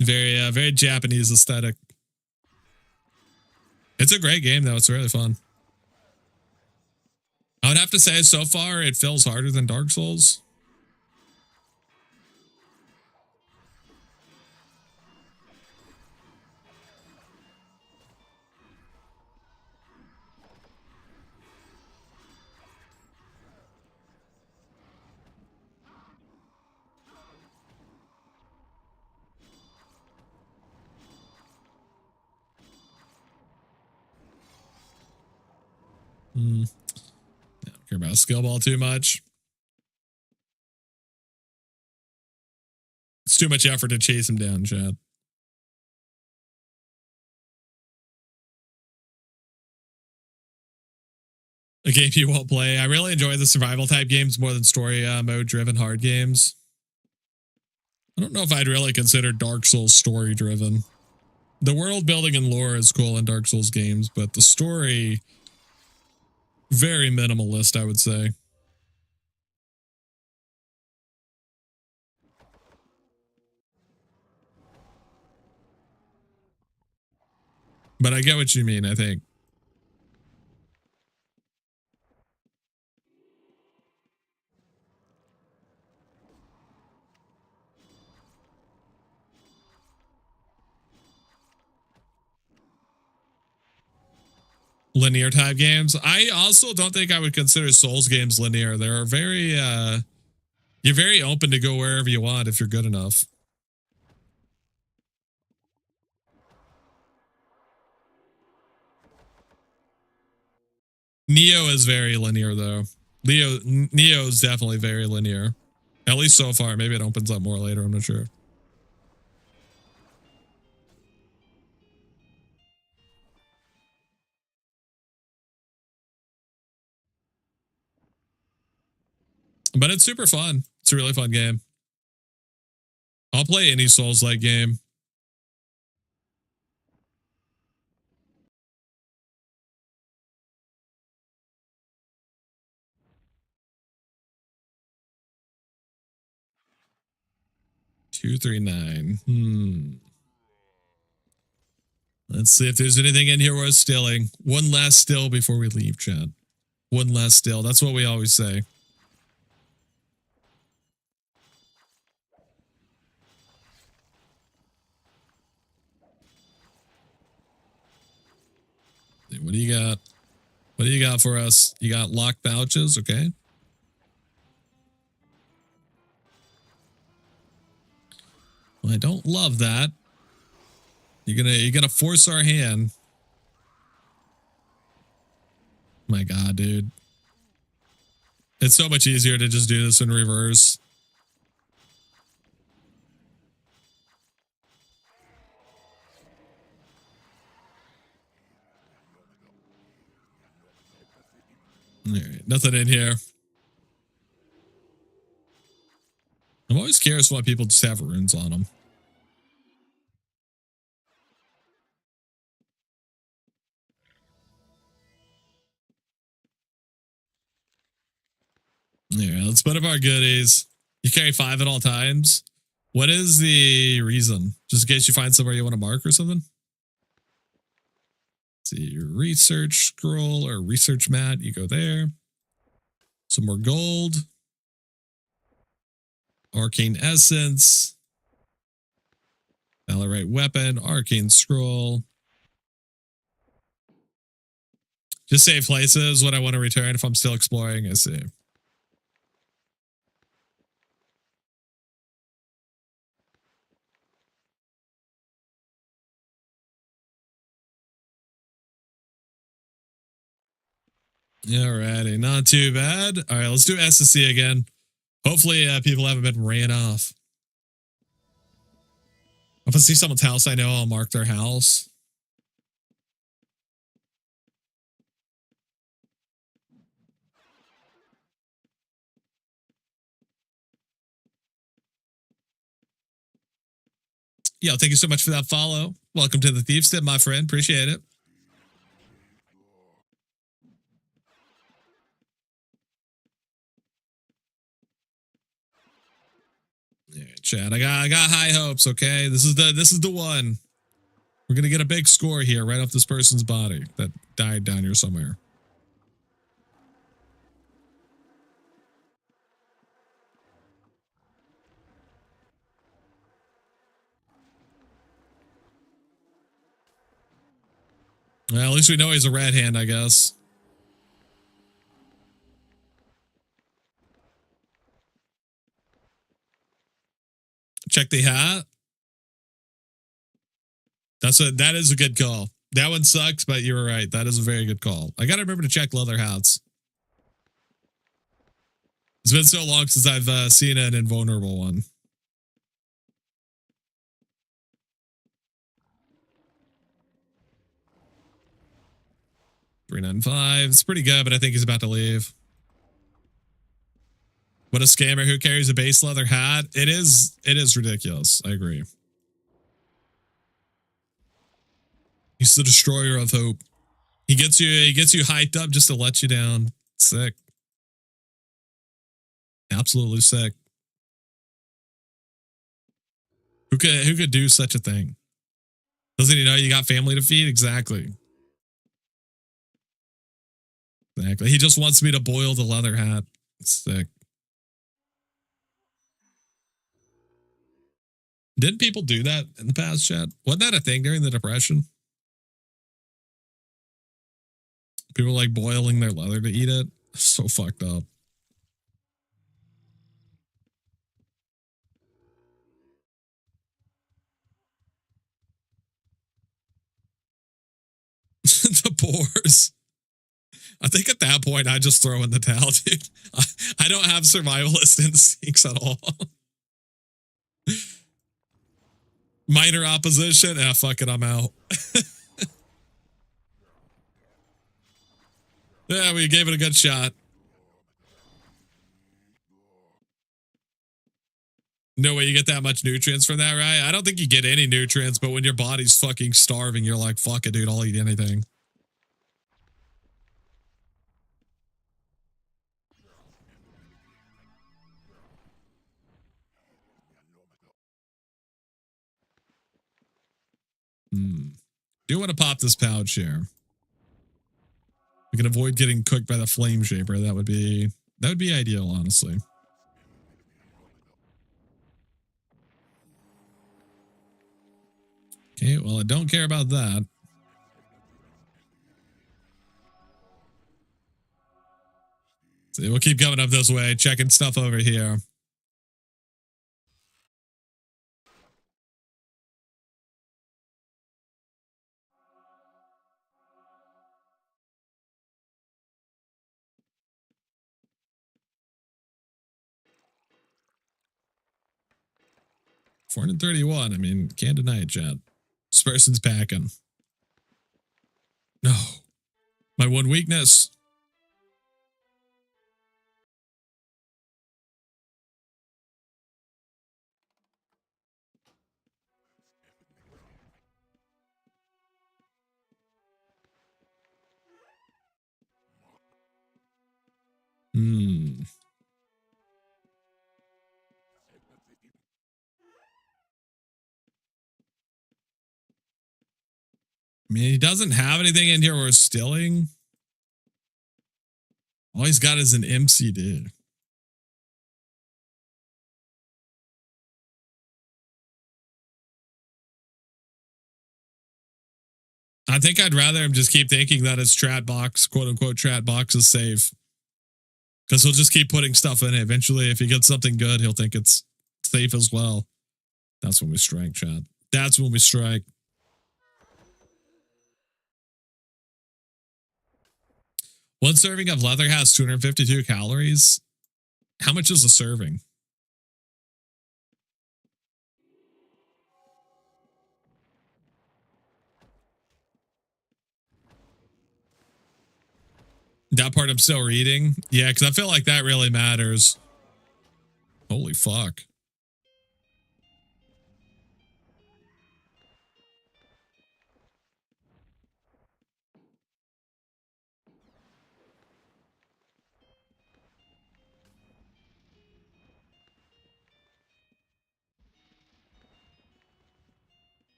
Very Japanese aesthetic. It's a great game, though. It's really fun. I would have to say, so far, it feels harder than Dark Souls. I don't care about skill ball too much. It's too much effort to chase him down, Chad. A game you won't play. I really enjoy the survival type games more than story mode driven hard games. I don't know if I'd really consider Dark Souls story driven. The world building and lore is cool in Dark Souls games, but the story, very minimalist, I would say. But I get what you mean, I think. Linear type games. I also don't think I would consider Souls games linear. They're very, you're very open to go wherever you want if you're good enough. Neo is very linear, though. Neo is definitely very linear. At least so far. Maybe it opens up more later. I'm not sure. But it's super fun. It's a really fun game. I'll play any Souls-like game. $239. Let's see if there's anything in here worth stealing. One last still before we leave, chat. One last still. That's what we always say. What do you got? What do you got for us? You got locked pouches, okay? Well, I don't love that. You're gonna force our hand. My God, dude. It's so much easier to just do this in reverse. All right, nothing in here. I'm always curious why people just have runes on them. Yeah, let's put up our goodies. You carry 5 at all times. What is the reason? Just in case you find somewhere you want to mark or something? Let's see, your research scroll or research mat, you go there. Some more gold. Arcane essence. Valorite weapon, arcane scroll. Just save places when I want to return if I'm still exploring. I see. Alrighty, not too bad. All right, let's do SSC again. Hopefully, people haven't been ran off. If I see someone's house, I know I'll mark their house. Yo, thank you so much for that follow. Welcome to the Thief's Tip, my friend. Appreciate it. Yeah, Chad, I got high hopes. Okay, this is the one. We're gonna get a big score here, right off this person's body that died down here somewhere. Well, at least we know he's a red hand, I guess. Check the hat. That is a good call. That one sucks, but you were right. That is a very good call. I gotta remember to check leather hats. It's been so long since I've seen an invulnerable one. $395. It's pretty good, but I think he's about to leave. What a scammer who carries a base leather hat. It is ridiculous. I agree. He's the destroyer of hope. He gets you hyped up just to let you down. Sick. Absolutely sick. Who could do such a thing? Doesn't he know you got family to feed? Exactly. Exactly. He just wants me to boil the leather hat. It's sick. Didn't people do that in the past, chat? Wasn't that a thing during the Depression? People like boiling their leather to eat it. So fucked up. The boars. I think at that point, I just throw in the towel, dude. I don't have survivalist instincts at all. Minor opposition. Ah, fuck it, I'm out. Yeah, we gave it a good shot. No way you get that much nutrients from that, right? I don't think you get any nutrients, but when your body's fucking starving, you're like, fuck it, dude, I'll eat anything. Do want to pop this pouch here. We can avoid getting cooked by the flame shaper. That would be ideal, honestly. Okay, well, I don't care about that. So we'll keep coming up this way, checking stuff over here. $431. I mean, can't deny it, chat. This person's packing. No. My one weakness. I mean, he doesn't have anything in here worth stealing. All he's got is an MCD. I think I'd rather him just keep thinking that his strat box, quote unquote, strat box is safe. Because he'll just keep putting stuff in it. Eventually, if he gets something good, he'll think it's safe as well. That's when we strike, chat. That's when we strike. One serving of leather has 252 calories. How much is a serving? That part I'm still reading. Yeah, because I feel like that really matters. Holy fuck.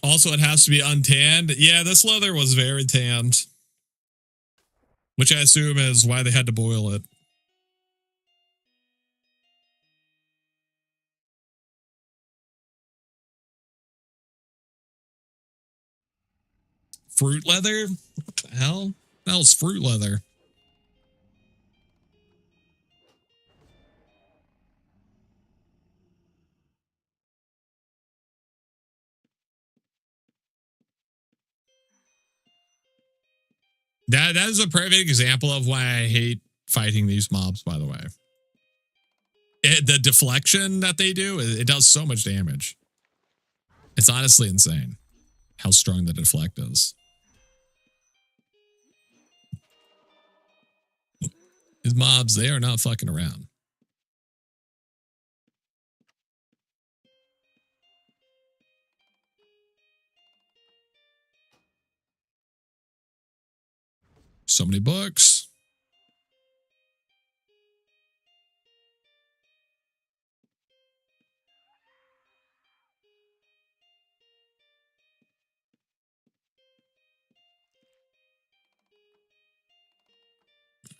Also, it has to be untanned. Yeah, this leather was very tanned. Which I assume is why they had to boil it. Fruit leather? What the hell? That was fruit leather. That is a perfect example of why I hate fighting these mobs, by the way. The deflection that they do, it does so much damage. It's honestly insane how strong the deflect is. These mobs, they are not fucking around. So many books.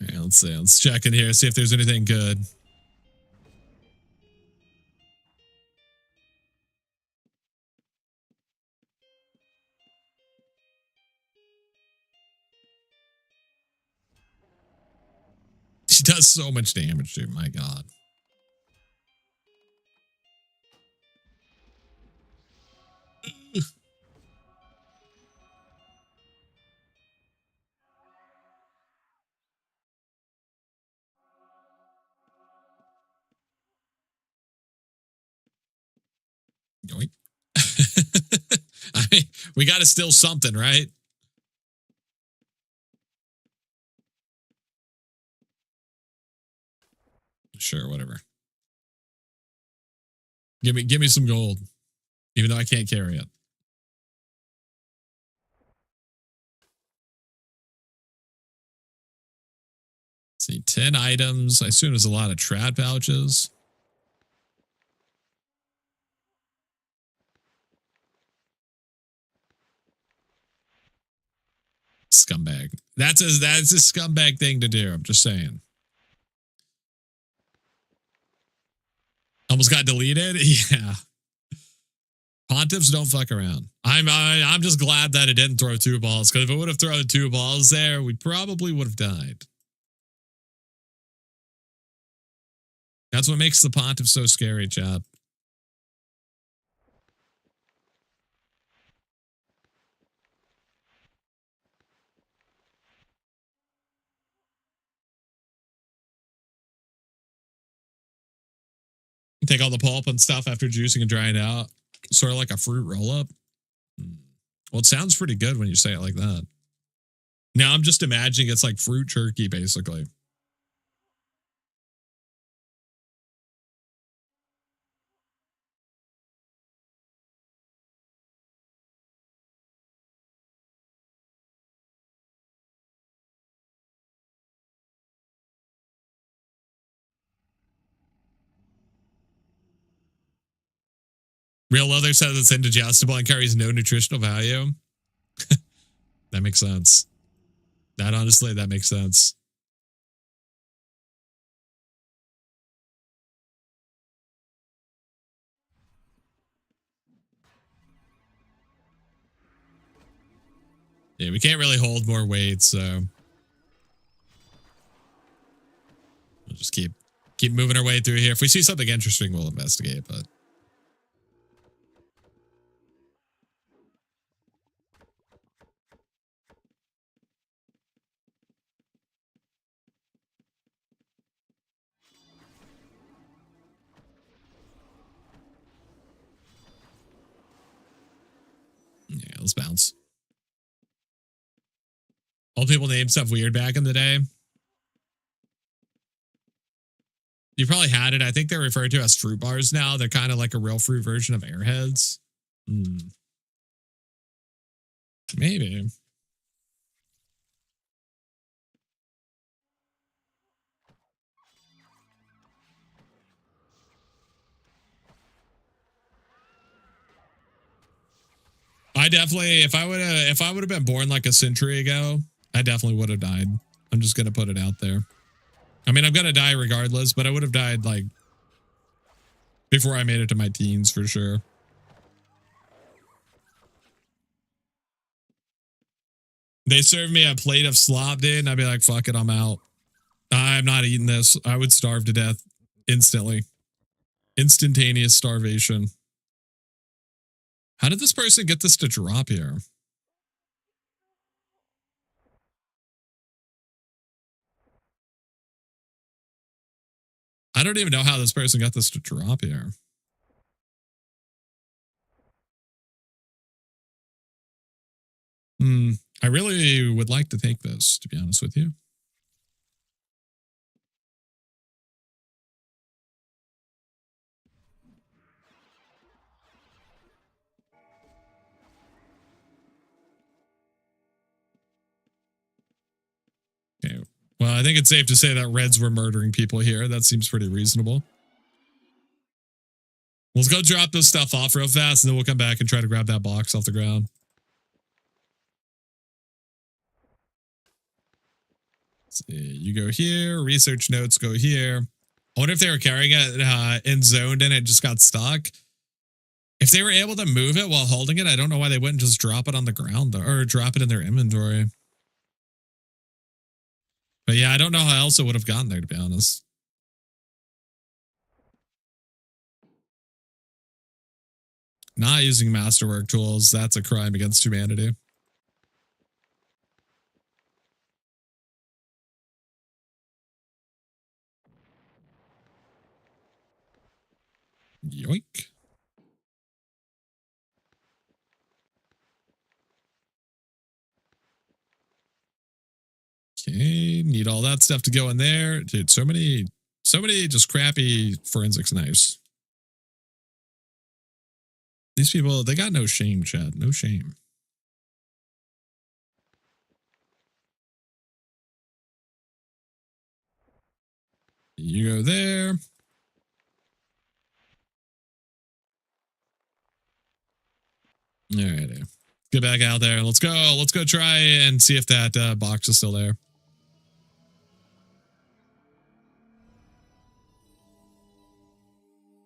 Yeah, let's see. Let's check in here, see if there's anything good. She does so much damage, dude. My God. Yoink. I mean, we got to steal something, right? Sure, whatever. Give me some gold, even though I can't carry it. Let's see, 10 items. I assume there's a lot of trad pouches. Scumbag. That's a scumbag thing to do. I'm just saying. Almost got deleted. Yeah. Pontiffs don't fuck around. I'm just glad that it didn't throw 2 balls, because if it would have thrown 2 balls there, we probably would have died. That's what makes the Pontiff so scary, chat. Take all the pulp and stuff after juicing and drying out. Sort of like a fruit roll-up. Well, it sounds pretty good when you say it like that. Now I'm just imagining it's like fruit jerky, basically. Real leather says it's indigestible and carries no nutritional value. That makes sense. That honestly, that makes sense. Yeah, we can't really hold more weight, so we'll just keep moving our way through here. If we see something interesting, we'll investigate, but yeah, let's bounce. Old people named stuff weird back in the day. You probably had it. I think they're referred to as fruit bars now. They're kind of like a real fruit version of Airheads. Maybe. I definitely, if I would have been born like a century ago, I definitely would have died. I'm just gonna put it out there. I mean, I'm gonna die regardless, but I would have died like before I made it to my teens for sure. They served me a plate of slop, dude, and I'd be like, fuck it, I'm out. I'm not eating this. I would starve to death instantly. Instantaneous starvation. How did this person get this to drop here? I don't even know how this person got this to drop here. I really would like to take this, to be honest with you. Okay. Well, I think it's safe to say that Reds were murdering people here. That seems pretty reasonable. Let's go drop this stuff off real fast, and then we'll come back and try to grab that box off the ground. Let's see, you go here. Research notes go here. I wonder if they were carrying it in zoned and it just got stuck. If they were able to move it while holding it, I don't know why they wouldn't just drop it on the ground or drop it in their inventory. But yeah, I don't know how else it would have gotten there, to be honest. Not using masterwork tools, that's a crime against humanity. Yoink. Okay, need all that stuff to go in there. Dude, so many just crappy forensics knives. These people, they got no shame, Chad. No shame. You go there. Alrighty. Get back out there. Let's go. Let's go try and see if that box is still there.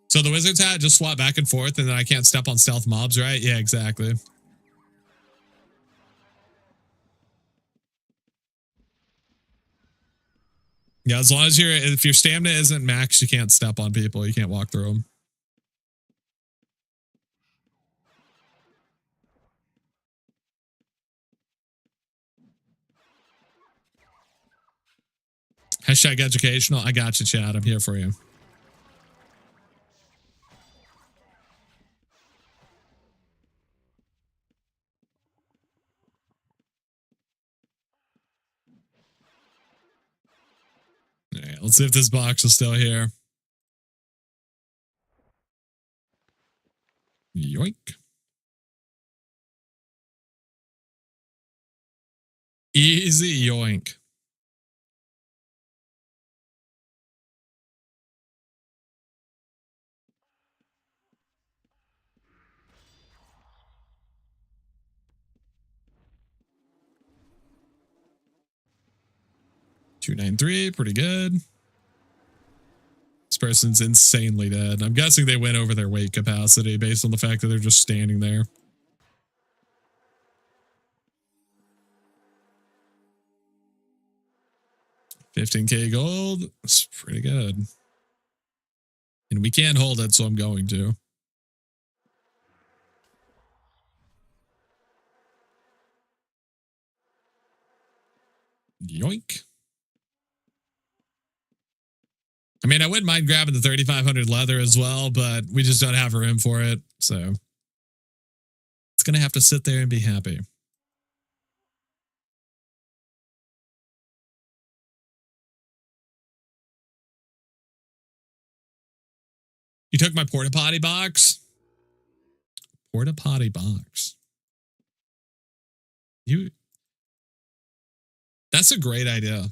So So the wizard's hat just swap back and forth and then I can't step on stealth mobs, right? Yeah, exactly. Yeah, as long as if your stamina isn't max, you can't step on people. You can't walk through them. Hashtag educational. I got you, Chad. I'm here for you. All right, let's see if this box is still here. Yoink. Easy yoink. $293, pretty good. This person's insanely dead. I'm guessing they went over their weight capacity based on the fact that they're just standing there. $15K gold. That's pretty good. And we can't hold it, so I'm going to. Yoink. I mean, I wouldn't mind grabbing the 3,500 leather as well, but we just don't have room for it. So it's going to have to sit there and be happy. You took my porta potty box? Porta potty box. That's a great idea.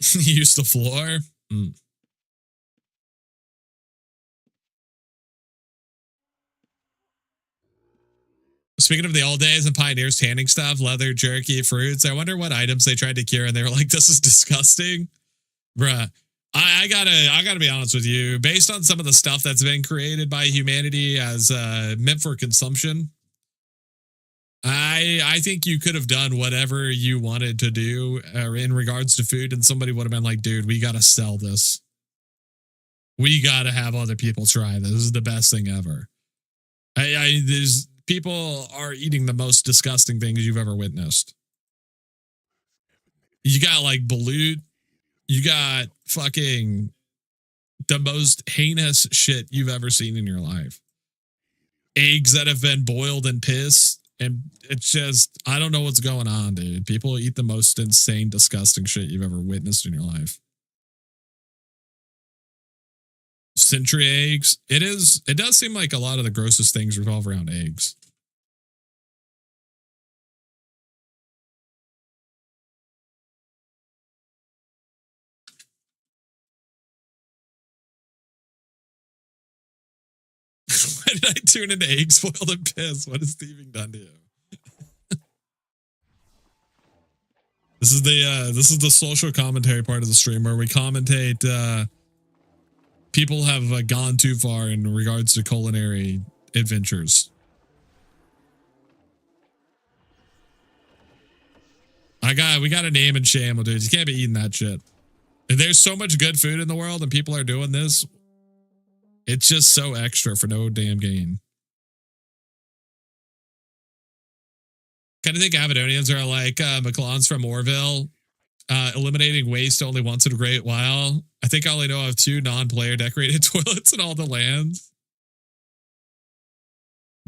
Use the floor? Mm. Speaking of the old days and pioneers tanning stuff, leather, jerky, fruits, I wonder what items they tried to cure and they were like, this is disgusting. Bruh. I gotta be honest with you. Based on some of the stuff that's been created by humanity as meant for consumption, I think you could have done whatever you wanted to do in regards to food, and somebody would have been like, dude, we gotta sell this. We gotta have other people try this. This is the best thing ever. There's people are eating the most disgusting things you've ever witnessed. You got like balut. You got fucking the most heinous shit you've ever seen in your life. Eggs that have been boiled in piss. And it's just, I don't know what's going on, dude. People eat the most insane, disgusting shit you've ever witnessed in your life. Century eggs. It does seem like a lot of the grossest things revolve around eggs. Why did I tune into eggs boiled in piss? What has thieving done to you? This is the social commentary part of the stream where we commentate people have gone too far in regards to culinary adventures. We got a name and shame, dude. You can't be eating that shit. There's so much good food in the world and people are doing this. It's just so extra for no damn gain. Kind of think Avedonians are like McClellan's from Orville. Eliminating waste only once in a great while. I think I only know of 2 non-player decorated toilets in all the lands.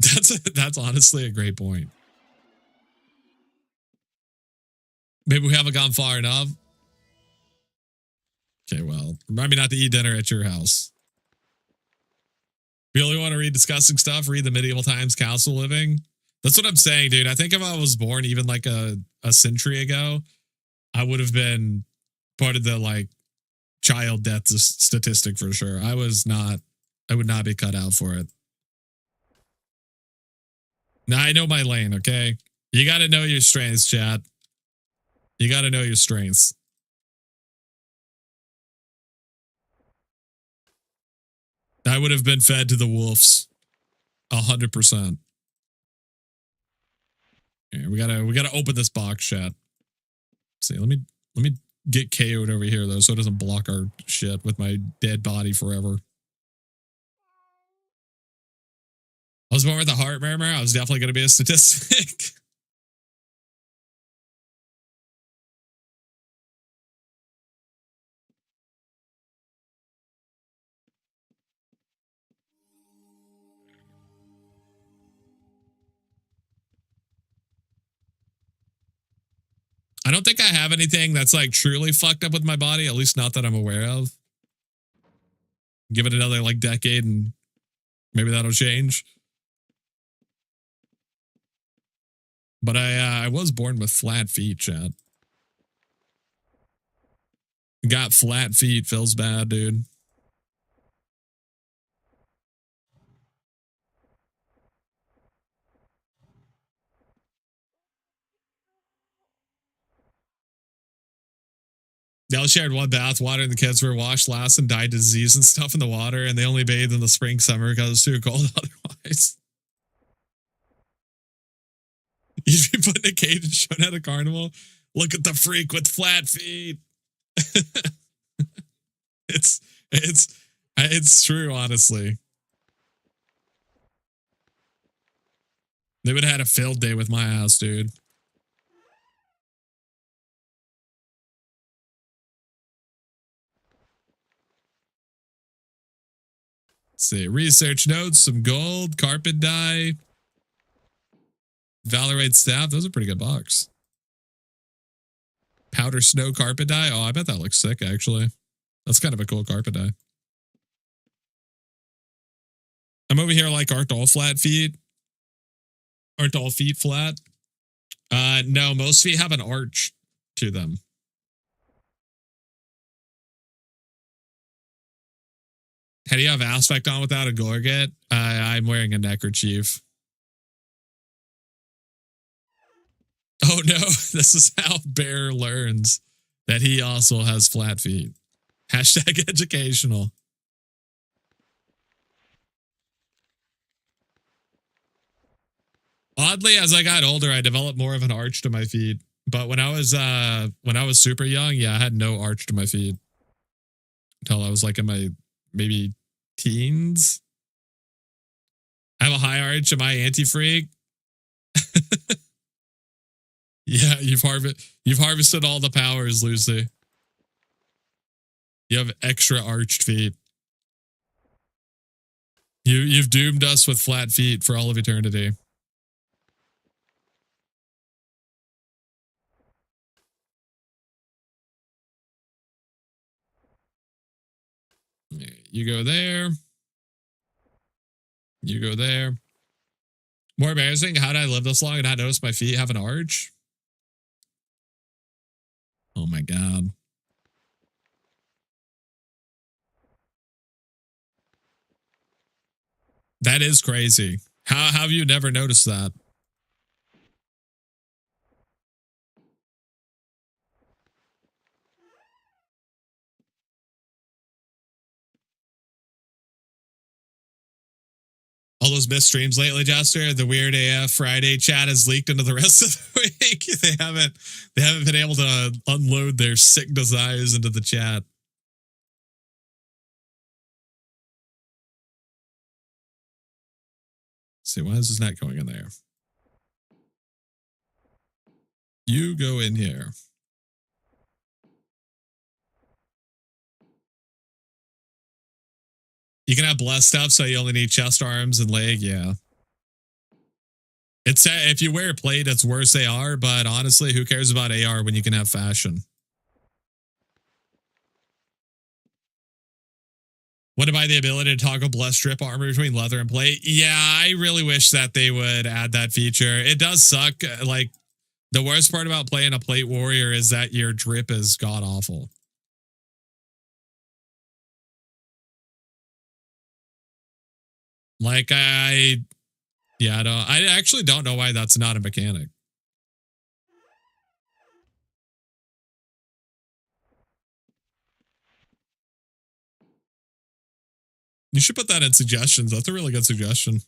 That's honestly a great point. Maybe we haven't gone far enough. Okay, well, remind me not to eat dinner at your house. If you only want to read disgusting stuff, read the Medieval Times Council Living. That's what I'm saying, dude. I think if I was born even like a century ago, I would have been part of the like child death statistic for sure. I would not be cut out for it. Now I know my lane, okay? You got to know your strengths, chat. You got to know your strengths. I would have been fed to the wolves. 100%. Here, we gotta open this box, chat. Let's see, let me get KO'd over here though, so it doesn't block our shit with my dead body forever. I was born with a heart murmur. I was definitely gonna be a statistic. I don't think I have anything that's like truly fucked up with my body, at least not that I'm aware of. Give it another like decade and maybe that'll change. But I was born with flat feet, chat. Got flat feet, feels bad, dude. They all shared one bath water, and the kids were washed last and died of disease and stuff in the water, and they only bathed in the spring, summer because it was too cold otherwise. You'd be put in a cage and shown at a carnival. Look at the freak with flat feet. it's true, honestly. They would have had a field day with my ass, dude. Let's see, research notes, some gold, carpet dye, Valorate staff. Those are pretty good box. Powder snow carpet dye. Oh, I bet that looks sick, actually. That's kind of a cool carpet dye. I'm over here like, aren't all flat feet? Aren't all feet flat? No, most feet have an arch to them. How do you have aspect on without a gorget? I'm wearing a neckerchief. Oh no, this is how Bear learns that he also has flat feet. Hashtag educational. Oddly, as I got older, I developed more of an arch to my feet. But when I was super young, yeah, I had no arch to my feet until I was like in my maybe teens. I have a high arch. Am I anti-freak? Yeah, you've harvested all the powers, Lucy. You have extra arched feet. You've doomed us with flat feet for all of eternity. You go there. You go there. More embarrassing, how did I live this long and not notice my feet have an arch? Oh my God. That is crazy. How have you never noticed that? All those missed streams lately, Jester. The weird AF Friday chat has leaked into the rest of the week. They haven't been able to unload their sick desires into the chat. Let's see, why is this not going in there? You go in here. You can have blessed stuff, so you only need chest, arms, and leg. Yeah. It's if you wear plate, it's worse AR, but honestly, who cares about AR when you can have fashion? What about the ability to toggle blessed strip armor between leather and plate? Yeah, I really wish that they would add that feature. It does suck. Like, the worst part about playing a plate warrior is that your drip is god awful. Like, Yeah, I actually don't know why that's not a mechanic. You should put that in suggestions. That's a really good suggestion.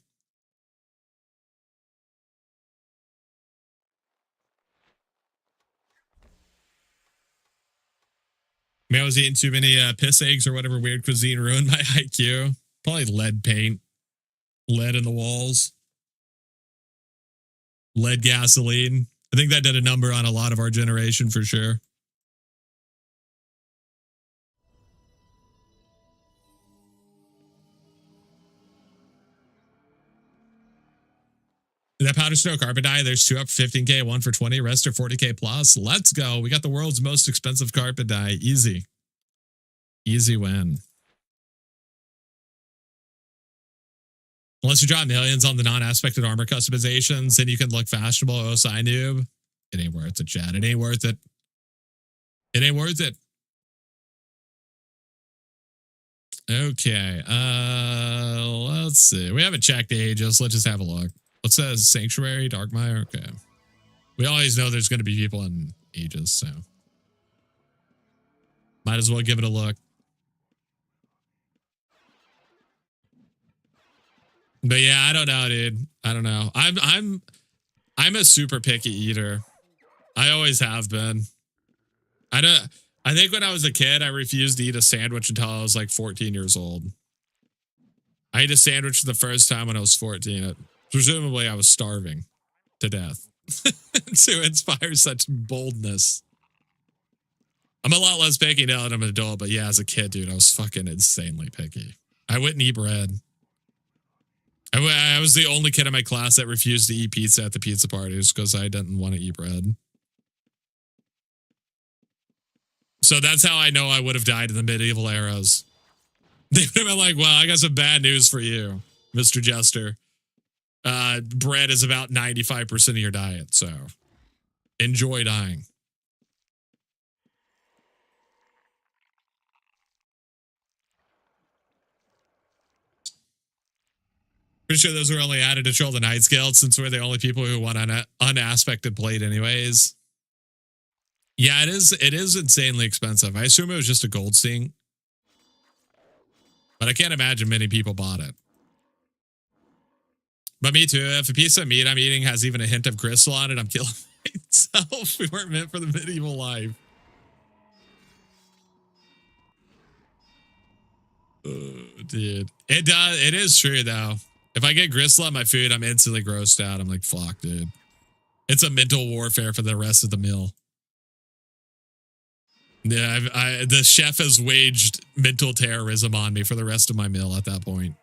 Maybe I was eating too many piss eggs or whatever weird cuisine ruined my IQ. Probably lead paint. Lead in the walls. Lead gasoline. I think that did a number on a lot of our generation for sure. That powder snow carpet dye, there's 2 up for 15K, 1 for 20, rest are 40K plus. Let's go. We got the world's most expensive carpet dye. Easy. Easy win. Unless you drop millions on the non-aspected armor customizations, then you can look fashionable. OSI noob. It ain't worth it, chat. It ain't worth it. It ain't worth it. Okay. Let's see. We haven't checked the ages. Let's just have a look. What's that? Sanctuary, Darkmire? Okay. We always know there's going to be people in ages, so might as well give it a look. But yeah, I don't know, dude. I don't know. I'm a super picky eater. I always have been. I think when I was a kid, I refused to eat a sandwich until I was like 14 years old. I ate a sandwich for the first time when I was 14. Presumably, I was starving to death to inspire such boldness. I'm a lot less picky now that I'm an adult, but yeah, as a kid, dude, I was fucking insanely picky. I wouldn't eat bread. I was the only kid in my class that refused to eat pizza at the pizza parties because I didn't want to eat bread. So that's how I know I would have died in the medieval eras. They would have been like, well, I got some bad news for you, Mr. Jester. Bread is about 95% of your diet, so enjoy dying. Pretty sure those were only added to troll the Night Guild since we're the only people who want an unaspected plate anyways. Yeah, it is insanely expensive. I assume it was just a gold sting. But I can't imagine many people bought it. But me too. If a piece of meat I'm eating has even a hint of gristle on it, I'm killing myself. We weren't meant for the medieval life. Dude. It is true though. If I get gristle on my food, I'm instantly grossed out. I'm like, fuck, dude. It's a mental warfare for the rest of the meal. Yeah, the chef has waged mental terrorism on me for the rest of my meal at that point.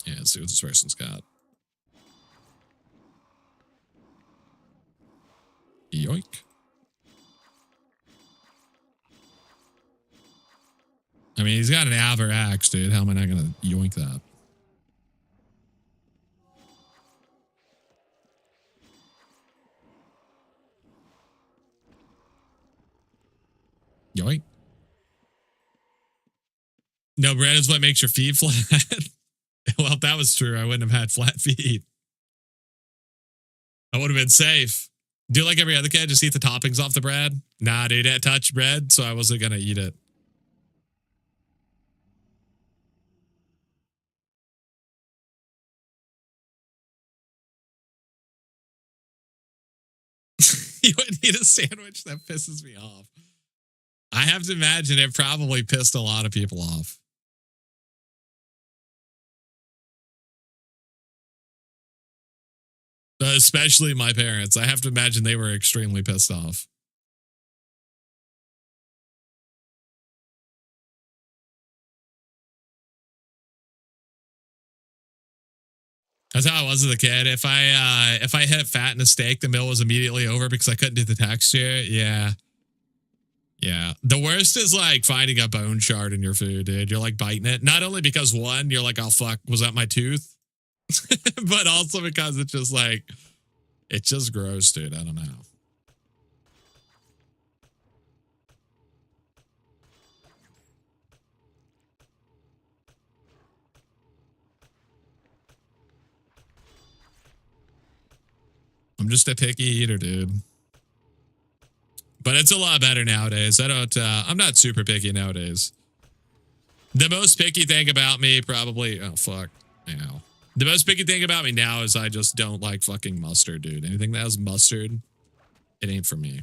Yeah, let's see what this person's got. Yoink. I mean, he's got an Aver axe, dude. How am I not going to yoink that? Yoink. No, bread is what makes your feet flat. Well, if that was true, I wouldn't have had flat feet. I would have been safe. Do like every other kid, just eat the toppings off the bread? Nah, dude, I touched bread, so I wasn't going to eat it. You wouldn't eat a sandwich? That pisses me off. I have to imagine it probably pissed a lot of people off. Especially my parents. I have to imagine they were extremely pissed off. That's how I was as a kid. If I hit fat in a steak, the meal was immediately over because I couldn't do the texture. Yeah. Yeah. The worst is like finding a bone shard in your food, dude. You're like biting it. Not only because one, you're like, oh fuck, was that my tooth? But also because it's just like, it's just gross, dude. I don't know. I'm just a picky eater, dude. But it's a lot better nowadays. I'm not super picky nowadays. The most picky thing about me probably, oh fuck, ow. The most picky thing about me now is I just don't like fucking mustard, dude. Anything that has mustard, it ain't for me.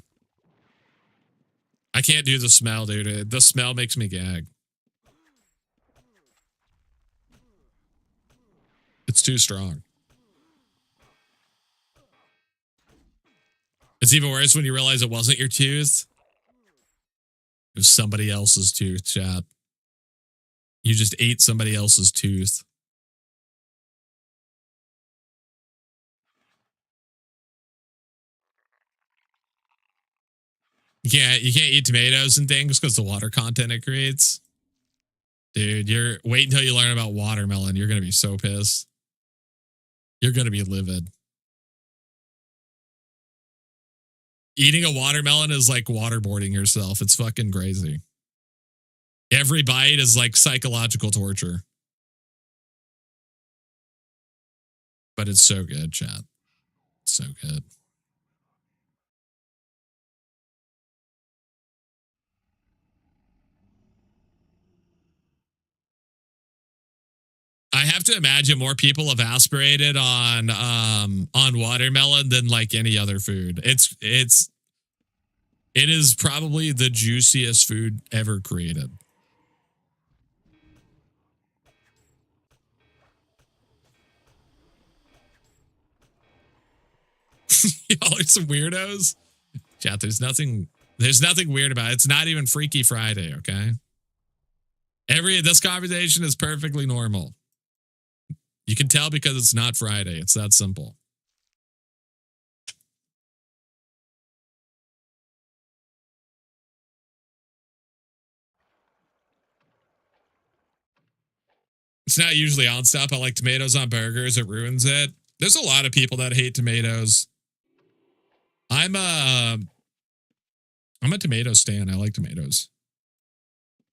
I can't do the smell, dude. The smell makes me gag. It's too strong. It's even worse when you realize it wasn't your tooth. It was somebody else's tooth, chat. You just ate somebody else's tooth. You can't eat tomatoes and things because the water content it creates. Dude, wait until you learn about watermelon. You're going to be so pissed. You're going to be livid. Eating a watermelon is like waterboarding yourself. It's fucking crazy. Every bite is like psychological torture. But it's so good, chat. So good. I have to imagine more people have aspirated on watermelon than like any other food. It is probably the juiciest food ever created. Y'all are some weirdos. Chat, there's nothing weird about it. It's not even Freaky Friday, okay? This conversation is perfectly normal. You can tell because it's not Friday. It's that simple. It's not usually on stuff. I like tomatoes on burgers. It ruins it. There's a lot of people that hate tomatoes. I'm a tomato stan. I like tomatoes.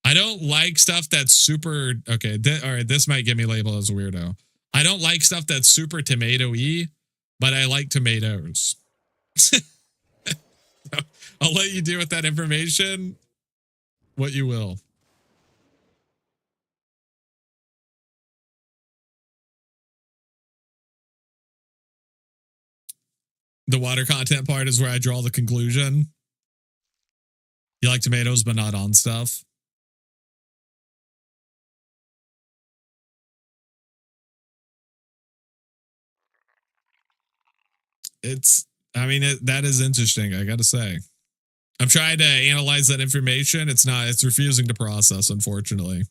I don't like stuff that's super... Okay, all right, this might get me labeled as a weirdo. I don't like stuff that's super tomato-y, but I like tomatoes. I'll let you do with that information what you will. The water content part is where I draw the conclusion. You like tomatoes, but not on stuff. That is interesting, I gotta say. I'm trying to analyze that information. It's refusing to process, unfortunately.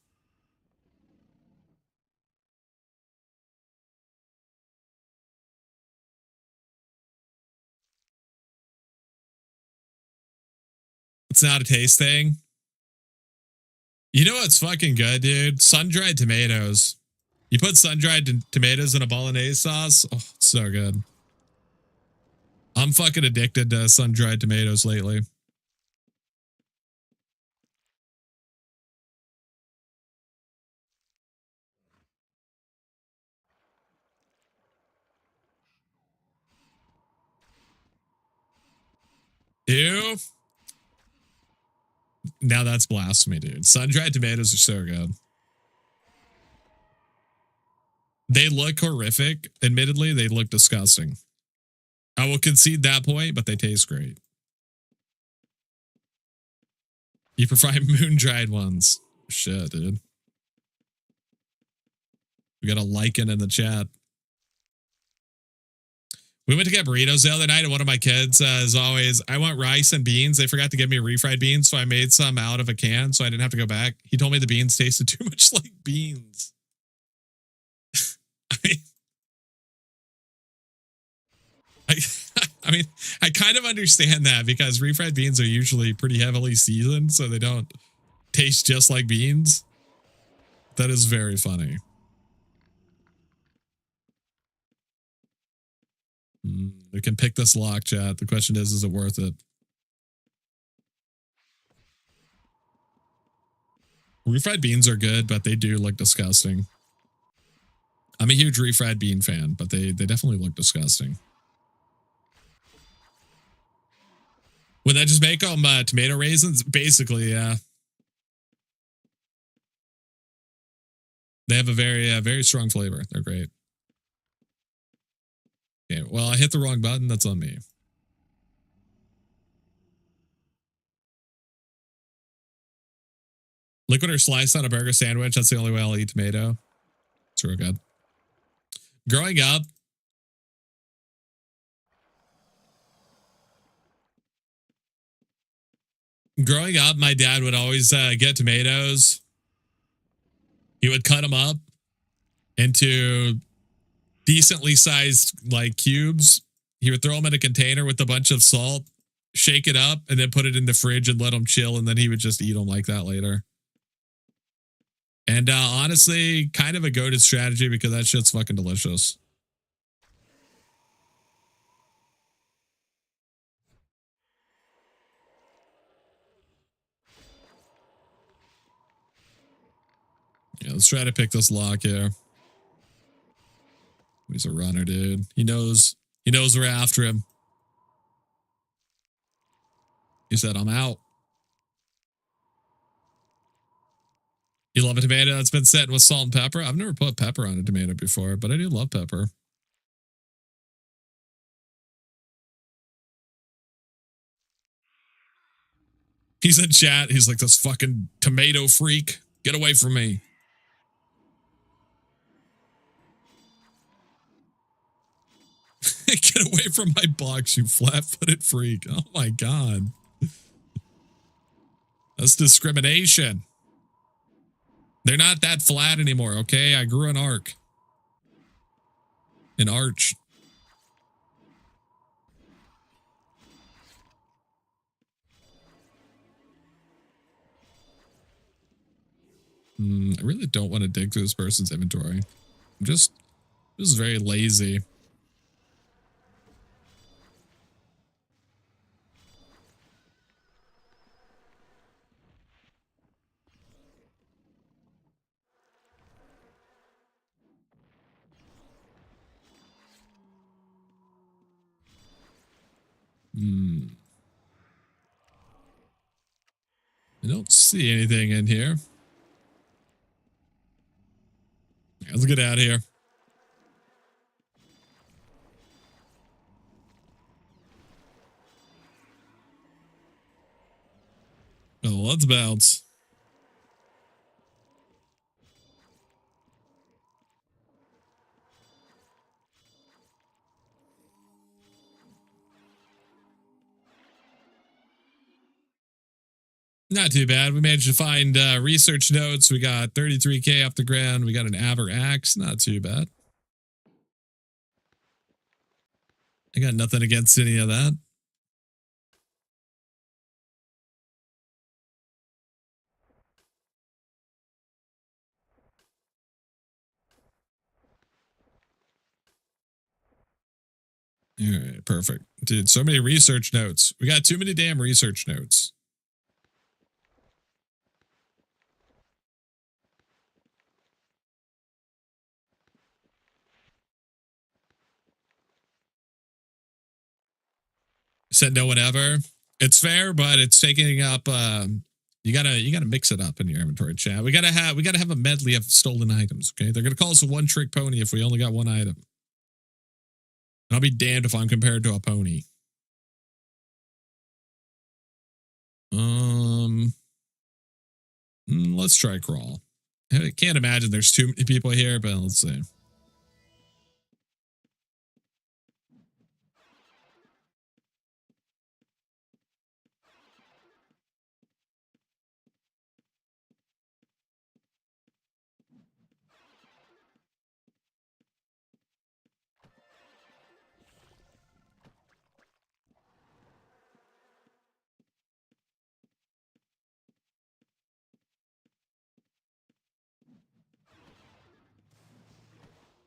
It's not a taste thing. You know what's fucking good, dude? Sun-dried tomatoes. You put sun-dried tomatoes in a bolognese sauce. Oh, it's so good. I'm fucking addicted to sun-dried tomatoes lately. Ew. Now that's blasphemy, dude. Sun-dried tomatoes are so good. They look horrific. Admittedly, they look disgusting. I will concede that point, but they taste great. You prefer moon-dried ones. Shit, dude. We got a lichen in the chat. We went to get burritos the other night, and one of my kids, as always, I want rice and beans. They forgot to give me refried beans, so I made some out of a can, so I didn't have to go back. He told me the beans tasted too much like beans. I mean, I kind of understand that because refried beans are usually pretty heavily seasoned, so they don't taste just like beans. That is very funny. We can pick this lock, chat. The question is it worth it? Refried beans are good, but they do look disgusting. I'm a huge refried bean fan, but they definitely look disgusting. Would that just make them tomato raisins? Basically, yeah. They have a very strong flavor. They're great. Okay, well, I hit the wrong button. That's on me. Liquid or sliced on a burger sandwich. That's the only way I'll eat tomato. It's real good. Growing up, my dad would always get tomatoes. He would cut them up into decently sized like cubes. He would throw them in a container with a bunch of salt, shake it up, and then put it in the fridge and let them chill. And then he would just eat them like that later. And honestly, kind of a goated strategy because that shit's fucking delicious. Yeah, let's try to pick this lock here. He's a runner, dude. He knows we're after him. He said, I'm out. You love a tomato that's been set with salt and pepper? I've never put pepper on a tomato before, but I do love pepper. He's in chat. He's like, this fucking tomato freak. Get away from me. Get away from my box, you flat-footed freak. Oh my God. That's discrimination. They're not that flat anymore, okay? I grew an arc. An arch. I really don't want to dig through this person's inventory. I'm just very lazy. I don't see anything in here. Let's get out of here. Well, let's bounce. Not too bad. We managed to find research notes. We got 33K off the ground. We got an Aber axe. Not too bad. I got nothing against any of that. All right, perfect. Dude, so many research notes. We got too many damn research notes. Said no one ever. It's fair, but it's taking up you gotta mix it up in your inventory, chat. We gotta have a medley of stolen items, okay? They're gonna call us a one-trick pony if we only got one item. And I'll be damned if I'm compared to a pony. Let's try crawl. I can't imagine there's too many people here, but let's see.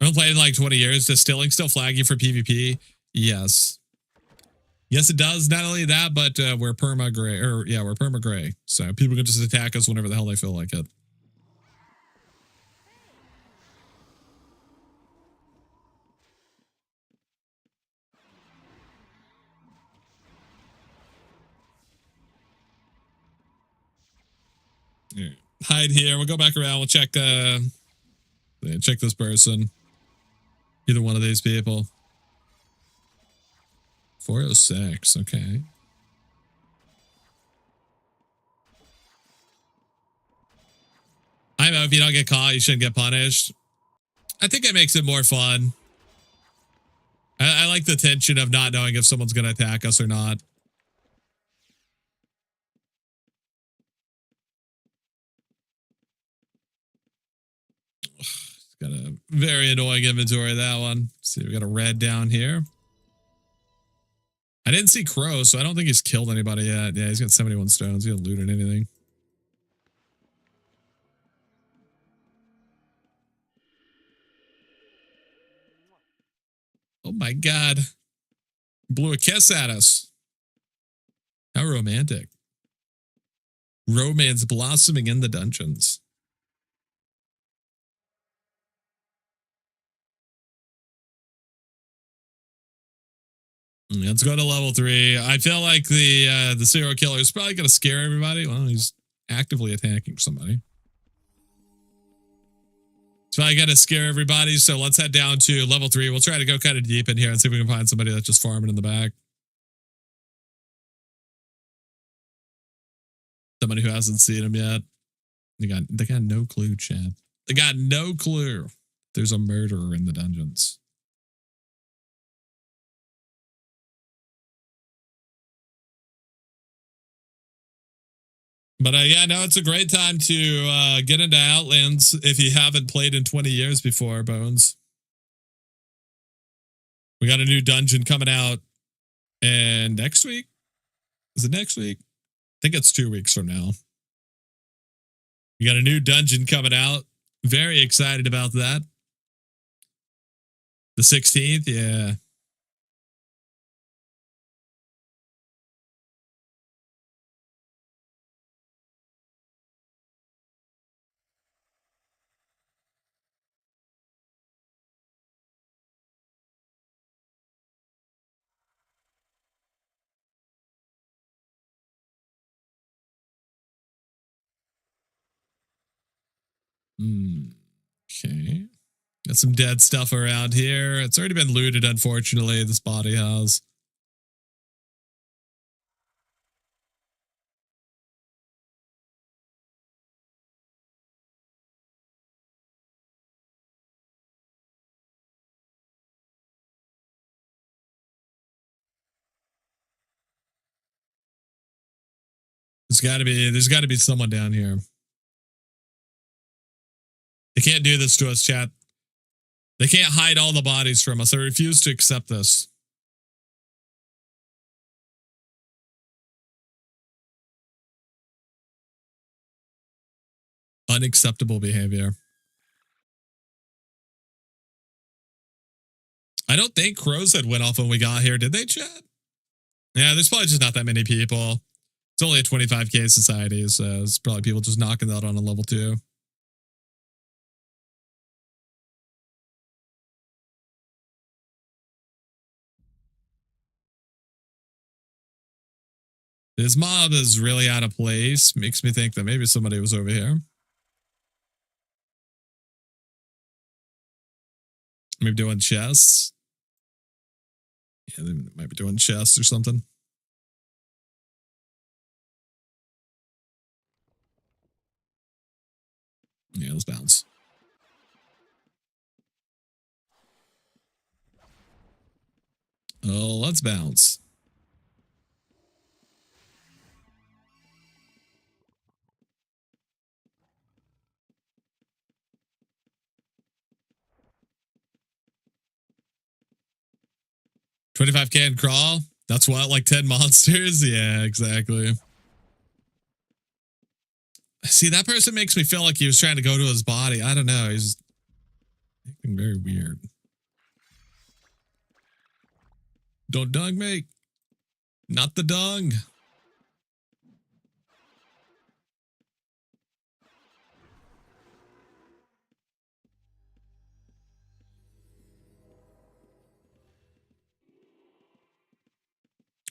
I've been playing in like 20 years. Distilling still flag you for PvP? Yes. Yes, it does. Not only that, but we're perma gray. We're perma gray. So people can just attack us whenever the hell they feel like it. Yeah. Hide here. We'll go back around. We'll check check this person. Either one of these people. 406. Okay. I know if you don't get caught, you shouldn't get punished. I think it makes it more fun. I like the tension of not knowing if someone's going to attack us or not. Got a very annoying inventory, that one. Let's see, we got a red down here. I didn't see Crow, so I don't think he's killed anybody yet. Yeah, he's got 71 stones. He hasn't looted anything. Oh my god. Blew a kiss at us. How romantic. Romance blossoming in the dungeons. Let's go to level 3. I feel like the serial killer is probably going to scare everybody. Well, he's actively attacking somebody. So I got to scare everybody. So let's head down to level 3. We'll try to go kind of deep in here and see if we can find somebody that's just farming in the back. Somebody who hasn't seen him yet. They got no clue, Chad. They got no clue. There's a murderer in the dungeons. But yeah, no, it's a great time to get into Outlands if you haven't played in 20 years before, Bones. We got a new dungeon coming out and next week? Is it next week? I think it's 2 weeks from now. We got a new dungeon coming out. Very excited about that. The 16th, yeah. Okay. Got some dead stuff around here. It's already been looted, unfortunately, this body has. There's gotta be someone down here. They can't do this to us, chat. They can't hide all the bodies from us. I refuse to accept this. Unacceptable behavior. I don't think crows had went off when we got here, did they, chat? Yeah, there's probably just not that many people. It's only a 25k society, so it's probably people just knocking that on a level 2. This mob is really out of place. Makes me think that maybe somebody was over here. Maybe doing chests. Yeah, they might be doing chests or something. Yeah, let's bounce. Oh, let's bounce. $25k and crawl? That's what, like 10 monsters? Yeah, exactly. See, that person makes me feel like he was trying to go to his body. I don't know. He's acting very weird. Don't dung me. Not the dung.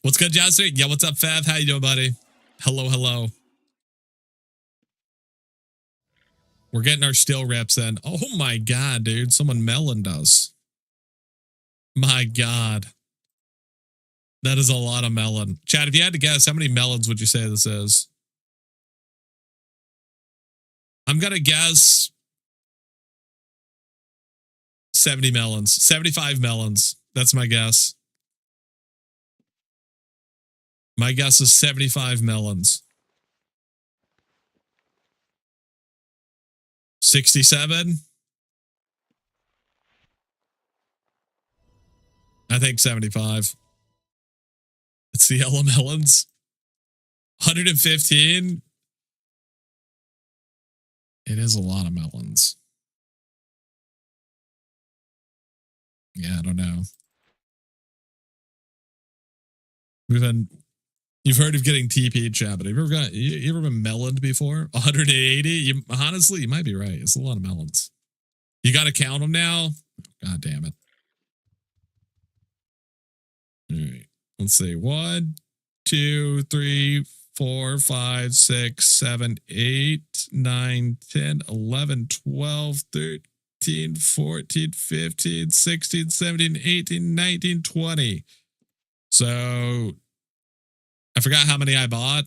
What's good, Jester? Yeah, what's up, Fav? How you doing, buddy? Hello, hello. We're getting our still reps in. Oh my god, dude. Someone meloned us. My god. That is a lot of melon. Chad, if you had to guess, how many melons would you say this is? I'm going to guess 70 melons. 75 melons. That's my guess. My guess is 75 melons. 67? I think 75. It's the yellow melons. 115? It is a lot of melons. Yeah, I don't know. You've heard of getting TP'd, Chad, but have you ever been meloned before? 180? Honestly, you might be right. It's a lot of melons. You got to count them now? God damn it. All right. Let's see. 1, 2, 3, 4, 5, 6, 7, 8, 9, 10, 11, 12, 13, 14, 15, 16, 17, 18, 19, 20. So I forgot how many I bought.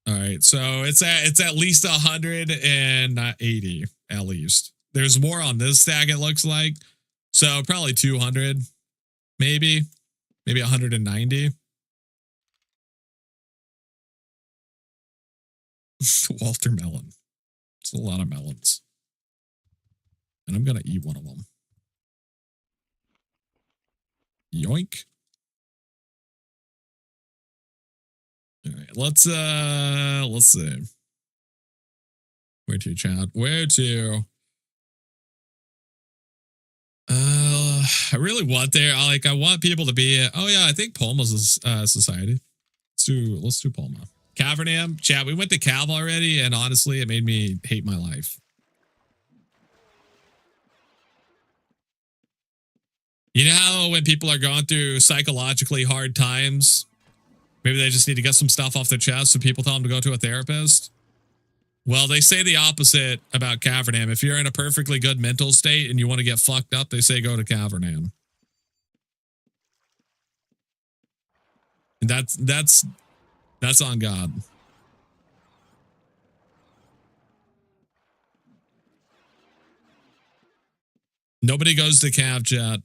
All right, so it's at least 180 at least. There's more on this stack, it looks like. So probably 200, maybe 190. Walter Melon. It's a lot of melons. And I'm gonna eat one of them. Yoink. All right, let's see. Where to, Chad? Where to? I really want there. I want people to be. Oh yeah, I think Palma's society. Let's do Palma. Cavernam, Chad. We went to Cav already, and honestly, it made me hate my life. You know how when people are going through psychologically hard times, maybe they just need to get some stuff off their chest, so people tell them to go to a therapist? Well, they say the opposite about Cavernam. If you're in a perfectly good mental state and you want to get fucked up, they say go to Cavernam. And that's on God. Nobody goes to Cav, chat.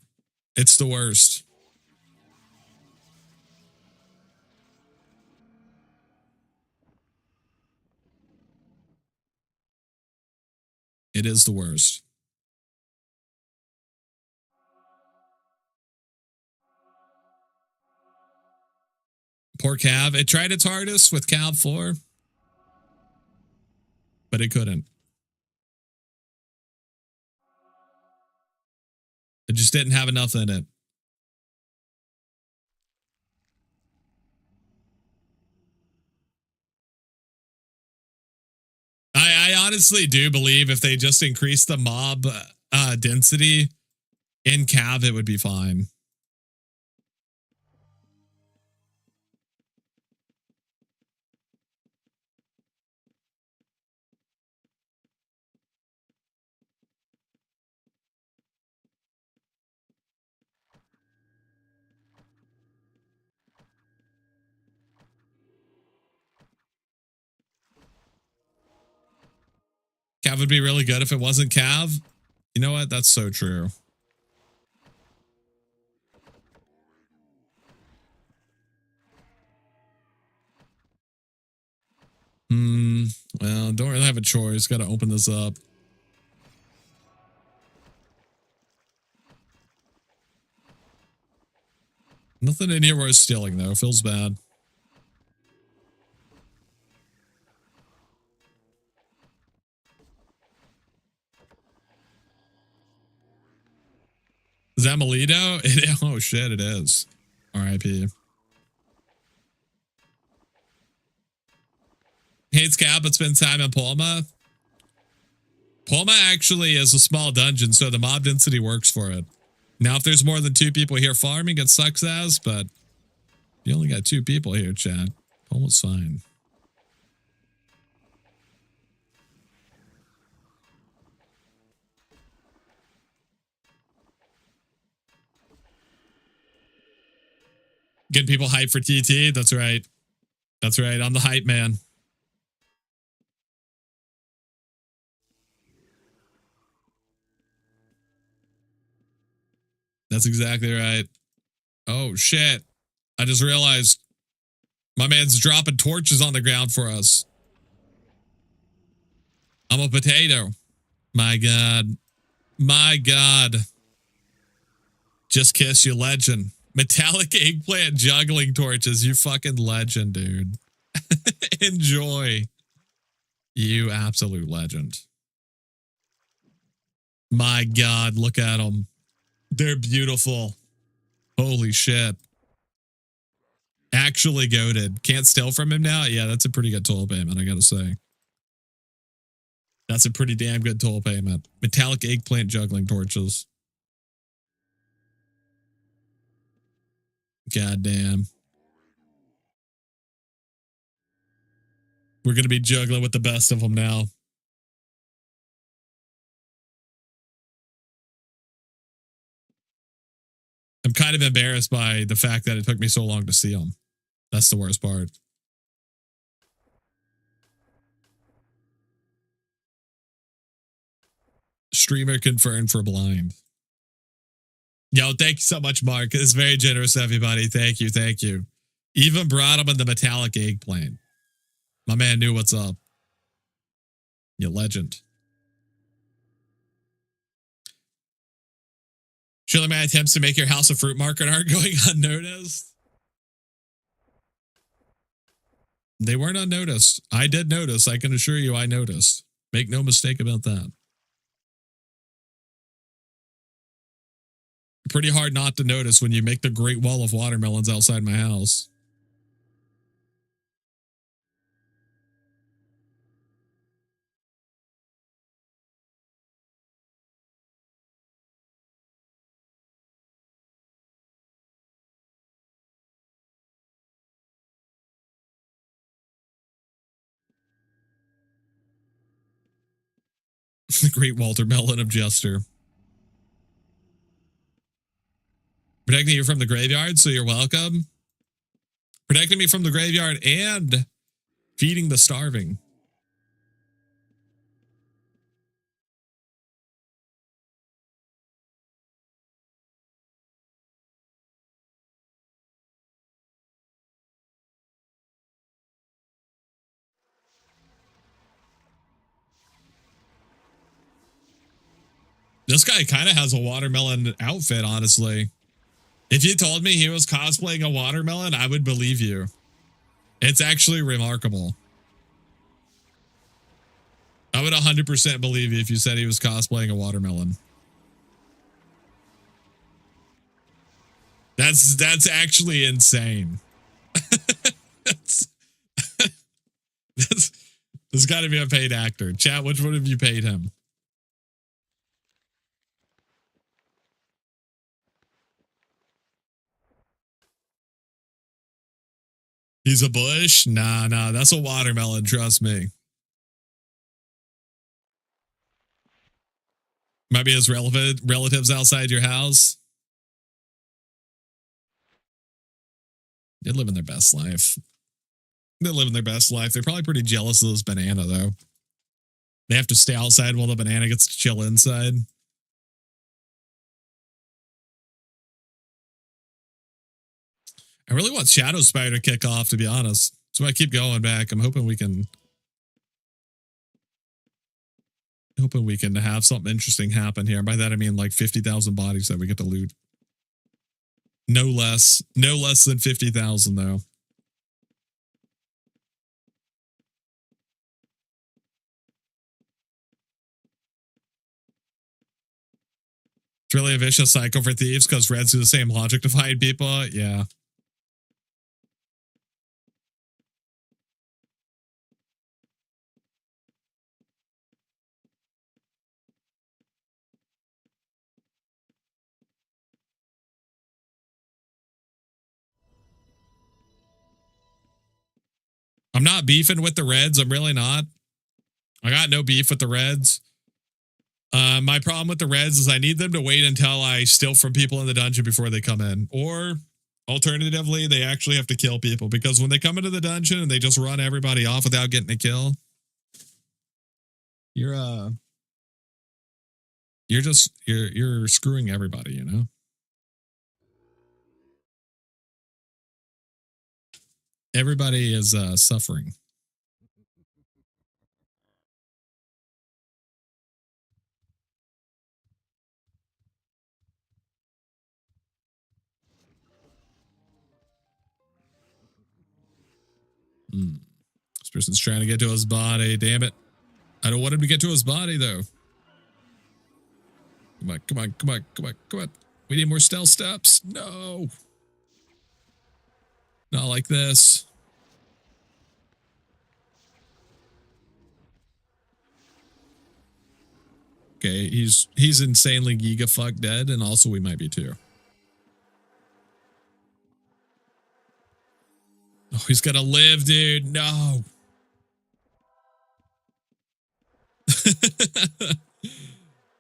It's the worst. It is the worst. Poor Cav. It tried its hardest with Cav 4, but it couldn't. It just didn't have enough in it. I honestly do believe if they just increase the mob density in Cav, it would be fine. Cav would be really good if it wasn't Cav. You know what? That's so true. Well, don't really have a choice. Got to open this up. Nothing in here worth stealing, though. Feels bad. Is that Melito? Oh, shit, it is. R.I.P. Hates Cap, but spends time in Palma. Palma actually is a small dungeon, so the mob density works for it. Now, if there's more than 2 people here farming, it sucks ass, but You only got 2 people here, chat. Almost fine. Getting people hyped for TT. That's right. That's right. I'm the hype man. That's exactly right. Oh, shit. I just realized my man's dropping torches on the ground for us. I'm a potato. My God. My God. Just kiss, you legend. Metallic eggplant juggling torches. You fucking legend, dude. Enjoy. You absolute legend. My God, look at them. They're beautiful. Holy shit. Actually goated. Can't steal from him now? Yeah, that's a pretty good toll payment, I gotta say. That's a pretty damn good toll payment. Metallic eggplant juggling torches. God damn. We're going to be juggling with the best of them now. I'm kind of embarrassed by the fact that it took me so long to see them. That's the worst part. Streamer confirmed for blind. Yo, thank you so much, Mark. It's very generous, everybody. Thank you. Thank you. Even brought him in the metallic eggplant. My man knew what's up. You legend. Surely my attempts to make your house a fruit market aren't going unnoticed. They weren't unnoticed. I did notice. I can assure you I noticed. Make no mistake about that. Pretty hard not to notice when you make the Great Wall of watermelons outside my house. The Great Watermelon of Jester. Protecting you from the graveyard, so you're welcome. Protecting me from the graveyard and feeding the starving. This guy kind of has a watermelon outfit, honestly. If you told me he was cosplaying a watermelon, I would believe you. It's actually remarkable. I would 100% believe you if you said he was cosplaying a watermelon. That's actually insane. that's there's got to be a paid actor. Chat, which one have you paid him? He's a bush? Nah, that's a watermelon. Trust me. Might be his relatives outside your house. They're living their best life. They're living their best life. They're probably pretty jealous of this banana, though. They have to stay outside while the banana gets to chill inside. I really want Shadow Spider to kick off, to be honest. So I keep going back. I'm hoping we can have something interesting happen here. By that I mean like 50,000 bodies that we get to loot. No less than 50,000 though. It's really a vicious cycle for thieves because Reds do the same logic to find people. Yeah. I'm not beefing with the Reds. I'm really not. I got no beef with the Reds. My problem with the Reds is I need them to wait until I steal from people in the dungeon before they come in. Or alternatively, they actually have to kill people, because when they come into the dungeon and they just run everybody off without getting a kill, you're screwing everybody, you know? Everybody is suffering. This person's trying to get to his body. Damn it. I don't want him to get to his body, though. Come on, come on, come on, come on, come on. We need more stealth steps. No. Not like this. Okay, he's insanely giga fuck dead, and also we might be too. Oh, he's gotta live, dude. No.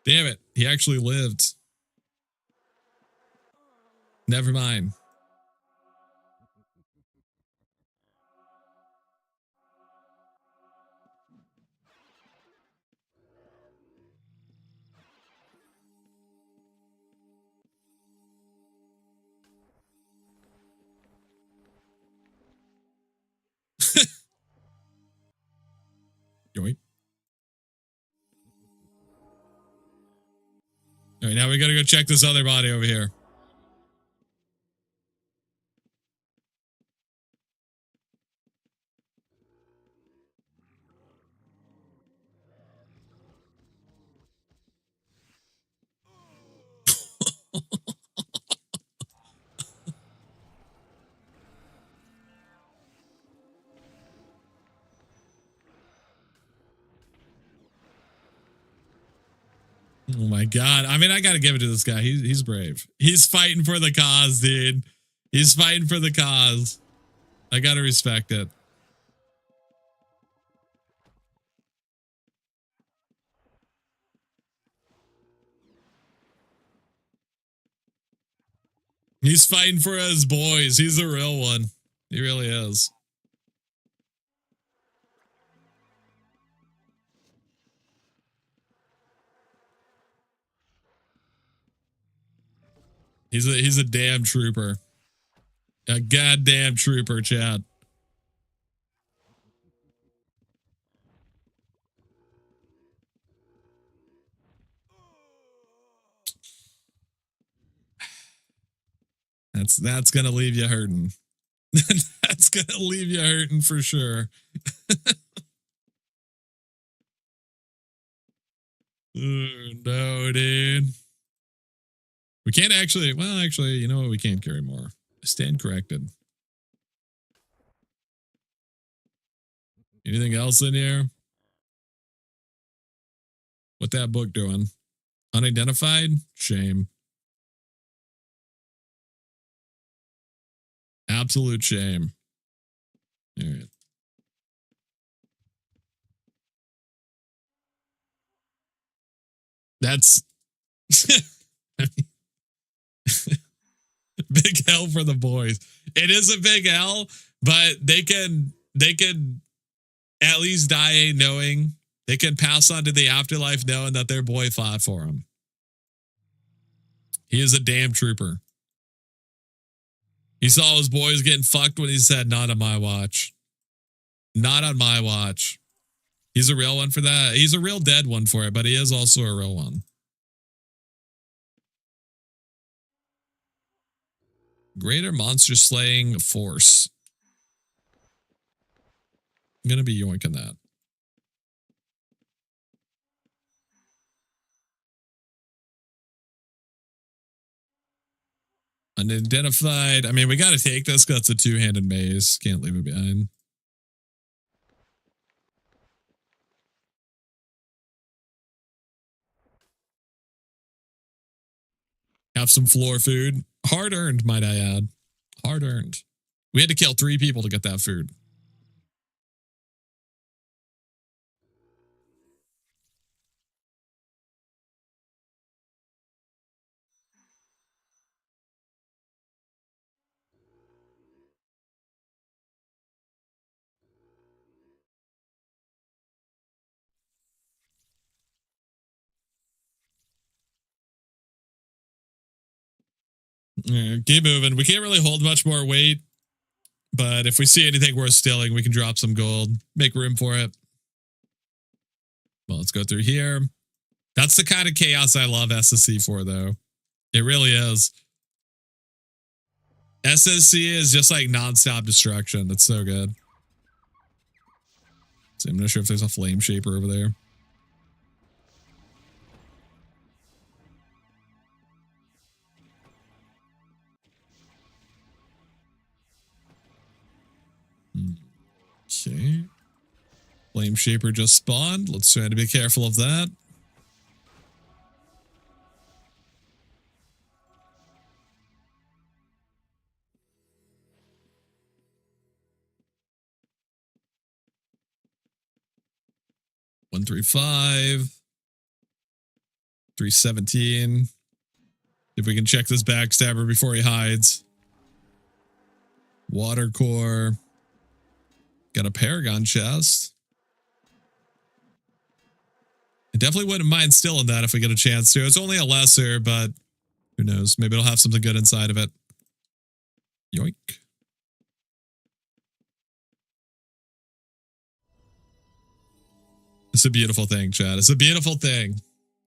Damn it. He actually lived. Never mind. Yoink. All right, now we gotta go check this other body over here. Oh my god. I mean, I gotta give it to this guy. He's brave. He's fighting for the cause, dude. He's fighting for the cause. I gotta respect it. He's fighting for his boys. He's a real one. He really is. He's a damn trooper. A goddamn trooper, Chad. That's gonna leave you hurting. That's gonna leave you hurting for sure. No, dude. We can't actually, well, actually, you know what? We can't carry more. Stand corrected. Anything else in here? What that book doing? Unidentified? Shame. Absolute shame. All right. That's big L for the boys. It is a big L, but they can at least die knowing, they can pass on to the afterlife knowing that their boy fought for him. He is a damn trooper. He saw his boys getting fucked when he said, "Not on my watch. Not on my watch." He's a real one for that. He's a real dead one for it, but he is also a real one. Greater monster slaying force. I'm going to be yoinking that. Unidentified. I mean, we got to take this because it's a two-handed maze. Can't leave it behind. Have some floor food. Hard earned, might I add. Hard earned. We had to kill 3 people to get that food. Yeah, keep moving. We can't really hold much more weight, but if we see anything worth stealing, we can drop some gold, make room for it. Well, let's go through here. That's the kind of chaos I love SSC for, though. It really is. SSC is just like nonstop destruction. It's so good. So I'm not sure if there's a flame shaper over there. Okay. Flame shaper just spawned. Let's try to be careful of that. One 3-5. 317. If we can check this backstabber before he hides. Water core. Got a Paragon chest. I definitely wouldn't mind stealing that if we get a chance to. It's only a lesser, but who knows? Maybe it'll have something good inside of it. Yoink. It's a beautiful thing, Chad. It's a beautiful thing.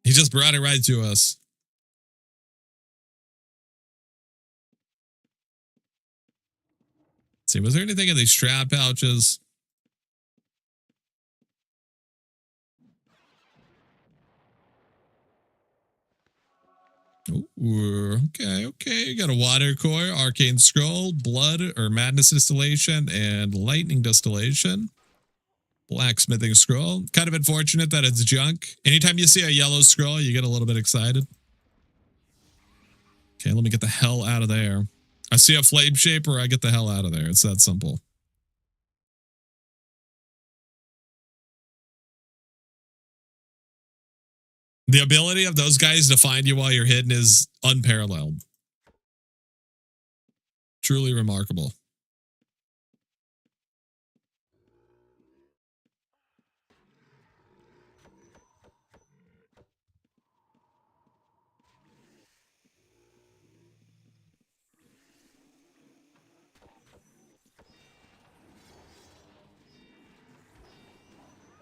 He just brought it right to us. Let's see, was there anything in these strap pouches? Ooh, okay. Got a water core, arcane scroll, blood or madness distillation, and lightning distillation. Blacksmithing scroll. Kind of unfortunate that it's junk. Anytime you see a yellow scroll, you get a little bit excited. Okay, let me get the hell out of there. I see a flame shaper, I get the hell out of there. It's that simple. The ability of those guys to find you while you're hidden is unparalleled. Truly remarkable.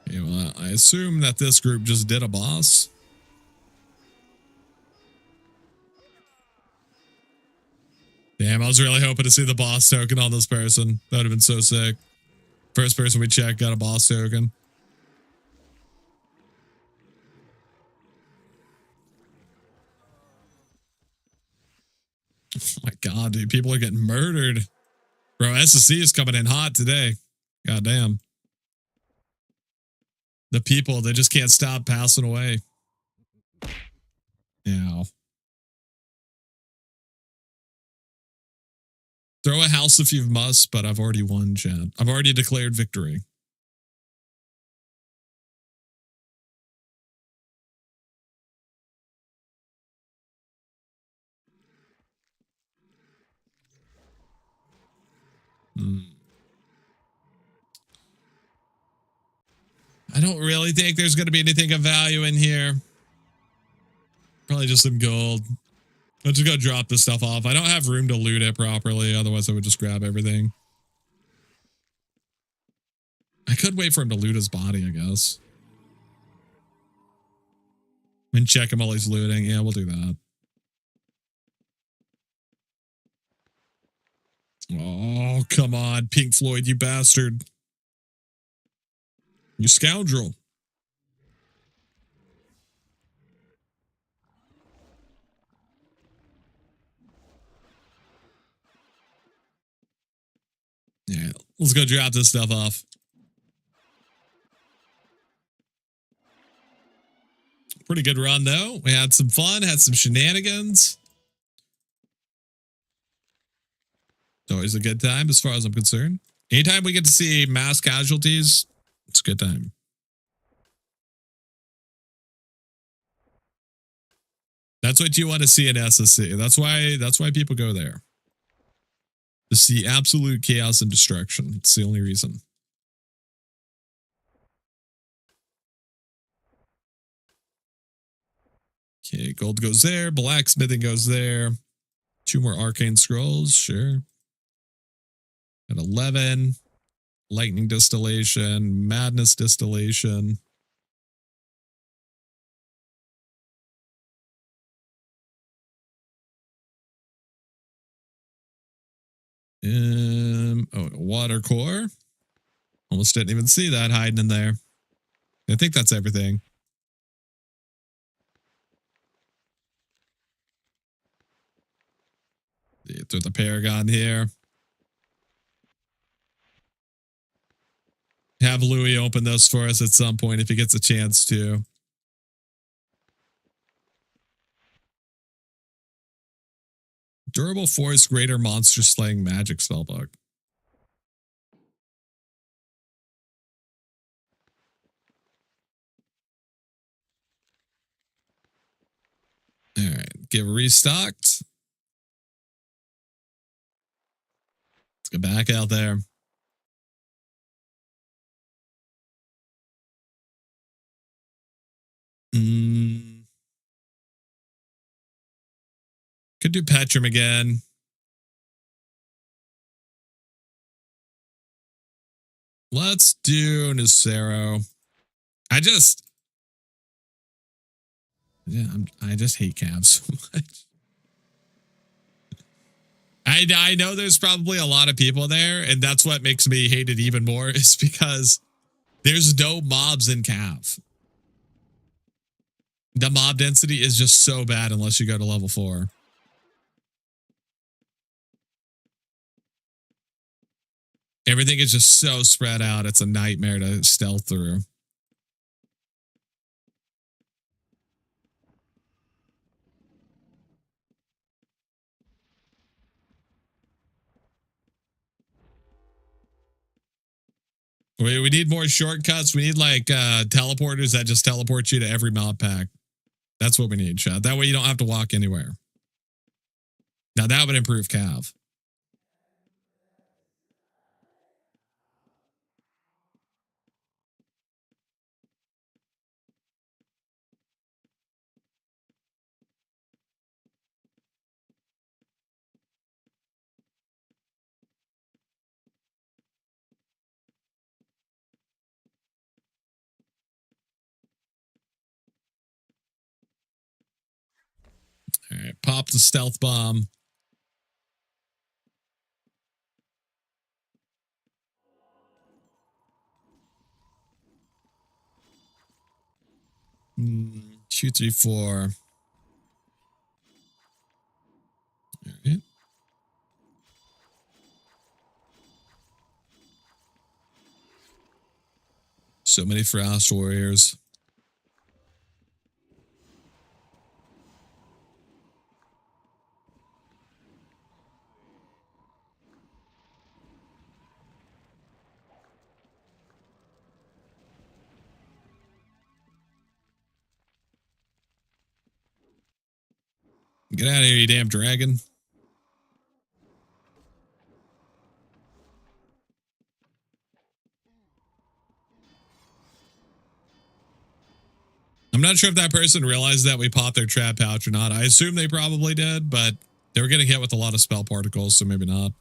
Okay, well, I assume that this group just did a boss. Damn, I was really hoping to see the boss token on this person. That would have been so sick. First person we checked got a boss token. Oh my god, dude. People are getting murdered. Bro, SSC is coming in hot today. God damn. The people, they just can't stop passing away. Yeah. Throw a house if you must, but I've already won, Chad. I've already declared victory. I don't really think there's going to be anything of value in here. Probably just some gold. Let's just go drop this stuff off. I don't have room to loot it properly. Otherwise, I would just grab everything. I could wait for him to loot his body, I guess. And check him while he's looting. Yeah, we'll do that. Oh, come on, Pink Floyd, you bastard. You scoundrel. Yeah, let's go drop this stuff off. Pretty good run, though. We had some fun, had some shenanigans. Always a good time as far as I'm concerned. Anytime we get to see mass casualties, it's a good time. That's what you want to see in SSC. That's why people go there. To see absolute chaos and destruction. It's the only reason. Okay, gold goes there. Blacksmithing goes there. 2 more arcane scrolls, sure. At 11, lightning distillation, madness distillation. Oh, water core. Almost didn't even see that hiding in there. I think that's everything. Through the Paragon here. Have Louis open those for us at some point if he gets a chance to. Durable Force Greater Monster Slaying Magic Spellbook. All right, get restocked. Let's go back out there. Could do Petrum again. Let's do Nacero. I just hate Cav so much. I know there's probably a lot of people there, and that's what makes me hate it even more, is because there's no mobs in Cav. The mob density is just so bad unless you go to level 4. Everything is just so spread out. It's a nightmare to stealth through. We need more shortcuts. We need like teleporters that just teleport you to every mob pack. That's what we need, chat. That way you don't have to walk anywhere. Now that would improve Cav. All right, pop the stealth bomb. Two, three, four. All right. So many Frost Warriors. Get out of here, you damn dragon. I'm not sure if that person realized that we popped their trap pouch or not. I assume they probably did, but they were getting hit with a lot of spell particles, so maybe not.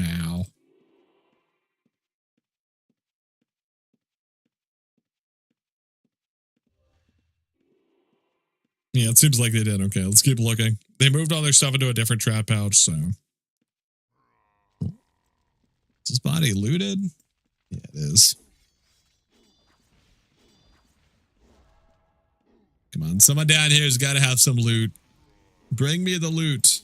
Ow. Yeah, it seems like they did. Okay, let's keep looking. They moved all their stuff into a different trap pouch, so. Is this body looted? Yeah, it is. Come on, someone down here has got to have some loot. Bring me the loot.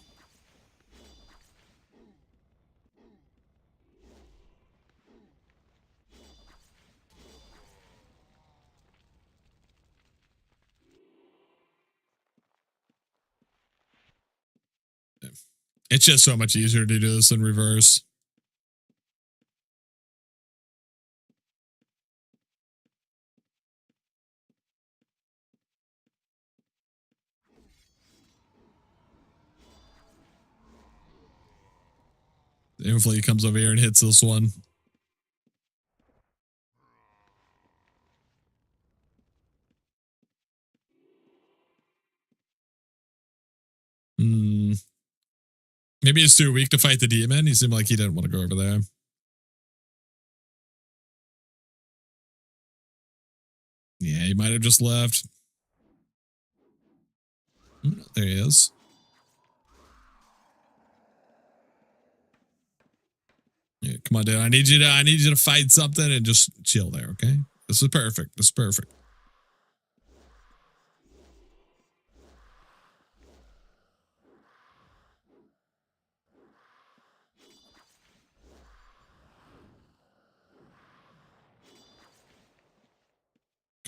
It's just so much easier to do this in reverse. Hopefully he comes over here and hits this one. Maybe he's too weak to fight the demon. He seemed like he didn't want to go over there. Yeah, he might have just left. There he is. Yeah, come on, dude. I need you to fight something and just chill there, okay? This is perfect. This is perfect.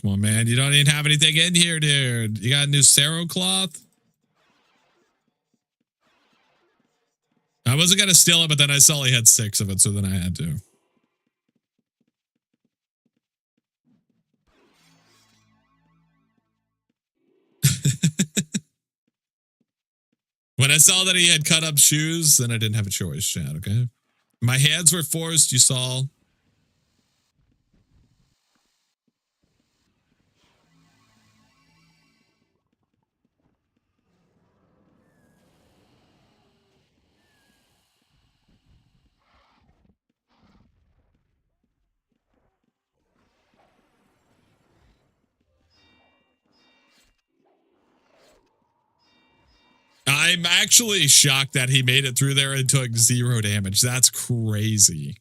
Come on, man. You don't even have anything in here, dude. You got a new Sero cloth? I wasn't going to steal it, but then I saw he had 6 of it, so then I had to. When I saw that he had cut up shoes, then I didn't have a choice, Chad, okay? My hands were forced, you saw. I'm actually shocked that he made it through there and took 0 damage. That's crazy.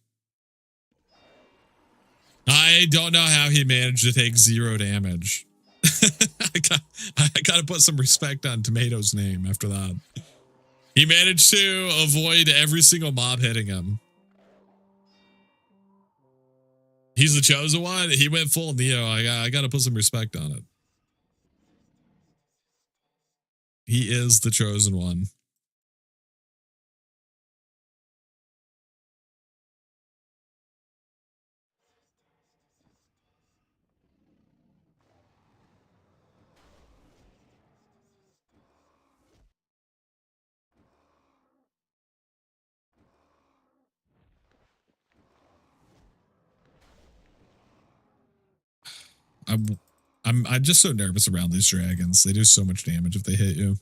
I don't know how he managed to take 0 damage. I got to put some respect on Tomato's name after that. He managed to avoid every single mob hitting him. He's the chosen one. He went full Neo. I got to put some respect on it. He is the chosen one. I'm just so nervous around these dragons. They do so much damage if they hit you.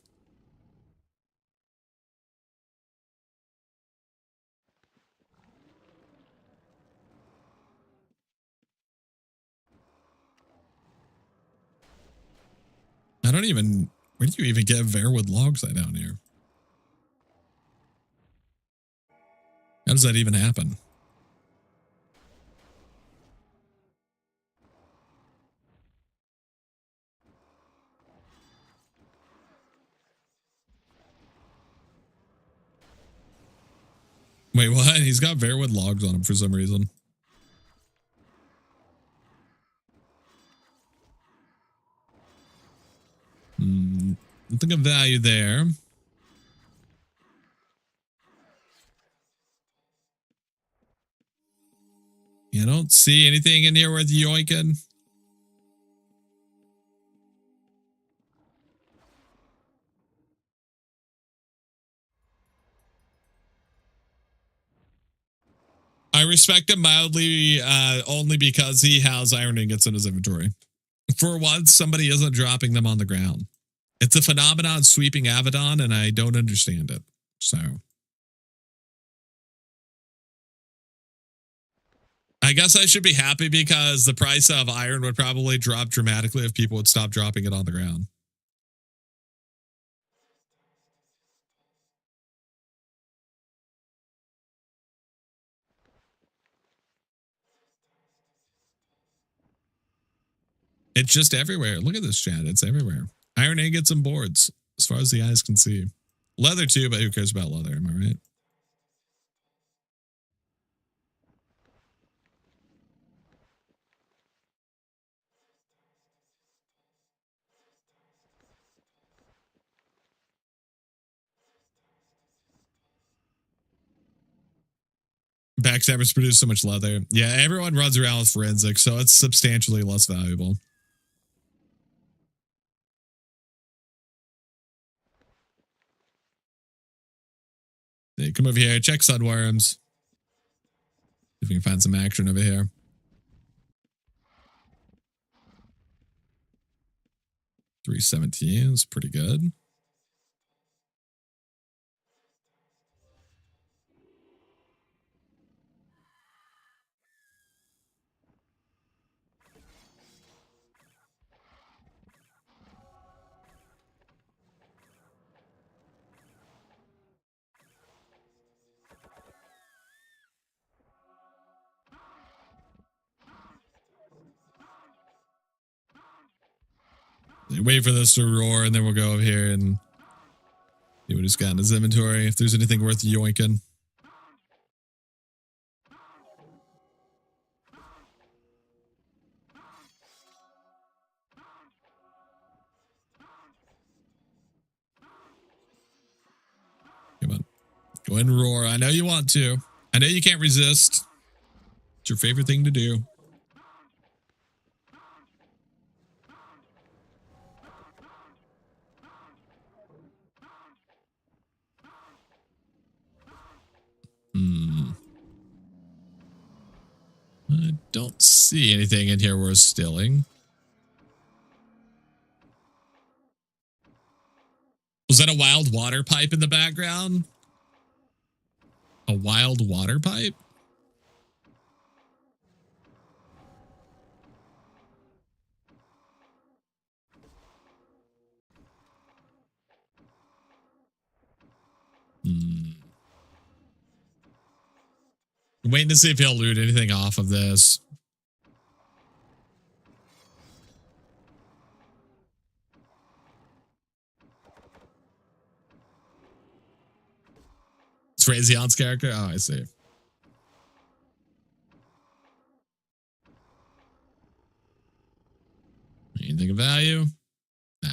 I don't even... Where do you even get Verwood logs down here? How does that even happen? Wait, what? He's got Verwood logs on him for some reason. Nothing of value there. You don't see anything in here worth yoinking? I respect him mildly only because he has iron ingots in his inventory. For once, somebody isn't dropping them on the ground. It's a phenomenon sweeping Avedon, and I don't understand it. So I guess I should be happy because the price of iron would probably drop dramatically if people would stop dropping it on the ground. It's just everywhere. Look at this, chat. It's everywhere. Iron ingots and boards, as far as the eyes can see. Leather too, but who cares about leather? Am I right? Backstabbers produce so much leather. Yeah, everyone runs around with forensics, so it's substantially less valuable. Hey, come over here. Check sunworms. If we can find some action over here. $317 is pretty good. Wait for this to roar, and then we'll go over here and see what he's got in his inventory. If there's anything worth yoinking. Come on. Go ahead and roar. I know you want to. I know you can't resist. It's your favorite thing to do. I don't see anything in here worth stealing. Was that a wild water pipe in the background? A wild water pipe? Waiting to see if he'll loot anything off of this. It's Razion's character? Oh, I see. Anything of value? Nah.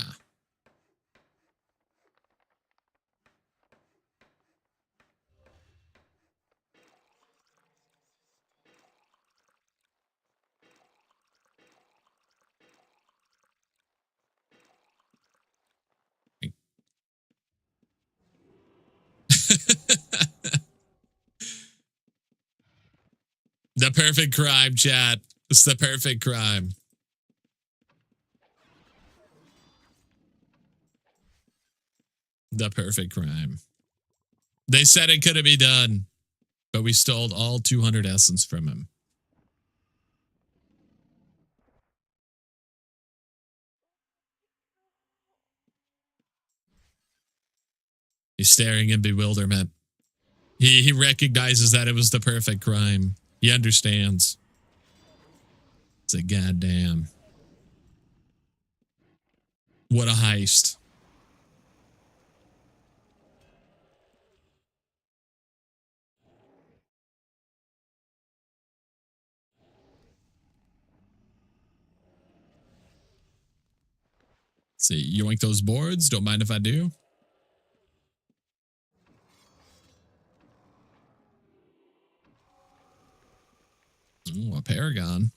The perfect crime, chat. It's the perfect crime. The perfect crime. They said it couldn't be done, but we stole all 200 essence from him. He's staring in bewilderment. He recognizes that it was the perfect crime. He understands. It's a goddamn. What a heist. See, yoink those boards. Don't mind if I do. Ooh, a Paragon.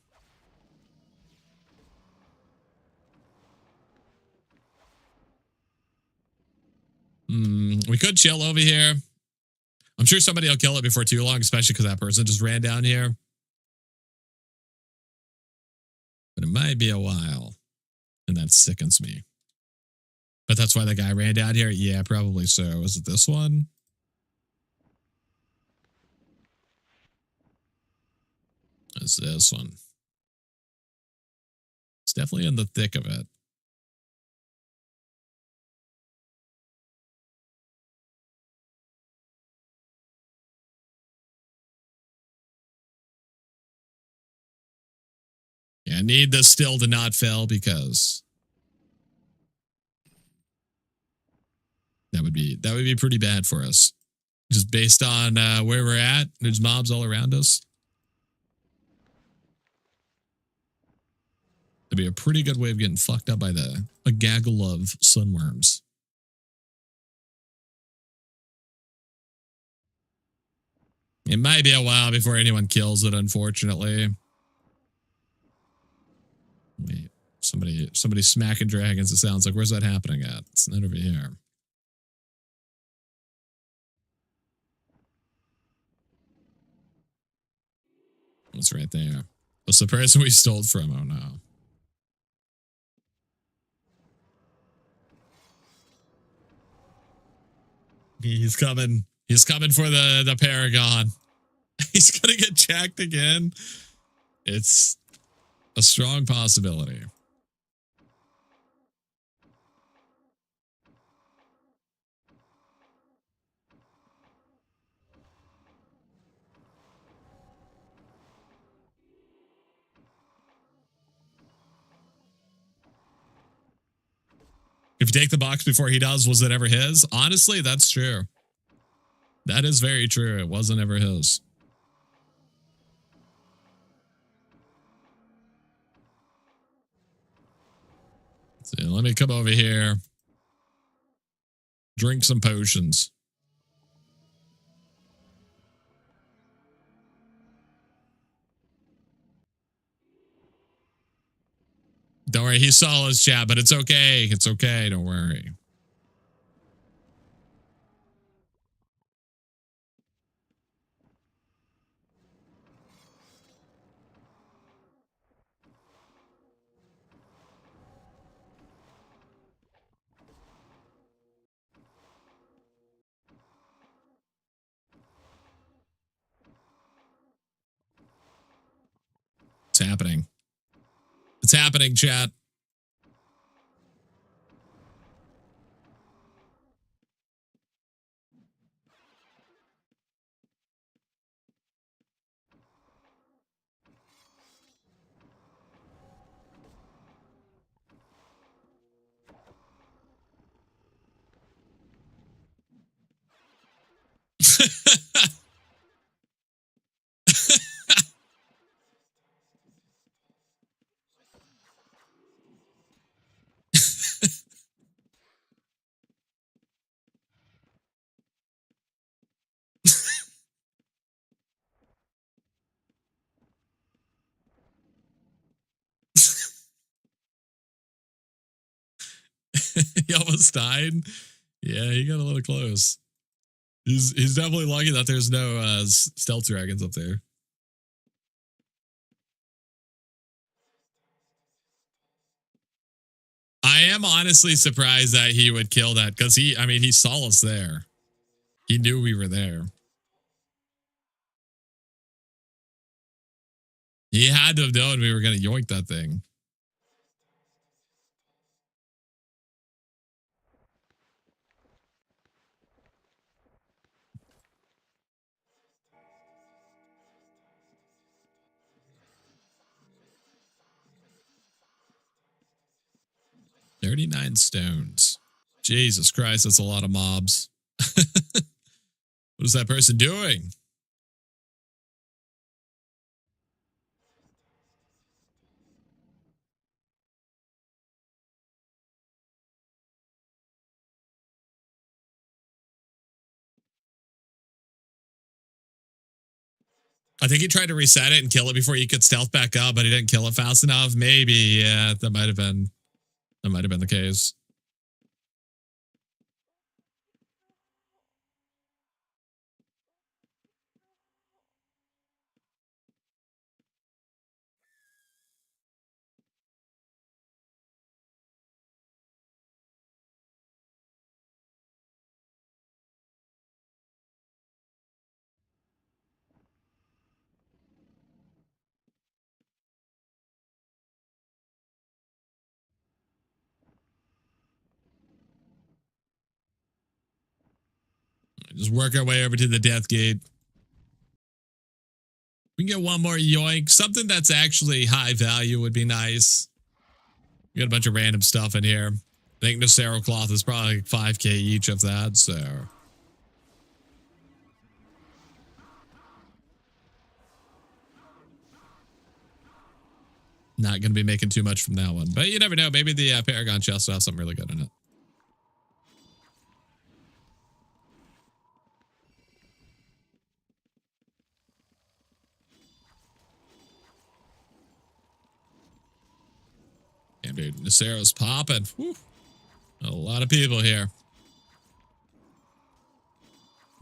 We could chill over here. I'm sure somebody will kill it before too long, especially because that person just ran down here. But it might be a while. And that sickens me. But that's why the guy ran down here? Yeah, probably so. Is it this one? It's this one. It's definitely in the thick of it. Yeah, I need this still to not fail because that would be pretty bad for us. Just based on where we're at, there's mobs all around us. It'd be a pretty good way of getting fucked up by a gaggle of sunworms. It might be a while before anyone kills it, unfortunately. Wait, somebody smacking dragons, it sounds like. Where's that happening at? It's not over here. It's right there. What's the person we stole from? Oh no. He's coming. He's coming for the Paragon. He's gonna get jacked again. It's a strong possibility. If you take the box before he does, was it ever his? Honestly, that's true. That is very true. It wasn't ever his. So let me come over here. Drink some potions. Don't worry, he saw his chat, but it's okay. It's okay. Don't worry. It's happening. It's happening, chat. He almost died. Yeah, he got a little close. He's definitely lucky that there's no stealth dragons up there. I am honestly surprised that he would kill that because he saw us there. He knew we were there. He had to have known we were going to yoink that thing. $39 stones. Jesus Christ, that's a lot of mobs. What is that person doing? I think he tried to reset it and kill it before you could stealth back up, but he didn't kill it fast enough. Maybe, yeah, that might have been the case. Just work our way over to the death gate. We can get one more yoink. Something that's actually high value would be nice. We got a bunch of random stuff in here. I think Nacero cloth is probably like 5k each of that, so. Not going to be making too much from that one. But you never know. Maybe the Paragon chest will have something really good in it. Damn, dude. Nacero's popping. Whew. A lot of people here.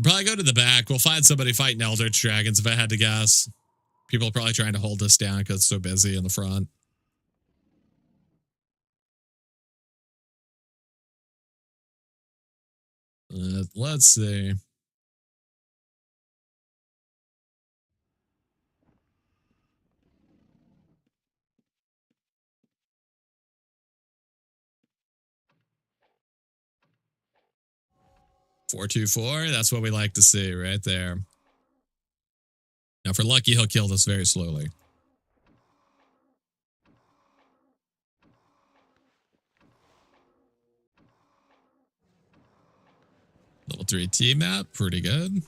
Probably go to the back. We'll find somebody fighting Eldritch Dragons if I had to guess. People are probably trying to hold us down because it's so busy in the front. Let's see. $424. That's what we like to see right there. Now, if we're lucky, he'll kill us very slowly. Level 3 T map, pretty good.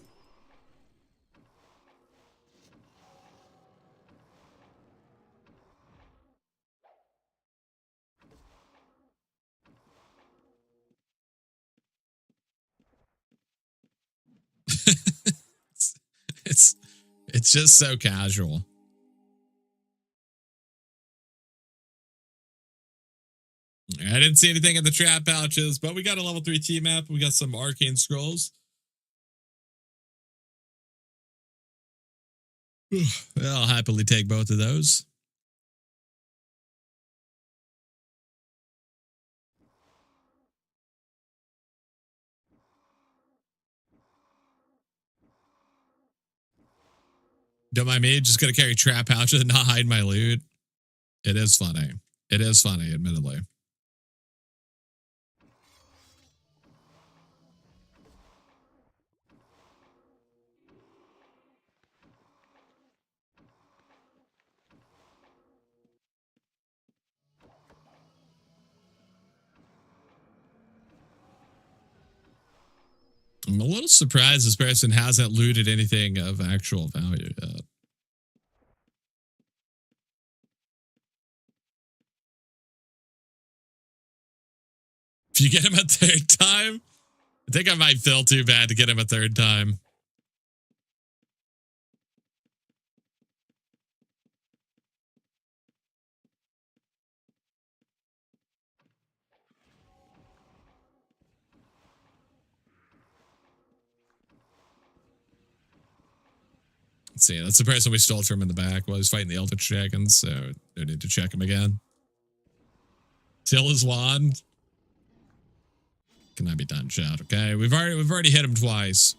it's just so casual. I didn't see anything in the trap pouches, but we got a level 3 T map. We got some arcane scrolls. I'll happily take both of those. Don't mind me, just gonna carry trap pouches and not hide my loot. It is funny. It is funny, admittedly. I'm a little surprised this person hasn't looted anything of actual value yet. If you get him a third time, I think I might feel too bad to get him a third time. Let's see, that's the person we stole from in the back while he was fighting the Eldritch Dragons, so no need to check him again. Till his wand. Can that be done, chat? Okay, we've already hit him twice.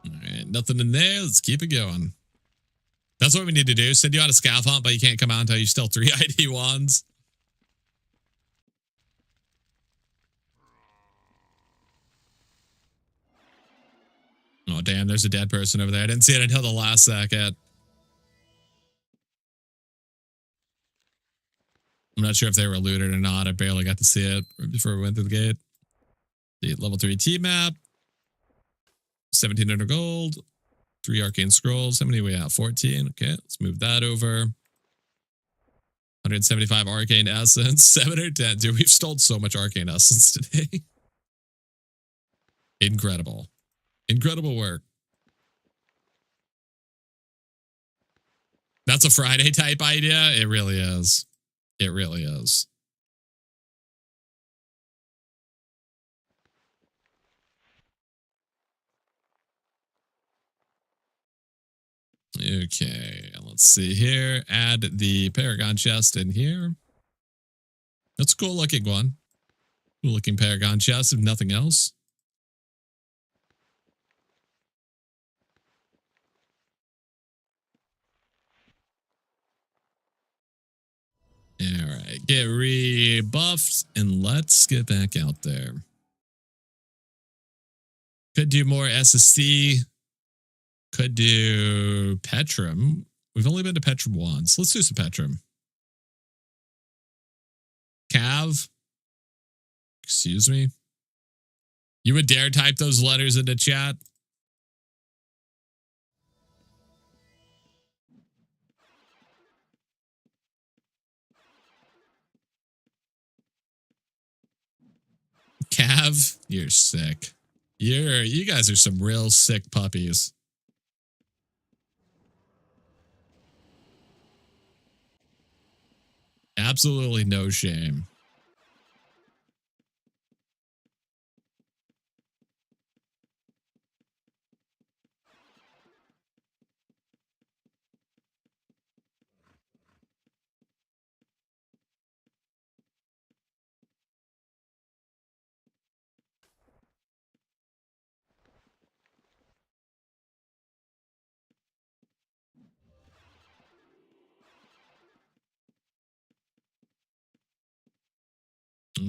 All right, nothing in there. Let's keep it going. That's what we need to do. Send you on a scav hunt, but you can't come out until you still 3 ID wands. Oh, damn, there's a dead person over there. I didn't see it until the last second. I'm not sure if they were looted or not. I barely got to see it before we went through the gate. The level 3 T map. 1700 gold. 3 arcane scrolls. How many are we at? 14. Okay, let's move that over. 175 arcane essence. 710. Dude, we've stolen so much arcane essence today. Incredible. Incredible work. That's a Friday type idea. It really is. It really is. Okay, let's see here. Add the Paragon chest in here. That's a cool looking one. Cool looking Paragon chest, if nothing else. All right, get rebuffed and let's get back out there. Could do more SSC. Could do Petrum. We've only been to Petrum once. Let's do some Petrum. Cav. Excuse me. You would dare type those letters into chat? Cav, you're sick. You guys are some real sick puppies. Absolutely no shame.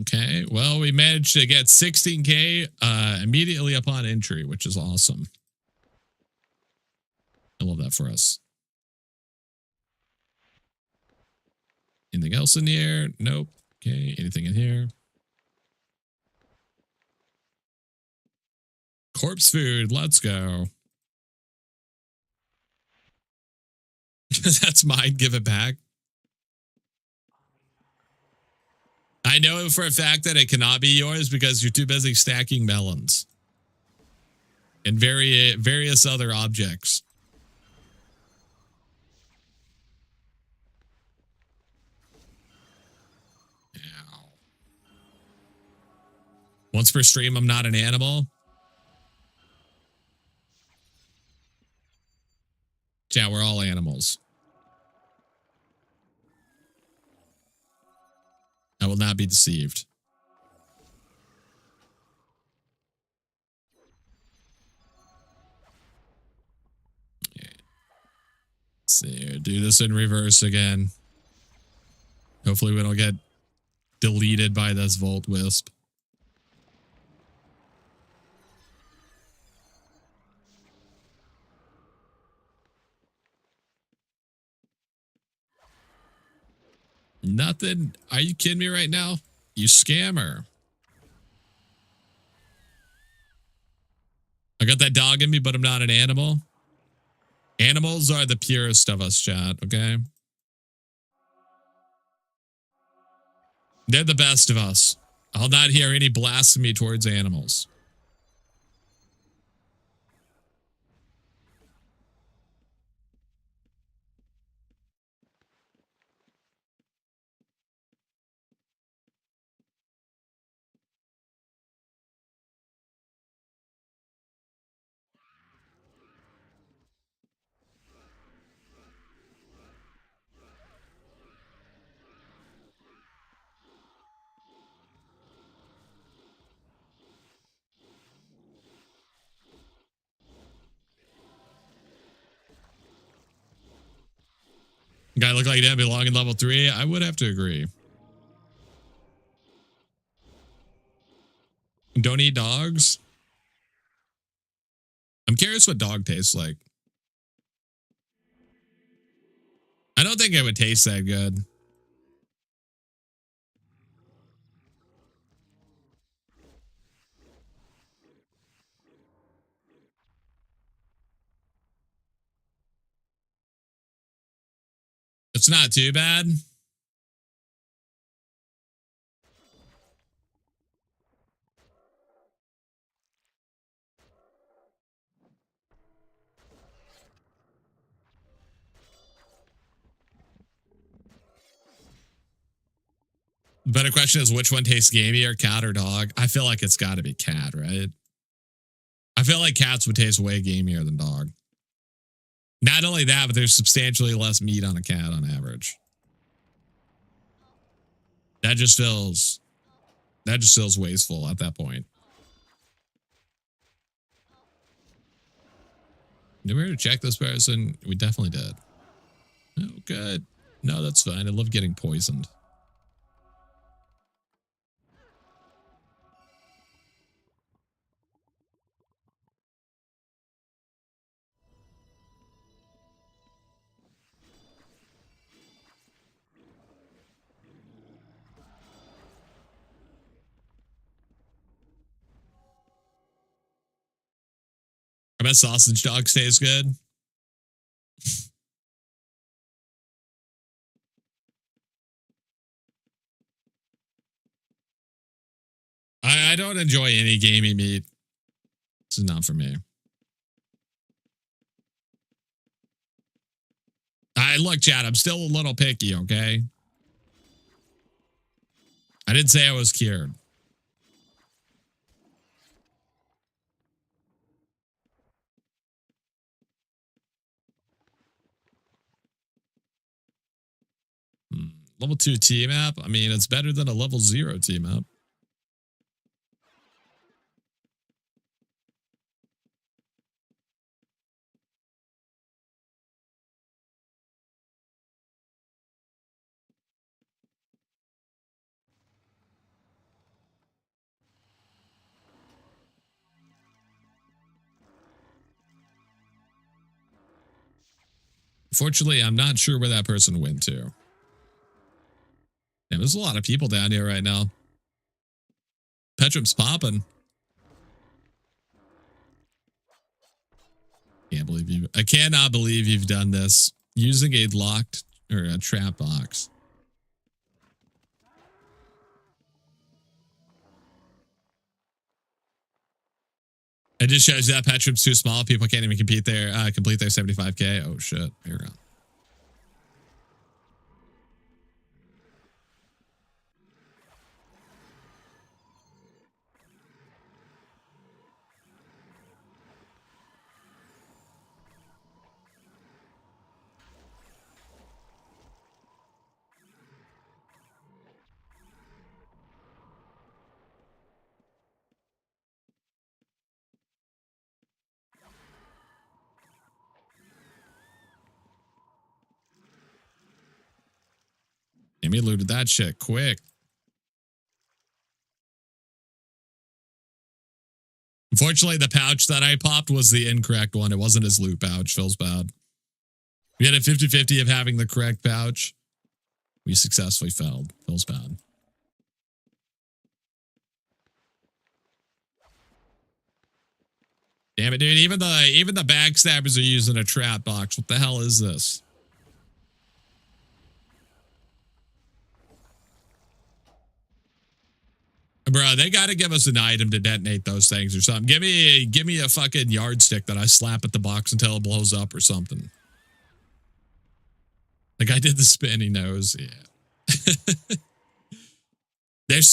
Okay, well, we managed to get 16K immediately upon entry, which is awesome. I love that for us. Anything else in here? Nope. Okay, anything in here? Corpse food, let's go. That's mine, give it back. I know for a fact that it cannot be yours because you're too busy stacking melons. And various other objects. Ow. Once per stream, I'm not an animal. Yeah, we're all animals. I will not be deceived. Let's see, do this in reverse again. Hopefully we don't get deleted by this Volt Wisp. Nothing. Are you kidding me right now? You scammer. I got that dog in me, but I'm not an animal. Animals are the purest of us, chat, okay? They're the best of us. I'll not hear any blasphemy towards animals. Guy look like that belong in level 3? I would have to agree. Don't eat dogs? I'm curious what dog tastes like. I don't think it would taste that good. It's not too bad. The better question is which one tastes gamier, cat or dog? I feel like it's got to be cat, right? I feel like cats would taste way gamier than dog. Not only that, but there's substantially less meat on a cat on average. That just feels wasteful at that point. Did we ever check this person? We definitely did. Oh, good. No, that's fine. I love getting poisoned. I bet sausage dogs taste good. I don't enjoy any gamey meat. This is not for me. Look, chat, I'm still a little picky, okay? I didn't say I was cured. Level 2 T-map? I mean, it's better than a level 0 T-map. Fortunately, I'm not sure where that person went to. Yeah, there's a lot of people down here right now. Petrum's popping. I cannot believe you've done this using a locked or a trap box. It just shows that Petrum's too small. People can't even complete their 75K. Oh shit. Here we go. Amy looted that shit quick. Unfortunately, the pouch that I popped was the incorrect one. It wasn't his loot pouch. Feels bad. We had a 50-50 of having the correct pouch. We successfully failed. Feels bad. Damn it, dude. Even the backstabbers are using a trap box. What the hell is this? Bro, they got to give us an item to detonate those things or something. Give me a fucking yardstick that I slap at the box until it blows up or something. Like I did the spinny nose. Yeah. There's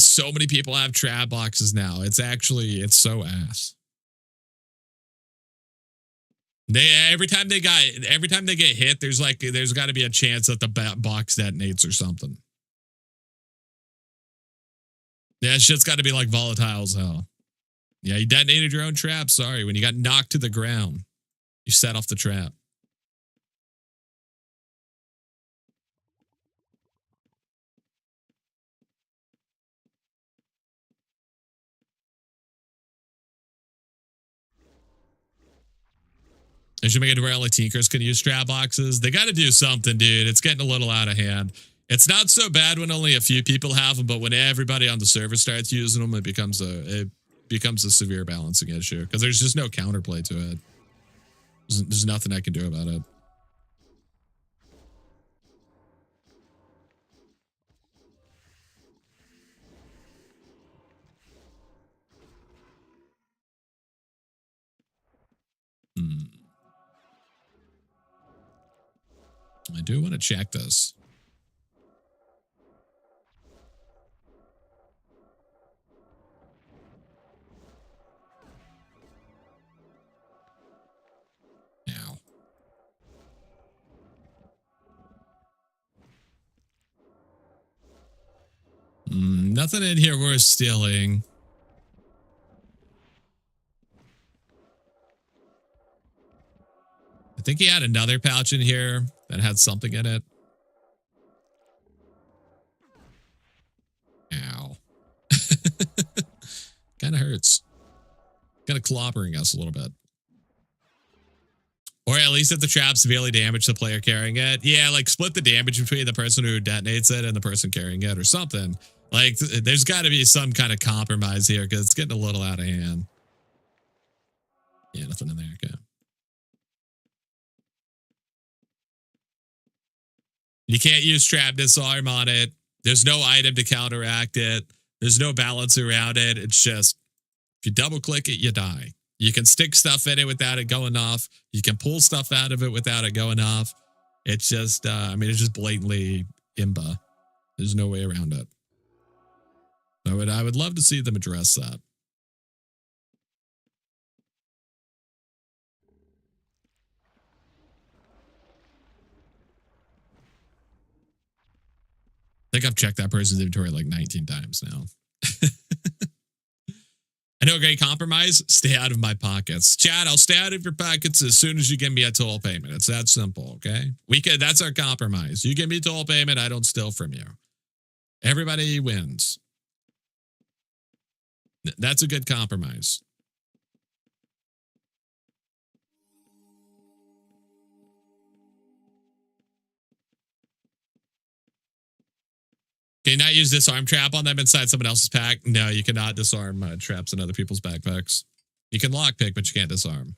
so many people have trap boxes now. It's so ass. Every time they get hit, there's got to be a chance that the box detonates or something. Yeah, shit's got to be like volatile as hell. Yeah, you detonated your own trap. Sorry, when you got knocked to the ground, you set off the trap. They should make it where only tinkers can use trap boxes. They got to do something, dude. It's getting a little out of hand. It's not so bad when only a few people have them, but when everybody on the server starts using them, it becomes a severe balancing issue because there's just no counterplay to it. There's nothing I can do about it. I do want to check this. Now. Nothing in here worth stealing. I think he had another pouch in here that had something in it. Ow. Kind of hurts. Kind of clobbering us a little bit. Or at least if the trap severely damaged the player carrying it. Yeah, like split the damage between the person who detonates it and the person carrying it or something. Like there's got to be some kind of compromise here because it's getting a little out of hand. Yeah, nothing in there. Okay. You can't use trap disarm on it. There's no item to counteract it. There's no balance around it. It's just, if you double click it, you die. You can stick stuff in it without it going off. You can pull stuff out of it without it going off. It's just, I mean, it's just blatantly imba. There's no way around it. I would love to see them address that. I think I've checked that person's inventory like 19 times now. I know a great compromise. Stay out of my pockets. Chad, I'll stay out of your pockets as soon as you give me a toll payment. It's that simple, okay? That's our compromise. You give me a toll payment, I don't steal from you. Everybody wins. That's a good compromise. Can you not use disarm trap on them inside someone else's pack? No, you cannot disarm traps in other people's backpacks. You can lockpick, but you can't disarm.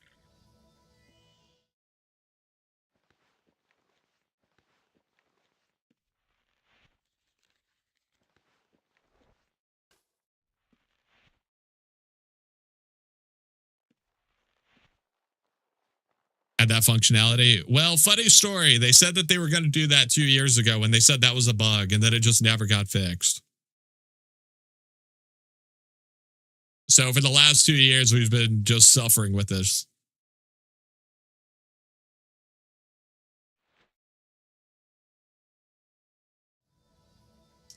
Had that functionality. Well, funny story. They said that they were going to do that 2 years ago, and they said that was a bug, and that it just never got fixed. So for the last 2 years, we've been just suffering with this.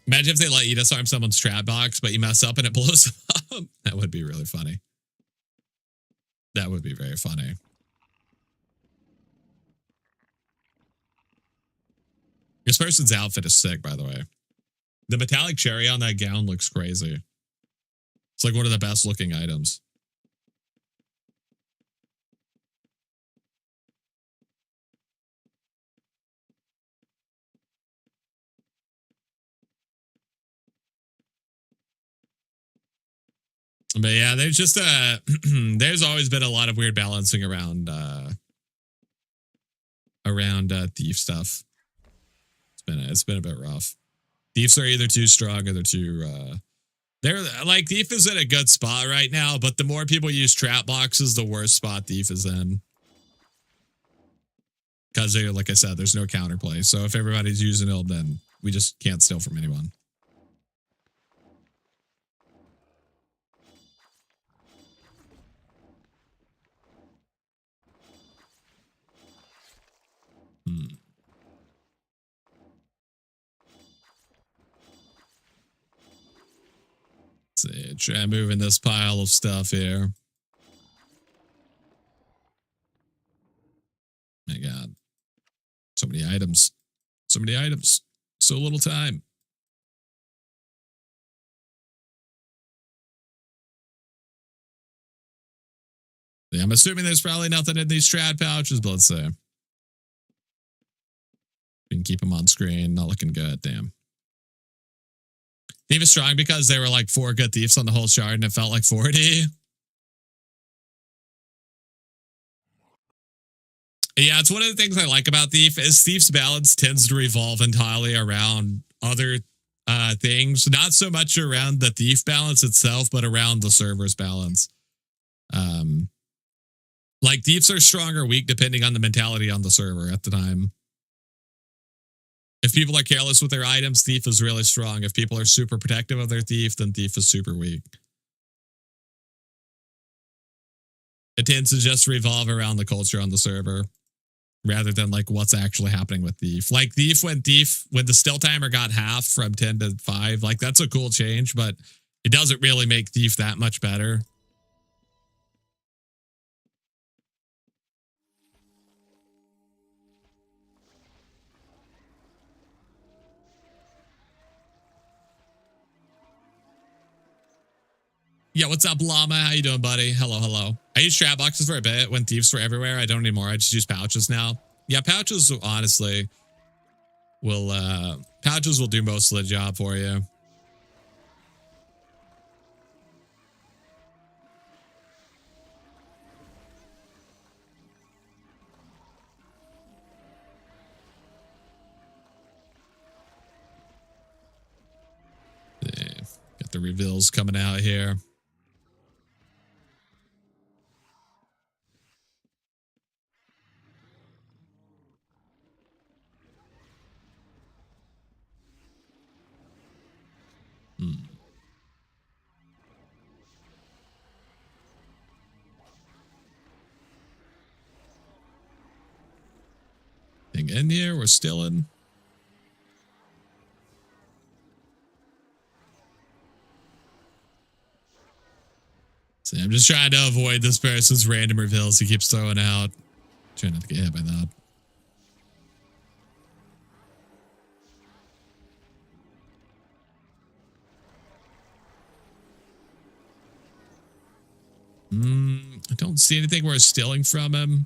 Imagine if they let you disarm someone's trap box, but you mess up and it blows up. That would be really funny. That would be very funny. This person's outfit is sick, by the way. The metallic cherry on that gown looks crazy. It's like one of the best looking items. But yeah, there's just there's always been a lot of weird balancing around thief stuff. It's been a bit rough. Thieves are either too strong or they're too they're like thief is in a good spot right now, but the more people use trap boxes, the worse spot thief is in. Because like I said, there's no counterplay. So if everybody's using it, then we just can't steal from anyone. Let's see, try moving this pile of stuff here. My God. So many items. So many items. So little time. Yeah, I'm assuming there's probably nothing in these trad pouches, but let's see. We can keep them on screen. Not looking good. Damn. Thief is strong because there were like 4 good thieves on the whole shard and it felt like 40. Yeah, it's one of the things I like about Thief is Thief's balance tends to revolve entirely around other things. Not so much around the Thief balance itself, but around the server's balance. Like Thieves are strong or weak depending on the mentality on the server at the time. If people are careless with their items, Thief is really strong. If people are super protective of their Thief, then Thief is super weak. It tends to just revolve around the culture on the server rather than like what's actually happening with Thief. Like when the still timer got half from 10 to 5, like that's a cool change, but it doesn't really make Thief that much better. Yeah, what's up, Llama? How you doing, buddy? Hello, hello. I used trap boxes for a bit when thieves were everywhere. I don't anymore. I just use pouches now. Yeah, pouches honestly will do most of the job for you. Yeah, got the reveals coming out here. anything in here we're still in? See, I'm just trying to avoid this person's random reveals he keeps throwing out. Trying not to get hit by that. I don't see anything we're stealing from him.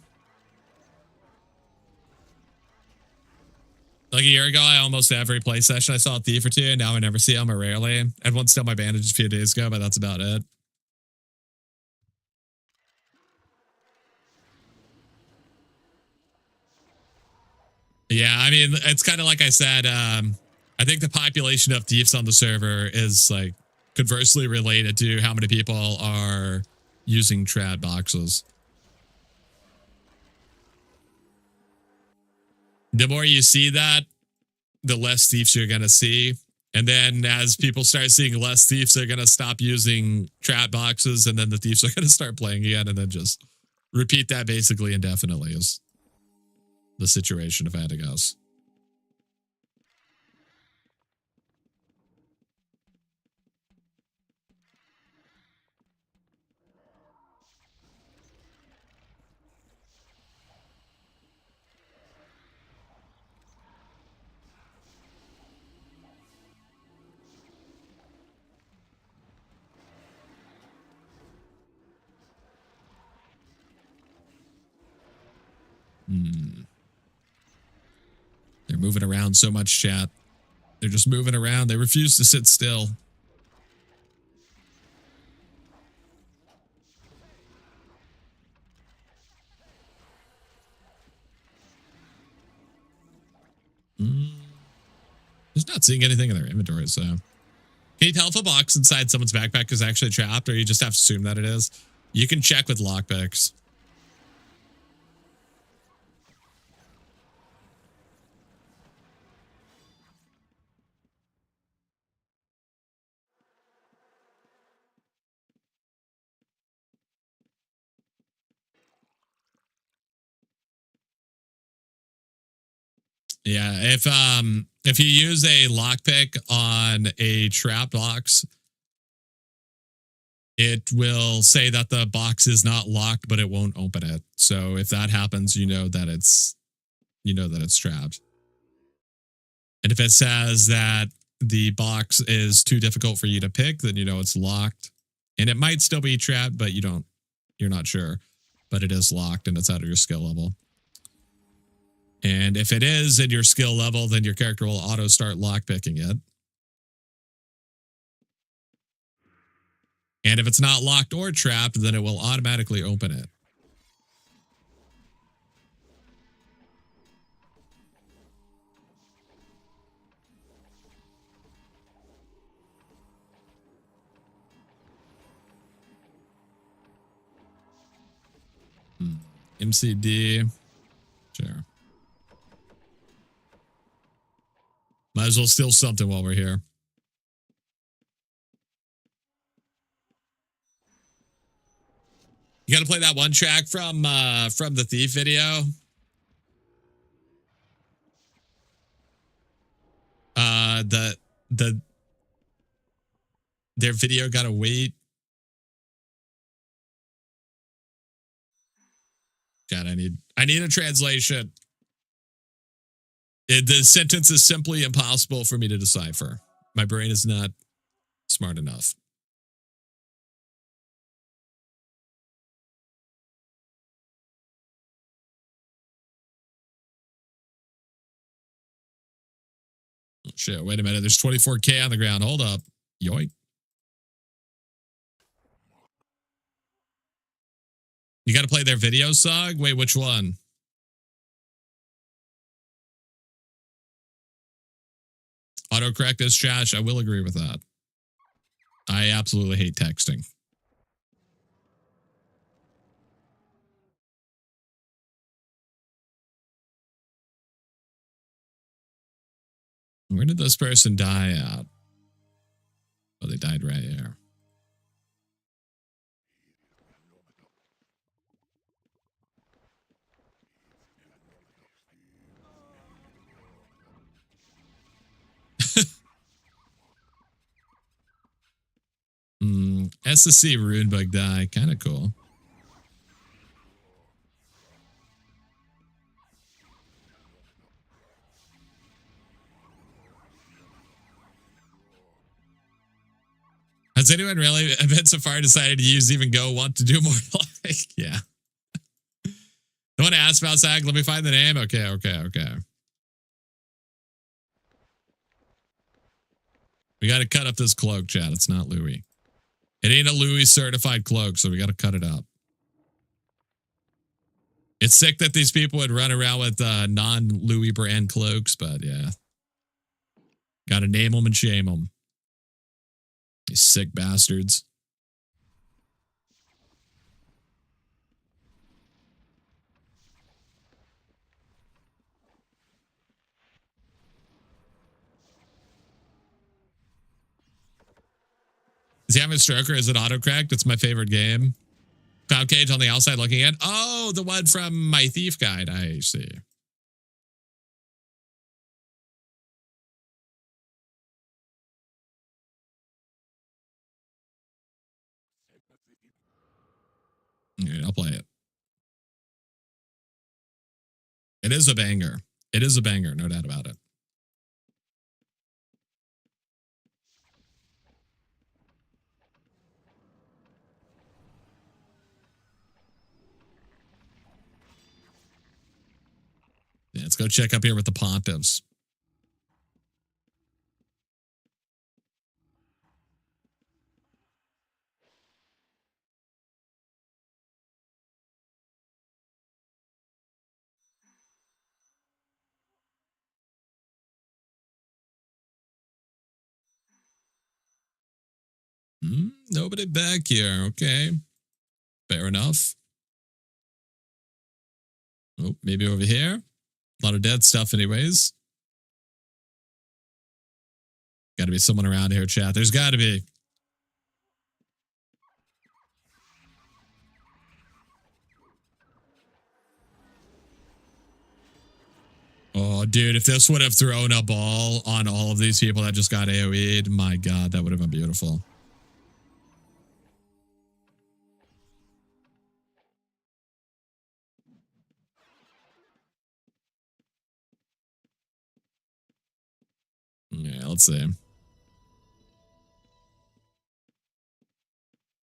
Like a year ago, I almost every play session I saw a thief or two, and now I never see him or rarely. I had one steal my bandage a few days ago, but that's about it. Yeah, I mean, it's kind of like I said, I think the population of thieves on the server is like conversely related to how many people are using trad boxes. The more you see that, the less thieves you're going to see. And then as people start seeing less thieves, they're going to stop using trad boxes, and then the thieves are going to start playing again, and then just repeat that basically indefinitely is the situation of Adigos. They're moving around so much, chat. They're just moving around. They refuse to sit still. Just not seeing anything in their inventory, so. Can you tell if a box inside someone's backpack is actually trapped, or you just have to assume that it is? You can check with lockpicks. Yeah, if you use a lockpick on a trap box, it will say that the box is not locked, but it won't open it. So if that happens, you know that it's trapped. And if it says that the box is too difficult for you to pick, then you know it's locked. And it might still be trapped, but you're not sure. But it is locked and it's out of your skill level. And if it is in your skill level, then your character will auto start lockpicking it. And if it's not locked or trapped, then it will automatically open it. MCD. Sure. Might as well steal something while we're here. You got to play that one track from the Thief video. Their video gotta wait. God, I need a translation. The sentence is simply impossible for me to decipher. My brain is not smart enough. Oh, shit, wait a minute. There's 24K on the ground. Hold up. Yoink. You got to play their video song? Wait, which one? Autocorrect is trash. I will agree with that. I absolutely hate texting. Where did this person die at? Oh, they died right here. Nice to see Runebug die. Kind of cool. Has anyone really been so far decided to use even go want to do more like? Yeah. I want to ask about Sag. Let me find the name. Okay. We got to cut up this cloak, chat. It's not Louis. It ain't a Louis certified cloak, so we got to cut it up. It's sick that these people would run around with non-Louis brand cloaks, but yeah. Got to name them and shame them. These sick bastards. Is he having a stroke or is it auto-cracked? It's my favorite game. Cloud Cage on the outside looking in. Oh, the one from my Thief Guide. I see. Yeah, I'll play it. It is a banger. It is a banger, no doubt about it. Yeah, let's go check up here with the pontiffs. Nobody back here. Okay. Fair enough. Oh, maybe over here. A lot of dead stuff anyways. Got to be someone around here, chat. There's got to be. Oh, dude, if this would have thrown a ball on all of these people that just got AoE'd, my God, that would have been beautiful. Yeah, let's see.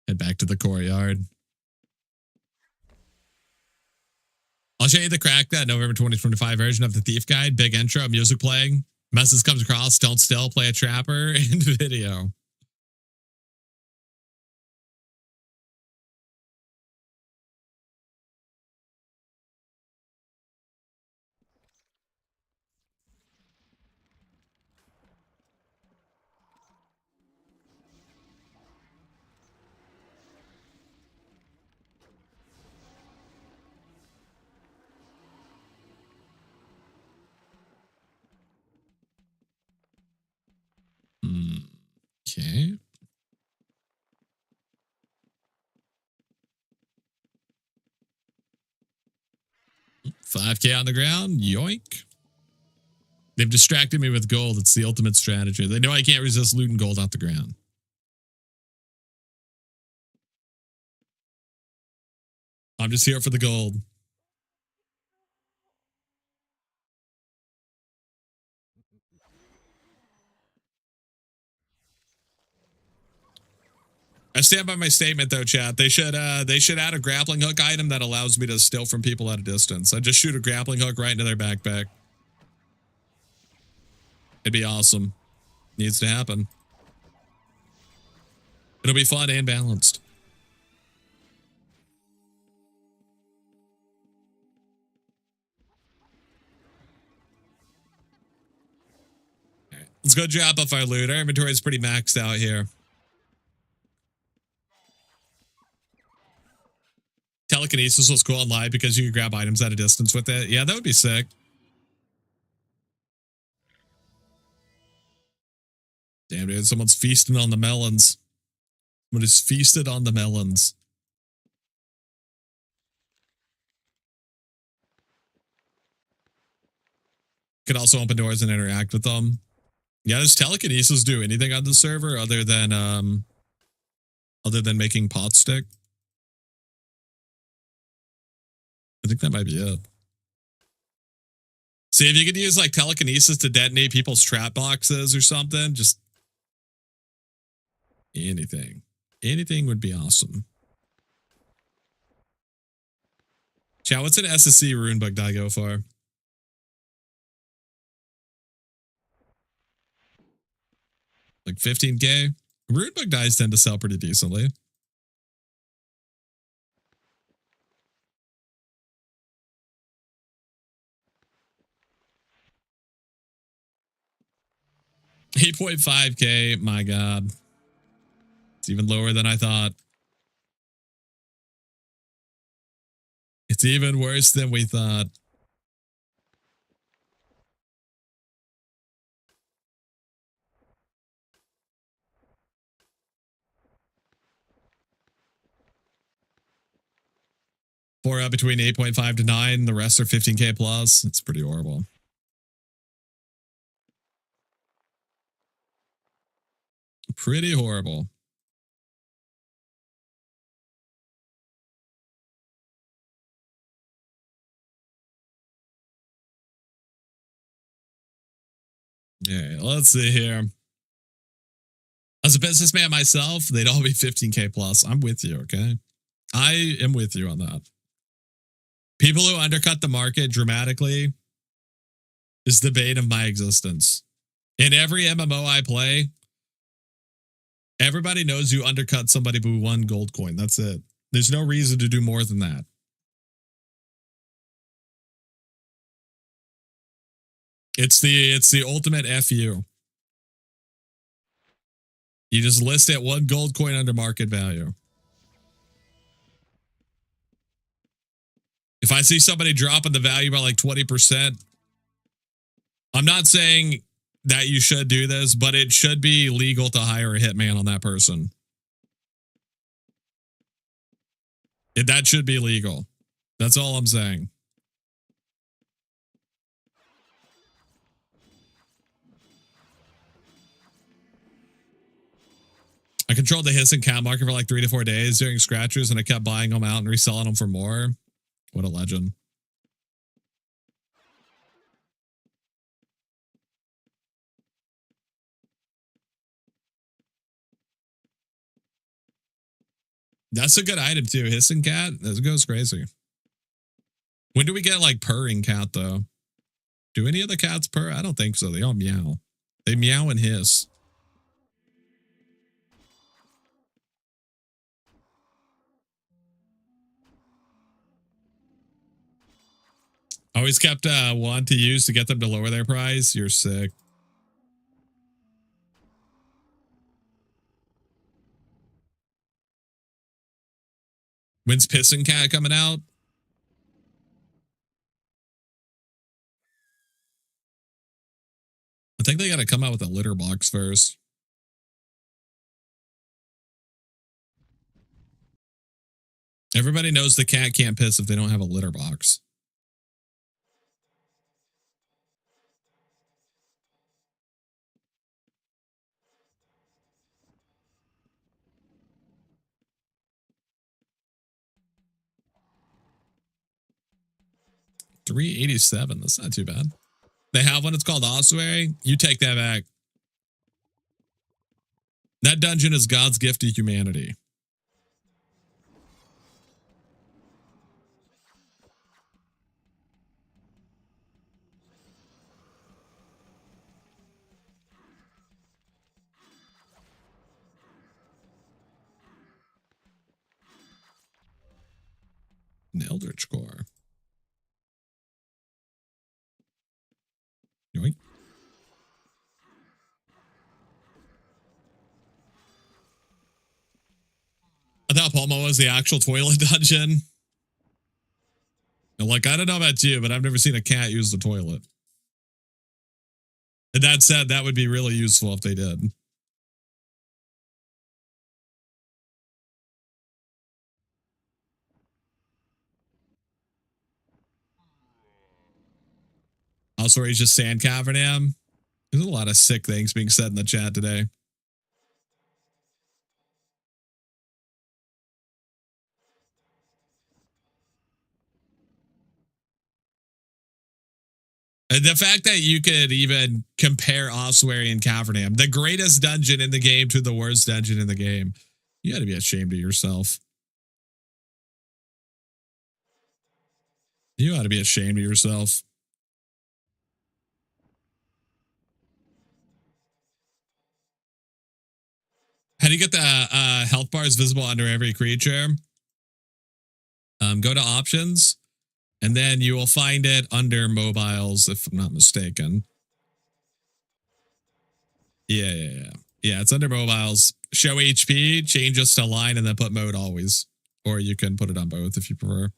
Head back to the courtyard. I'll show you the crack that November 2025 version of the Thief Guide. Big intro, music playing. Message comes across, don't still, play a trapper, and video. Okay. 5K on the ground. Yoink. They've distracted me with gold. It's the ultimate strategy. They know I can't resist looting gold off the ground. I'm just here for the gold. I stand by my statement though, chat. They should add a grappling hook item that allows me to steal from people at a distance. I just shoot a grappling hook right into their backpack. It'd be awesome. Needs to happen. It'll be fun and balanced. All right, let's go drop off our loot. Our inventory is pretty maxed out here. Telekinesis was cool on live because you could grab items at a distance with it. Yeah, that would be sick. Damn, dude, someone's feasting on the melons. Someone is feasted on the melons. Could also open doors and interact with them. Yeah, does telekinesis do anything on the server other than other than making pot stick. I think that might be it. See, if you could use like telekinesis to detonate people's trap boxes or something, just anything. Anything would be awesome. Chat, what's an SSC runebook die go for? Like 15K? Runebook dies tend to sell pretty decently. $8.5K, my God. It's even lower than I thought. It's even worse than we thought. For between 8.5 to 9, the rest are 15K plus. It's pretty horrible. Pretty horrible. Yeah, let's see here. As a businessman myself, they'd all be 15K plus. I'm with you, okay? I am with you on that. People who undercut the market dramatically is the bane of my existence. In every MMO I play, everybody knows you undercut somebody with 1 gold coin. That's it. There's no reason to do more than that. It's the ultimate FU. You just list it 1 gold coin under market value. If I see somebody dropping the value by like 20%, I'm not saying that you should do this, but it should be legal to hire a hitman on that person. That should be legal. That's all I'm saying. I controlled the hissing cat market for like 3 to 4 days doing scratchers, and I kept buying them out and reselling them for more. What a legend. That's a good item too. Hissing cat, that goes crazy. When do we get like purring cat though? Do any of the cats purr? I don't think so. They all meow. They meow and hiss. Always kept one to use to get them to lower their price. You're sick. When's Pissing Cat coming out? I think they got to come out with a litter box first. Everybody knows the cat can't piss if they don't have a litter box. $387. That's not too bad. They have one. It's called Ossuary. You take that back. That dungeon is God's gift to humanity. An Eldritch Core. Yoink. I thought Palmo was the actual toilet dungeon. And like, I don't know about you, but I've never seen a cat use the toilet. And that said, that would be really useful if they did. Also, he's just Sand Cavern. There's a lot of sick things being said in the chat today. The fact that you could even compare Ossuary and Cavernam, the greatest dungeon in the game, to the worst dungeon in the game, you got to be ashamed of yourself. You ought to be ashamed of yourself. How do you get the health bars visible under every creature? Go to options, and then you will find it under mobiles, if I'm not mistaken. Yeah. It's under mobiles. Show HP, change this to line, and then put mode always. Or you can put it on both if you prefer.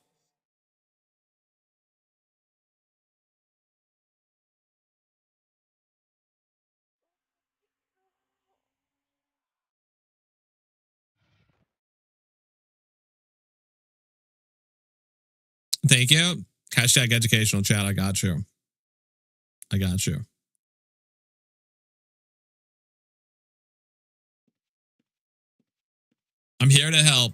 Thank you. Hashtag educational chat. I got you. I'm here to help.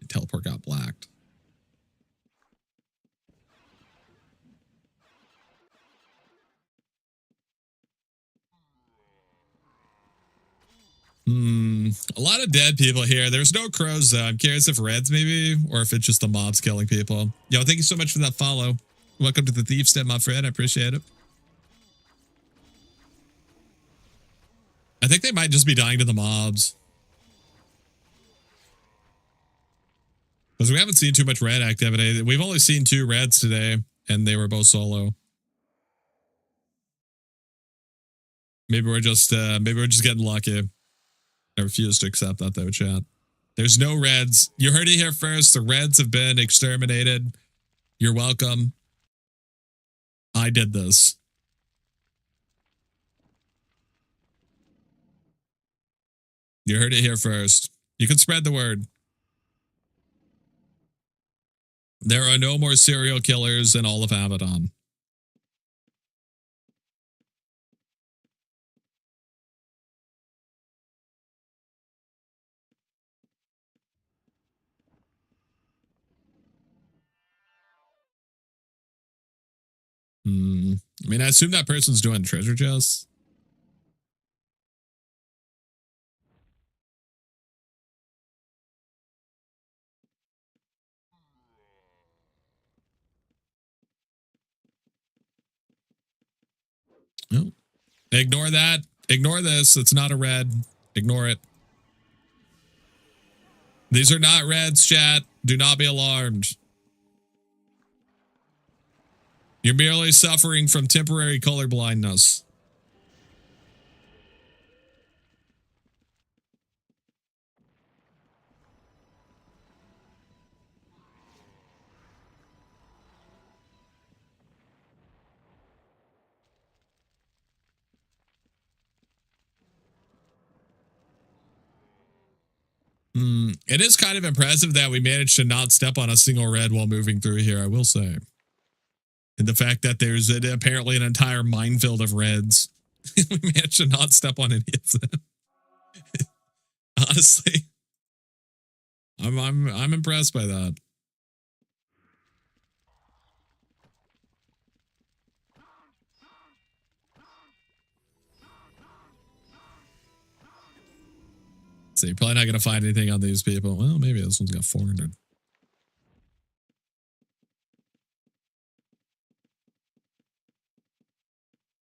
Teleport got blacked. A lot of dead people here. There's no crows though. I'm curious if reds maybe, or if it's just the mobs killing people. Yo, thank you so much for that follow. Welcome to the Thief Step, my friend. I appreciate it. I think they might just be dying to the mobs. Because we haven't seen too much red activity. We've only seen 2 reds today, and they were both solo. Maybe we're just getting lucky. I refuse to accept that though, chat. There's no reds. You heard it here first. The reds have been exterminated. You're welcome. I did this. You heard it here first. You can spread the word. There are no more serial killers in all of Abaddon. I mean, I assume that person's doing treasure chests. No. Ignore that. Ignore this. It's not a red. Ignore it. These are not reds, chat. Do not be alarmed. You're merely suffering from temporary color blindness. It is kind of impressive that we managed to not step on a single red while moving through here, I will say. And the fact that there's apparently an entire minefield of reds. We managed to not step on any of them. Honestly. I'm impressed by that. So you're probably not going to find anything on these people. Well, maybe this one's got 400.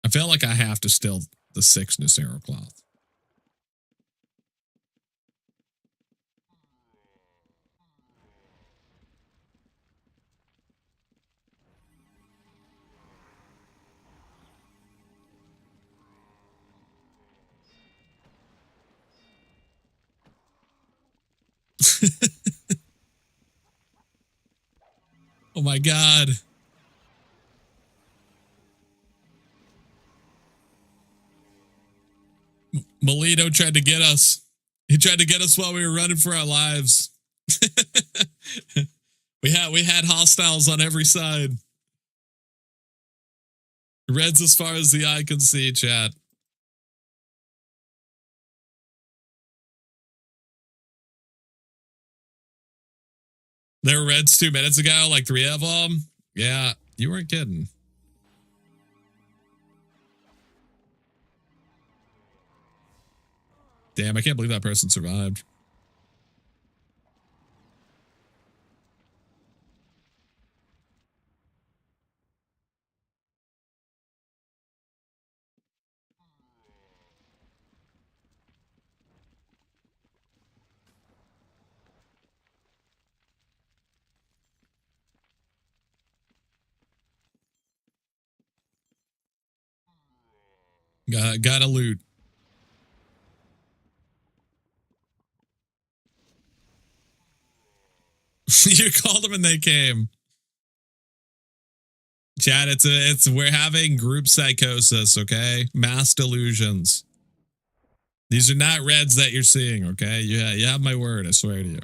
I feel like I have to steal the 6 Nacero cloth. Oh my God. Melito tried to get us. He tried to get us while we were running for our lives. we had hostiles on every side. Red's as far as the eye can see, chat. There were Reds 2 minutes ago, like 3 of them. Yeah, you weren't kidding. Damn, I can't believe that person survived. Gotta loot. You called them and they came. Chat, we're having group psychosis, okay? Mass delusions. These are not Reds that you're seeing, okay? Yeah, you have my word, I swear to you.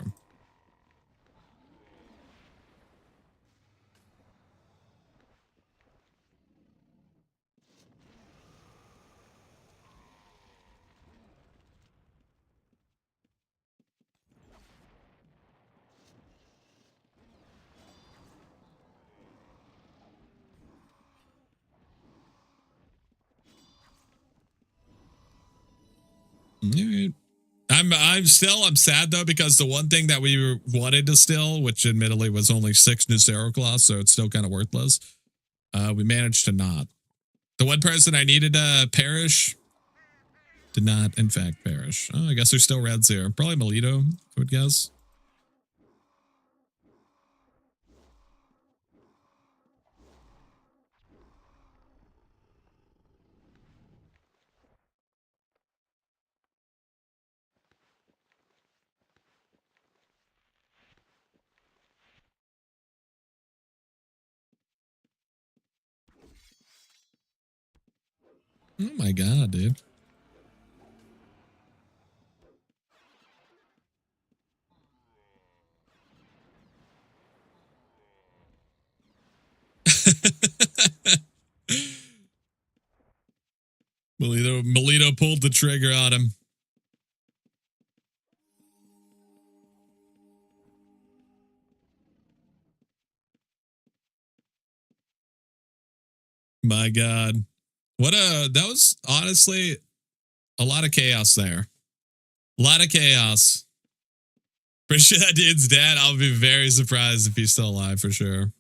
I'm sad though, because the one thing that we wanted to steal, which admittedly was only 6 Nucero cloths, so it's still kind of worthless. We managed to not. The one person I needed to perish did not, in fact, perish. Oh, I guess there's still Reds here. Probably Melito, I would guess. Oh my god, dude. Melito pulled the trigger on him. My god. That was honestly a lot of chaos there. A lot of chaos. Pretty sure that dude's dead. I'll be very surprised if he's still alive for sure.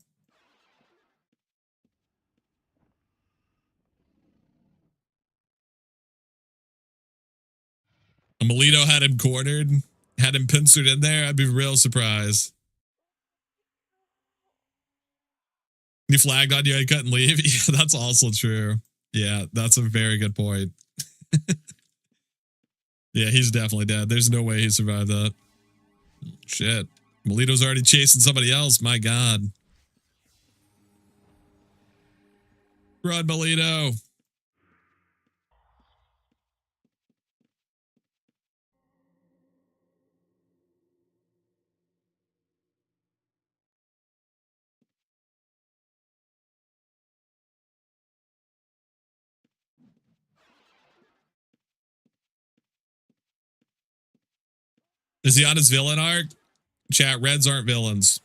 Melito had him cornered, had him pincered in there. I'd be real surprised. He flagged on you, I couldn't leave. Yeah, that's also true. Yeah, that's a very good point. Yeah, he's definitely dead. There's no way he survived that. Shit. Melito's already chasing somebody else. My god. Run, Melito. Is he on his villain arc? Chat, Reds aren't villains.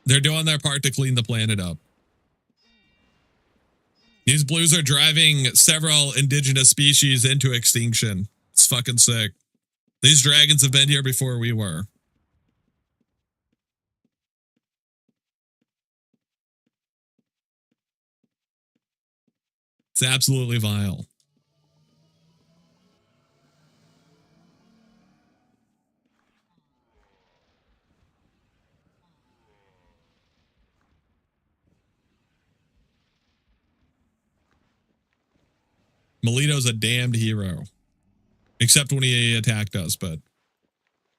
They're doing their part to clean the planet up. These blues are driving several indigenous species into extinction. It's fucking sick. These dragons have been here before we were. It's absolutely vile. Melito's a damned hero. Except when he attacked us, but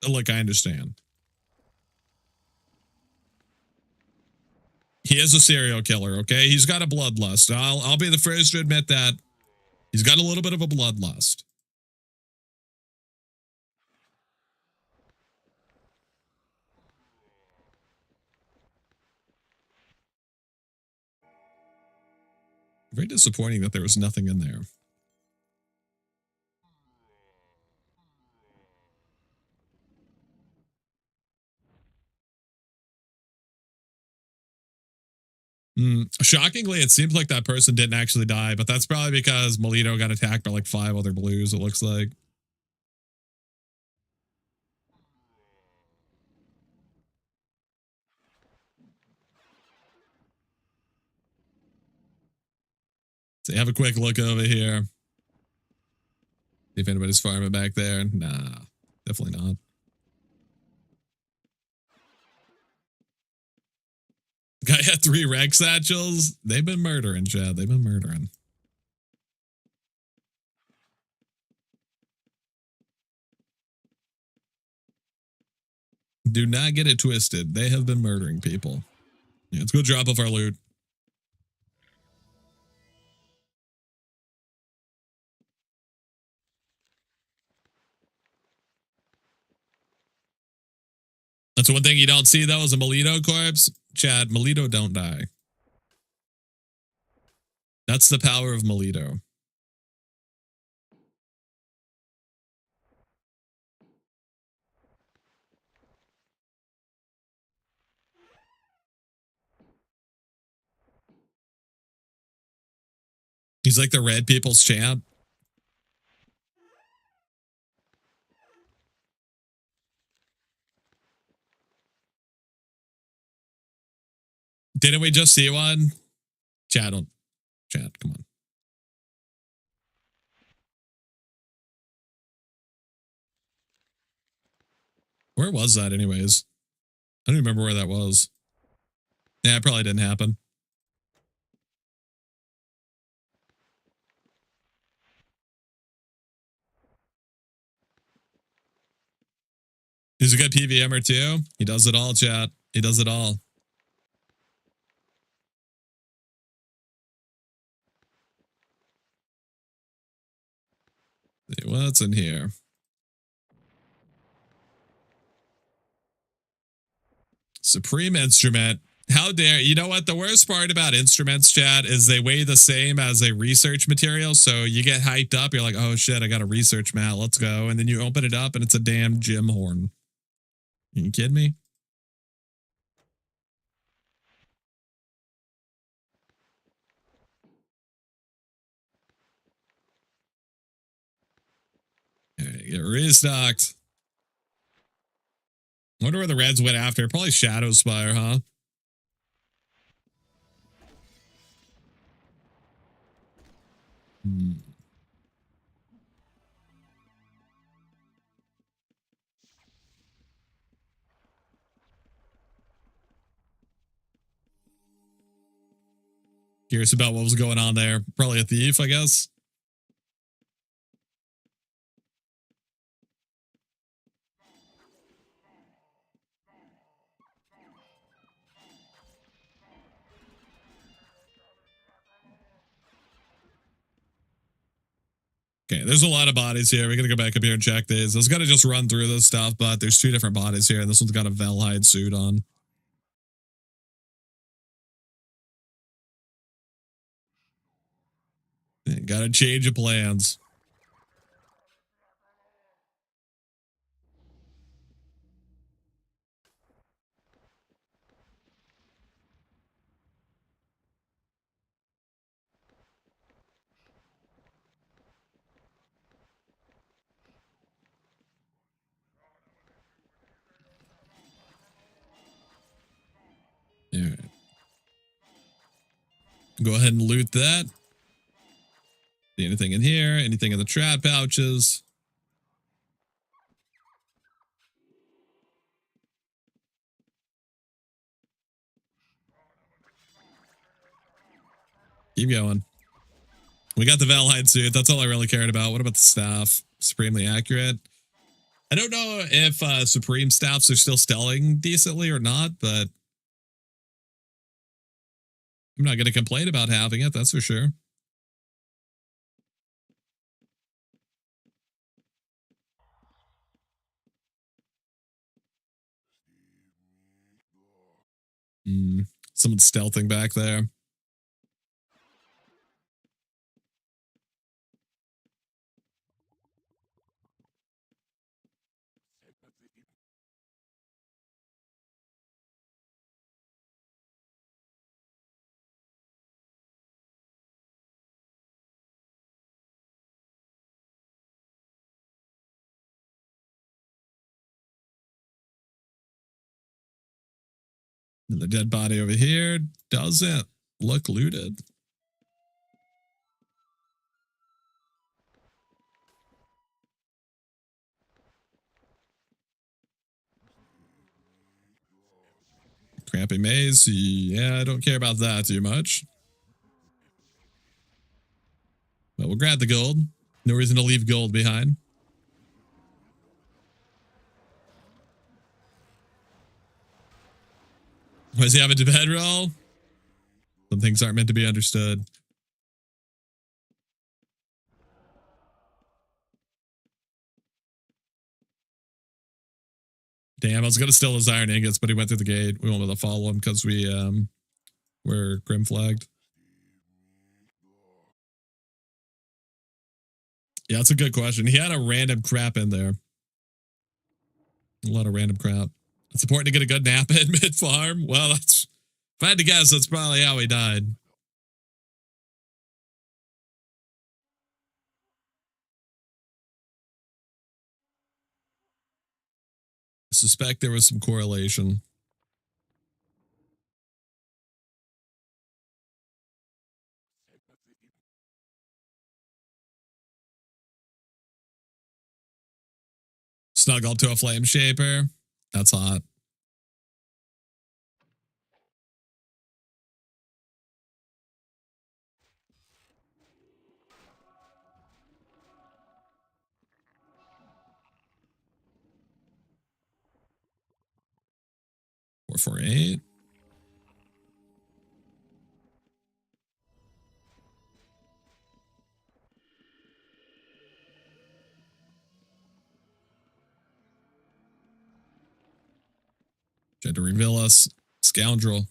look, I understand. He is a serial killer, okay? He's got a bloodlust. I'll be the first to admit that. He's got a little bit of a bloodlust. Very disappointing that there was nothing in there. Shockingly, it seems like that person didn't actually die, but that's probably because Molito got attacked by like 5 other blues, it looks like. So have a quick look over here. See if anybody's farming back there. Nah, definitely not. Guy had 3 Rex satchels. They've been murdering, Chad. They've been murdering. Do not get it twisted. They have been murdering people. Yeah, let's go drop off our loot. That's one thing you don't see, though, is a Molito corpse. Chad, Molito don't die. That's the power of Molito. He's like the red people's champ. Didn't we just see one? Chad, come on. Where was that anyways? I don't remember where that was. Yeah, it probably didn't happen. He's a good PVMer too. He does it all, chat. He does it all. What's in here? Supreme instrument. How dare you? Know what the worst part about instruments, chat, is they weigh the same as a research material. So you get hyped up. You're like, oh shit, I got a research mat. Let's go. And then you open it up and it's a damn gym horn. Are you kidding me? Okay, get restocked. Wonder where the Reds went after. Probably Shadow Spire, huh? Curious about what was going on there. Probably a thief, I guess. Okay, there's a lot of bodies here. We're going to go back up here and check these. I was going to just run through this stuff, but there's 2 different bodies here, and this one's got a Velhide suit on. Got to change of plans. All right. Go ahead and loot that. See anything in here? Anything in the trap pouches? Keep going. We got the Valhide suit. That's all I really cared about. What about the staff? Supremely accurate. I don't know if Supreme staffs are still selling decently or not, but I'm not going to complain about having it. That's for sure. Someone's stealthing back there. And the dead body over here doesn't look looted. Crampy maze. Yeah, I don't care about that too much. But we'll grab the gold. No reason to leave gold behind. Why does he have a bedroll? Some things aren't meant to be understood. Damn, I was gonna steal his iron ingots, but he went through the gate. We won't be able to follow him because we're grim flagged. Yeah, that's a good question. He had a random crap in there. A lot of random crap. It's important to get a good nap in mid farm. Well, that's if I had to guess, that's probably how he died. I suspect there was some correlation. Snuggled to a flame shaper. That's hot. Four, 4, 8. Tried to reveal us. Scoundrel.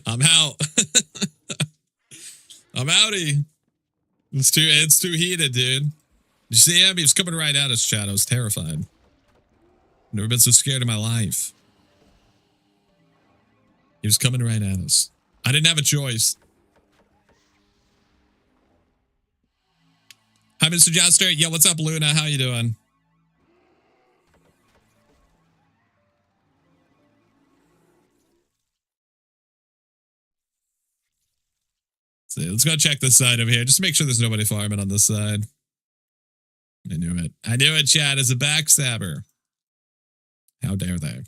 I'm out. I'm outie. It's too heated, dude. You see him? He was coming right at us, chat. I was terrified. Never been so scared in my life. He was coming right at us. I didn't have a choice. Hi, Mr. Jester. Yeah, what's up, Luna? How you doing? See, let's go check this side over here. Just make sure there's nobody farming on this side. I knew it. I knew it, Chad. As a backstabber. How dare they?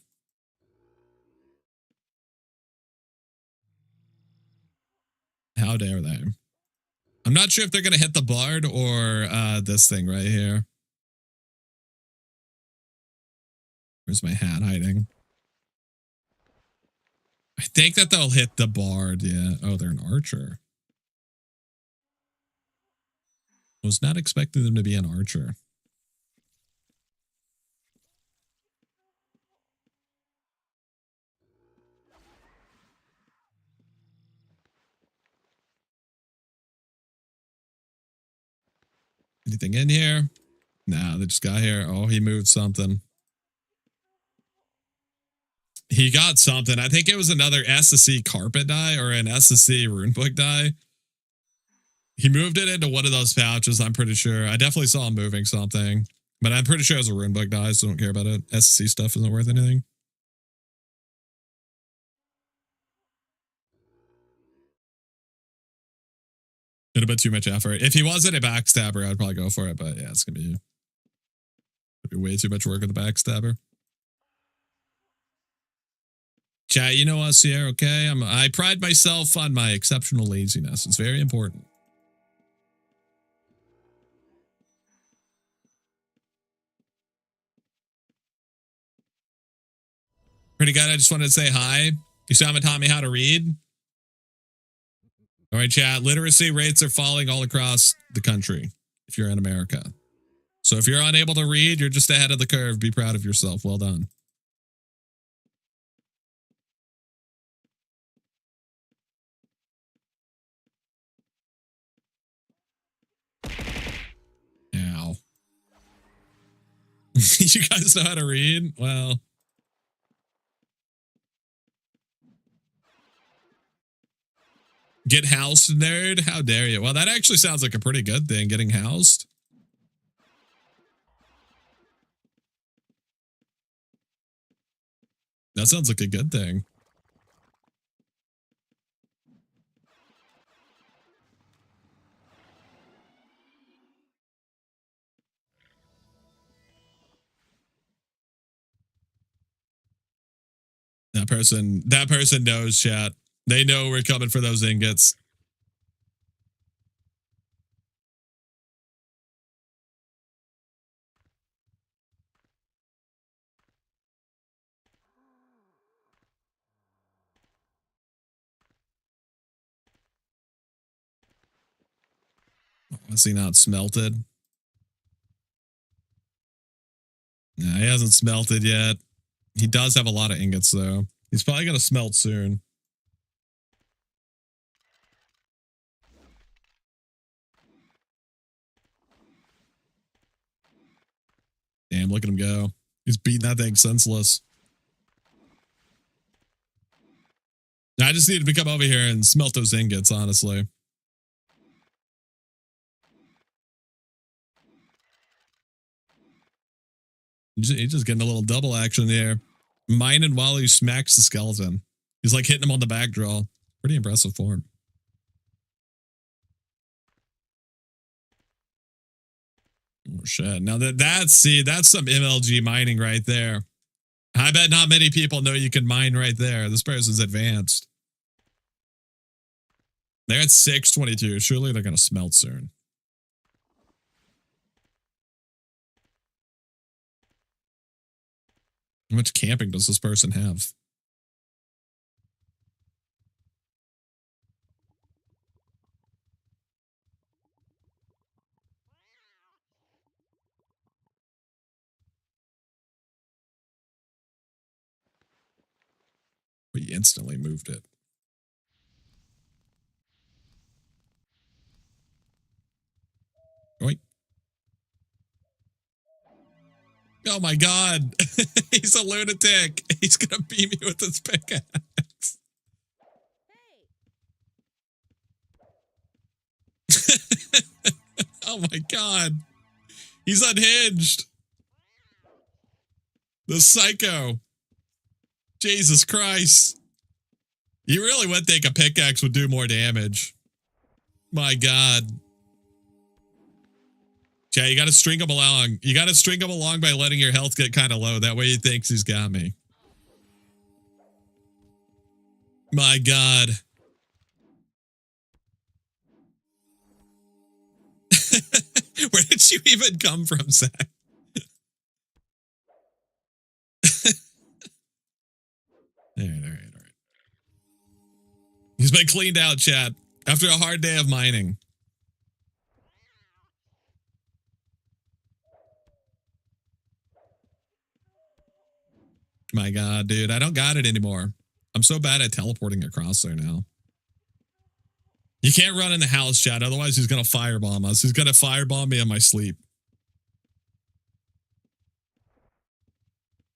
How dare they? I'm not sure if they're going to hit the bard or this thing right here. Where's my hat hiding? I think that they'll hit the bard. Yeah. Oh, they're an archer. I was not expecting them to be an archer. Anything in here? Nah, they just got here. Oh, he moved something. He got something. I think it was another SSC carpet die or an SSC runebook die. He moved it into one of those pouches, I'm pretty sure. I definitely saw him moving something. But I'm pretty sure it was a runebook die, so don't care about it. SSC stuff isn't worth anything. It'd have been too much effort. If he wasn't a backstabber, I'd probably go for it. But yeah, it's going to be way too much work with the backstabber. Chat, you know us here, okay? I pride myself on my exceptional laziness. It's very important. Pretty good. I just wanted to say hi. You still haven't taught me how to read? All right, chat. Literacy rates are falling all across the country if you're in America. So if you're unable to read, you're just ahead of the curve. Be proud of yourself. Well done. Ow. You guys know how to read? Well. Get housed, nerd? How dare you? Well, that actually sounds like a pretty good thing, getting housed. That sounds like a good thing. That person knows, chat. They know we're coming for those ingots. Has he not smelted? No, he hasn't smelted yet. He does have a lot of ingots, though. He's probably going to smelt soon. Damn, look at him go. He's beating that thing senseless. I just need to come over here and smelt those ingots, honestly. He's just getting a little double action there. Mining while he smacks the skeleton. He's like hitting him on the back draw. Pretty impressive form. Oh shit. Now that's some MLG mining right there. I bet not many people know you can mine right there. This person's advanced. They're at 622. Surely they're gonna smelt soon. How much camping does this person have? We instantly moved it. Oink. Oh my god. He's a lunatic. He's gonna beat me with his pickaxe. Oh my god. He's unhinged. The psycho. Jesus Christ. You really would think a pickaxe would do more damage. My god. Yeah, you gotta string him along. You gotta string him along by letting your health get kind of low. That way he thinks he's got me. My god. Where did you even come from, Zach? All right. He's been cleaned out, chat. After a hard day of mining. My god, dude. I don't got it anymore. I'm so bad at teleporting across there now. You can't run in the house, chat. Otherwise, he's going to firebomb us. He's going to firebomb me in my sleep.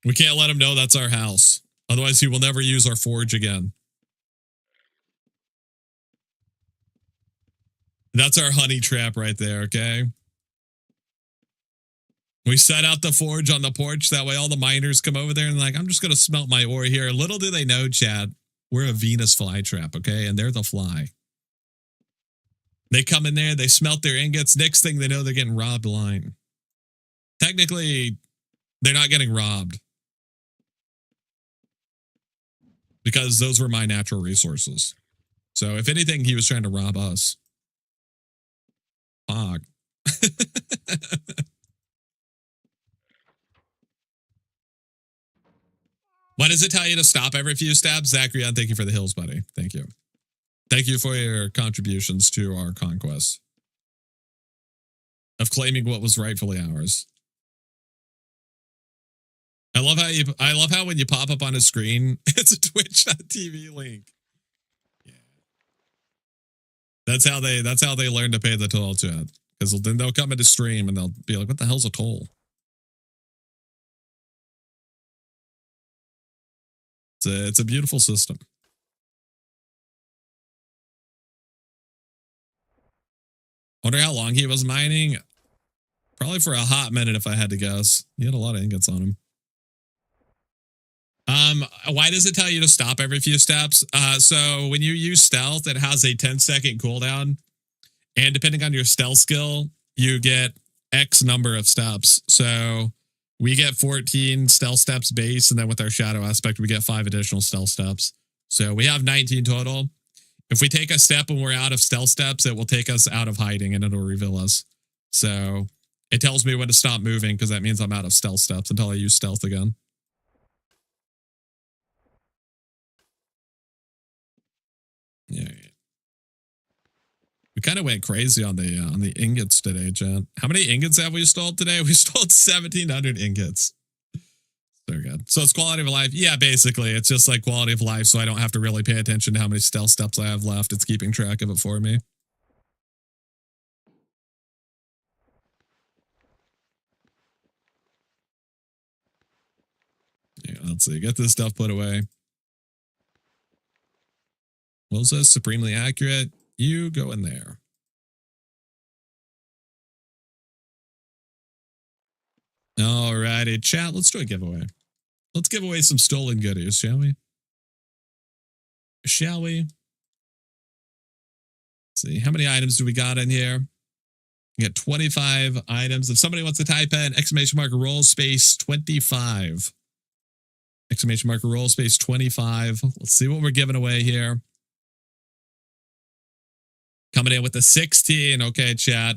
We can't let him know that's our house. Otherwise, he will never use our forge again. That's our honey trap right there, okay? We set out the forge on the porch. That way all the miners come over there and like, I'm just going to smelt my ore here. Little do they know, Chad, we're a Venus flytrap, okay? And they're the fly. They come in there, they smelt their ingots. Next thing they know, they're getting robbed blind. Technically, they're not getting robbed. Because those were my natural resources. So if anything, he was trying to rob us. Fuck. Why does it tell you to stop every few steps? Zachary, thank you for the hills, buddy. Thank you. Thank you for your contributions to our conquest of claiming what was rightfully ours. I love how when you pop up on a screen, it's a Twitch.tv link. Yeah. That's how they learn to pay the toll, chat. Because then they'll come into stream and they'll be like, what the hell's a toll? It's a beautiful system. Wonder how long he was mining. Probably for a hot minute, if I had to guess. He had a lot of ingots on him. Why does it tell you to stop every few steps? So when you use stealth, it has a 10-second cooldown. And depending on your stealth skill, you get X number of steps. So we get 14 stealth steps base, and then with our shadow aspect, we get 5 additional stealth steps. So we have 19 total. If we take a step and we're out of stealth steps, it will take us out of hiding and it'll reveal us. So it tells me when to stop moving because that means I'm out of stealth steps until I use stealth again. Yeah. We kind of went crazy on the ingots today, Jen. How many ingots have we stole today? We stole 1,700 ingots. Very good. So it's quality of life. Yeah, basically. It's just like quality of life, so I don't have to really pay attention to how many stealth steps I have left. It's keeping track of it for me. Yeah, let's see. Get this stuff put away. What was this? Supremely accurate. You go in there. Alrighty, chat. Let's do a giveaway. Let's give away some stolen goodies, shall we? Shall we? Let's see. How many items do we got in here? We got 25 items. If somebody wants to type in exclamation mark roll space 25. Exclamation mark roll space 25. Let's see what we're giving away here. Coming in with a 16. Okay, chat.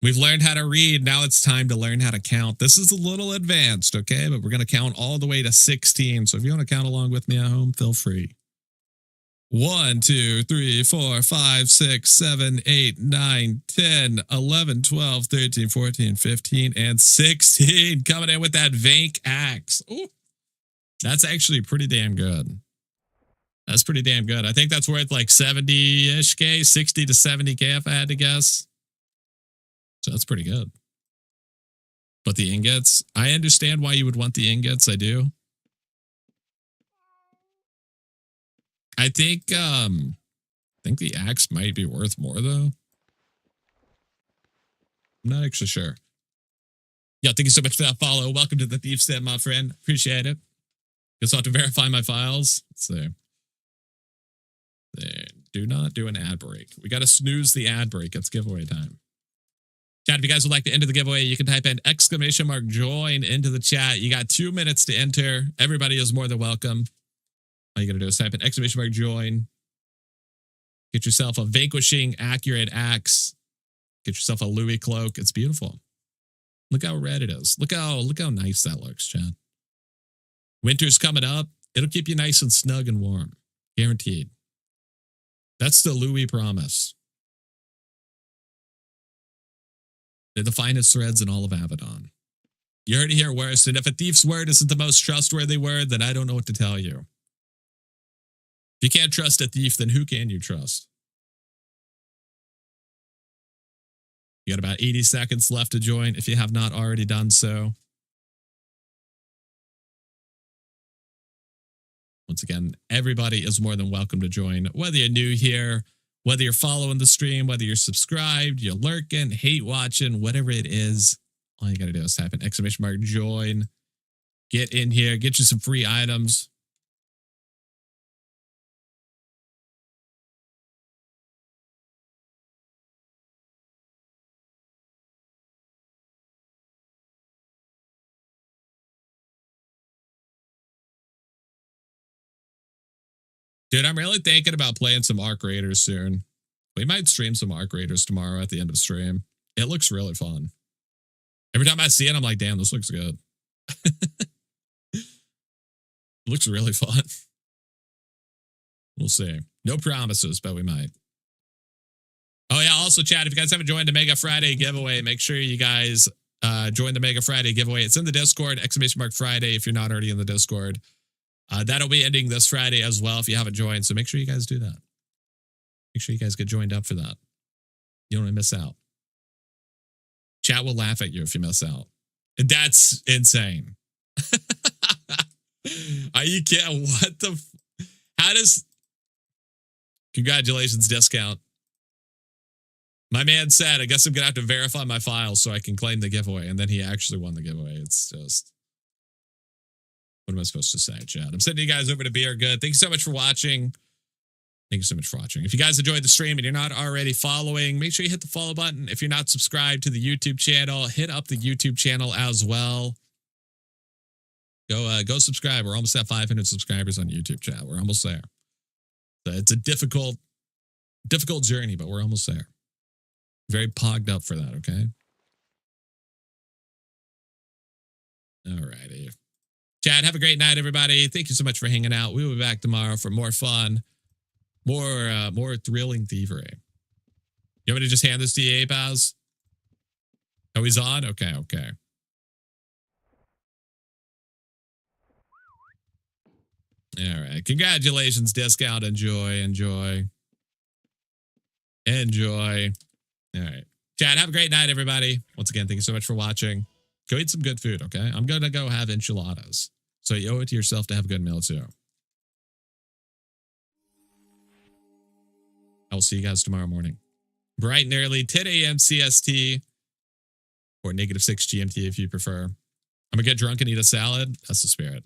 We've learned how to read. Now it's time to learn how to count. This is a little advanced, okay? But we're going to count all the way to 16. So if you want to count along with me at home, feel free. 1, 2, 3, 4, 5, 6, 7, 8, 9, 10, 11, 12, 13, 14, 15, and 16. Coming in with that Vank axe. Ooh, that's actually pretty damn good. That's pretty damn good. I think that's worth like 70-ish K, 60 to 70K if I had to guess. So that's pretty good. But the ingots, I understand why you would want the ingots. I do. I think the axe might be worth more though. I'm not actually sure. Yeah, thank you so much for that follow. Welcome to the Thief's Den, my friend. Appreciate it. Just have to verify my files. Let's see. Do not do an ad break. We got to snooze the ad break. It's giveaway time. Chat, if you guys would like to enter the giveaway, you can type in exclamation mark join into the chat. You got 2 minutes to enter. Everybody is more than welcome. All you got to do is type in exclamation mark join. Get yourself a vanquishing accurate axe. Get yourself a Louis cloak. It's beautiful. Look how red it is. Look how nice that looks, chat. Winter's coming up. It'll keep you nice and snug and warm. Guaranteed. That's the Louis promise. They're the finest threads in all of Abaddon. You heard it here worst, and if a thief's word isn't the most trustworthy word, then I don't know what to tell you. If you can't trust a thief, then who can you trust? You got about 80 seconds left to join if you have not already done so. Once again, everybody is more than welcome to join, whether you're new here, whether you're following the stream, whether you're subscribed, you're lurking, hate watching, whatever it is, all you got to do is type in exclamation mark join. Get in here, get you some free items. Dude, I'm really thinking about playing some Arc Raiders soon. We might stream some Arc Raiders tomorrow at the end of stream. It looks really fun. Every time I see it, I'm like, damn, this looks good. It looks really fun. We'll see. No promises, but we might. Oh, yeah. Also, chat, if you guys haven't joined the Mega Friday giveaway, make sure you guys join the Mega Friday giveaway. It's in the Discord, !Friday, if you're not already in the Discord. That'll be ending this Friday as well if you haven't joined. So make sure you guys do that. Make sure you guys get joined up for that. You don't want to miss out. Chat will laugh at you if you miss out. That's insane. Are you kidding? What the? How does? Congratulations, discount. My man said, I guess I'm going to have to verify my files so I can claim the giveaway. And then he actually won the giveaway. It's just, what am I supposed to say, chat? I'm sending you guys over to Be Our Good. Thank you so much for watching. Thank you so much for watching. If you guys enjoyed the stream and you're not already following, make sure you hit the follow button. If you're not subscribed to the YouTube channel, hit up the YouTube channel as well. Go subscribe. We're almost at 500 subscribers on YouTube, chat. We're almost there. So it's a difficult journey, but we're almost there. Very pogged up for that, okay? All righty. Chad, have a great night, everybody. Thank you so much for hanging out. We will be back tomorrow for more fun, more thrilling thievery. You want me to just hand this to you, Paz? Oh, he's on? Okay. All right. Congratulations, discount. Enjoy. All right. Chad, have a great night, everybody. Once again, thank you so much for watching. Go eat some good food, okay? I'm going to go have enchiladas. So you owe it to yourself to have a good meal, too. I will see you guys tomorrow morning. Bright and early, 10 a.m. CST or -6 GMT if you prefer. I'm going to get drunk and eat a salad. That's the spirit.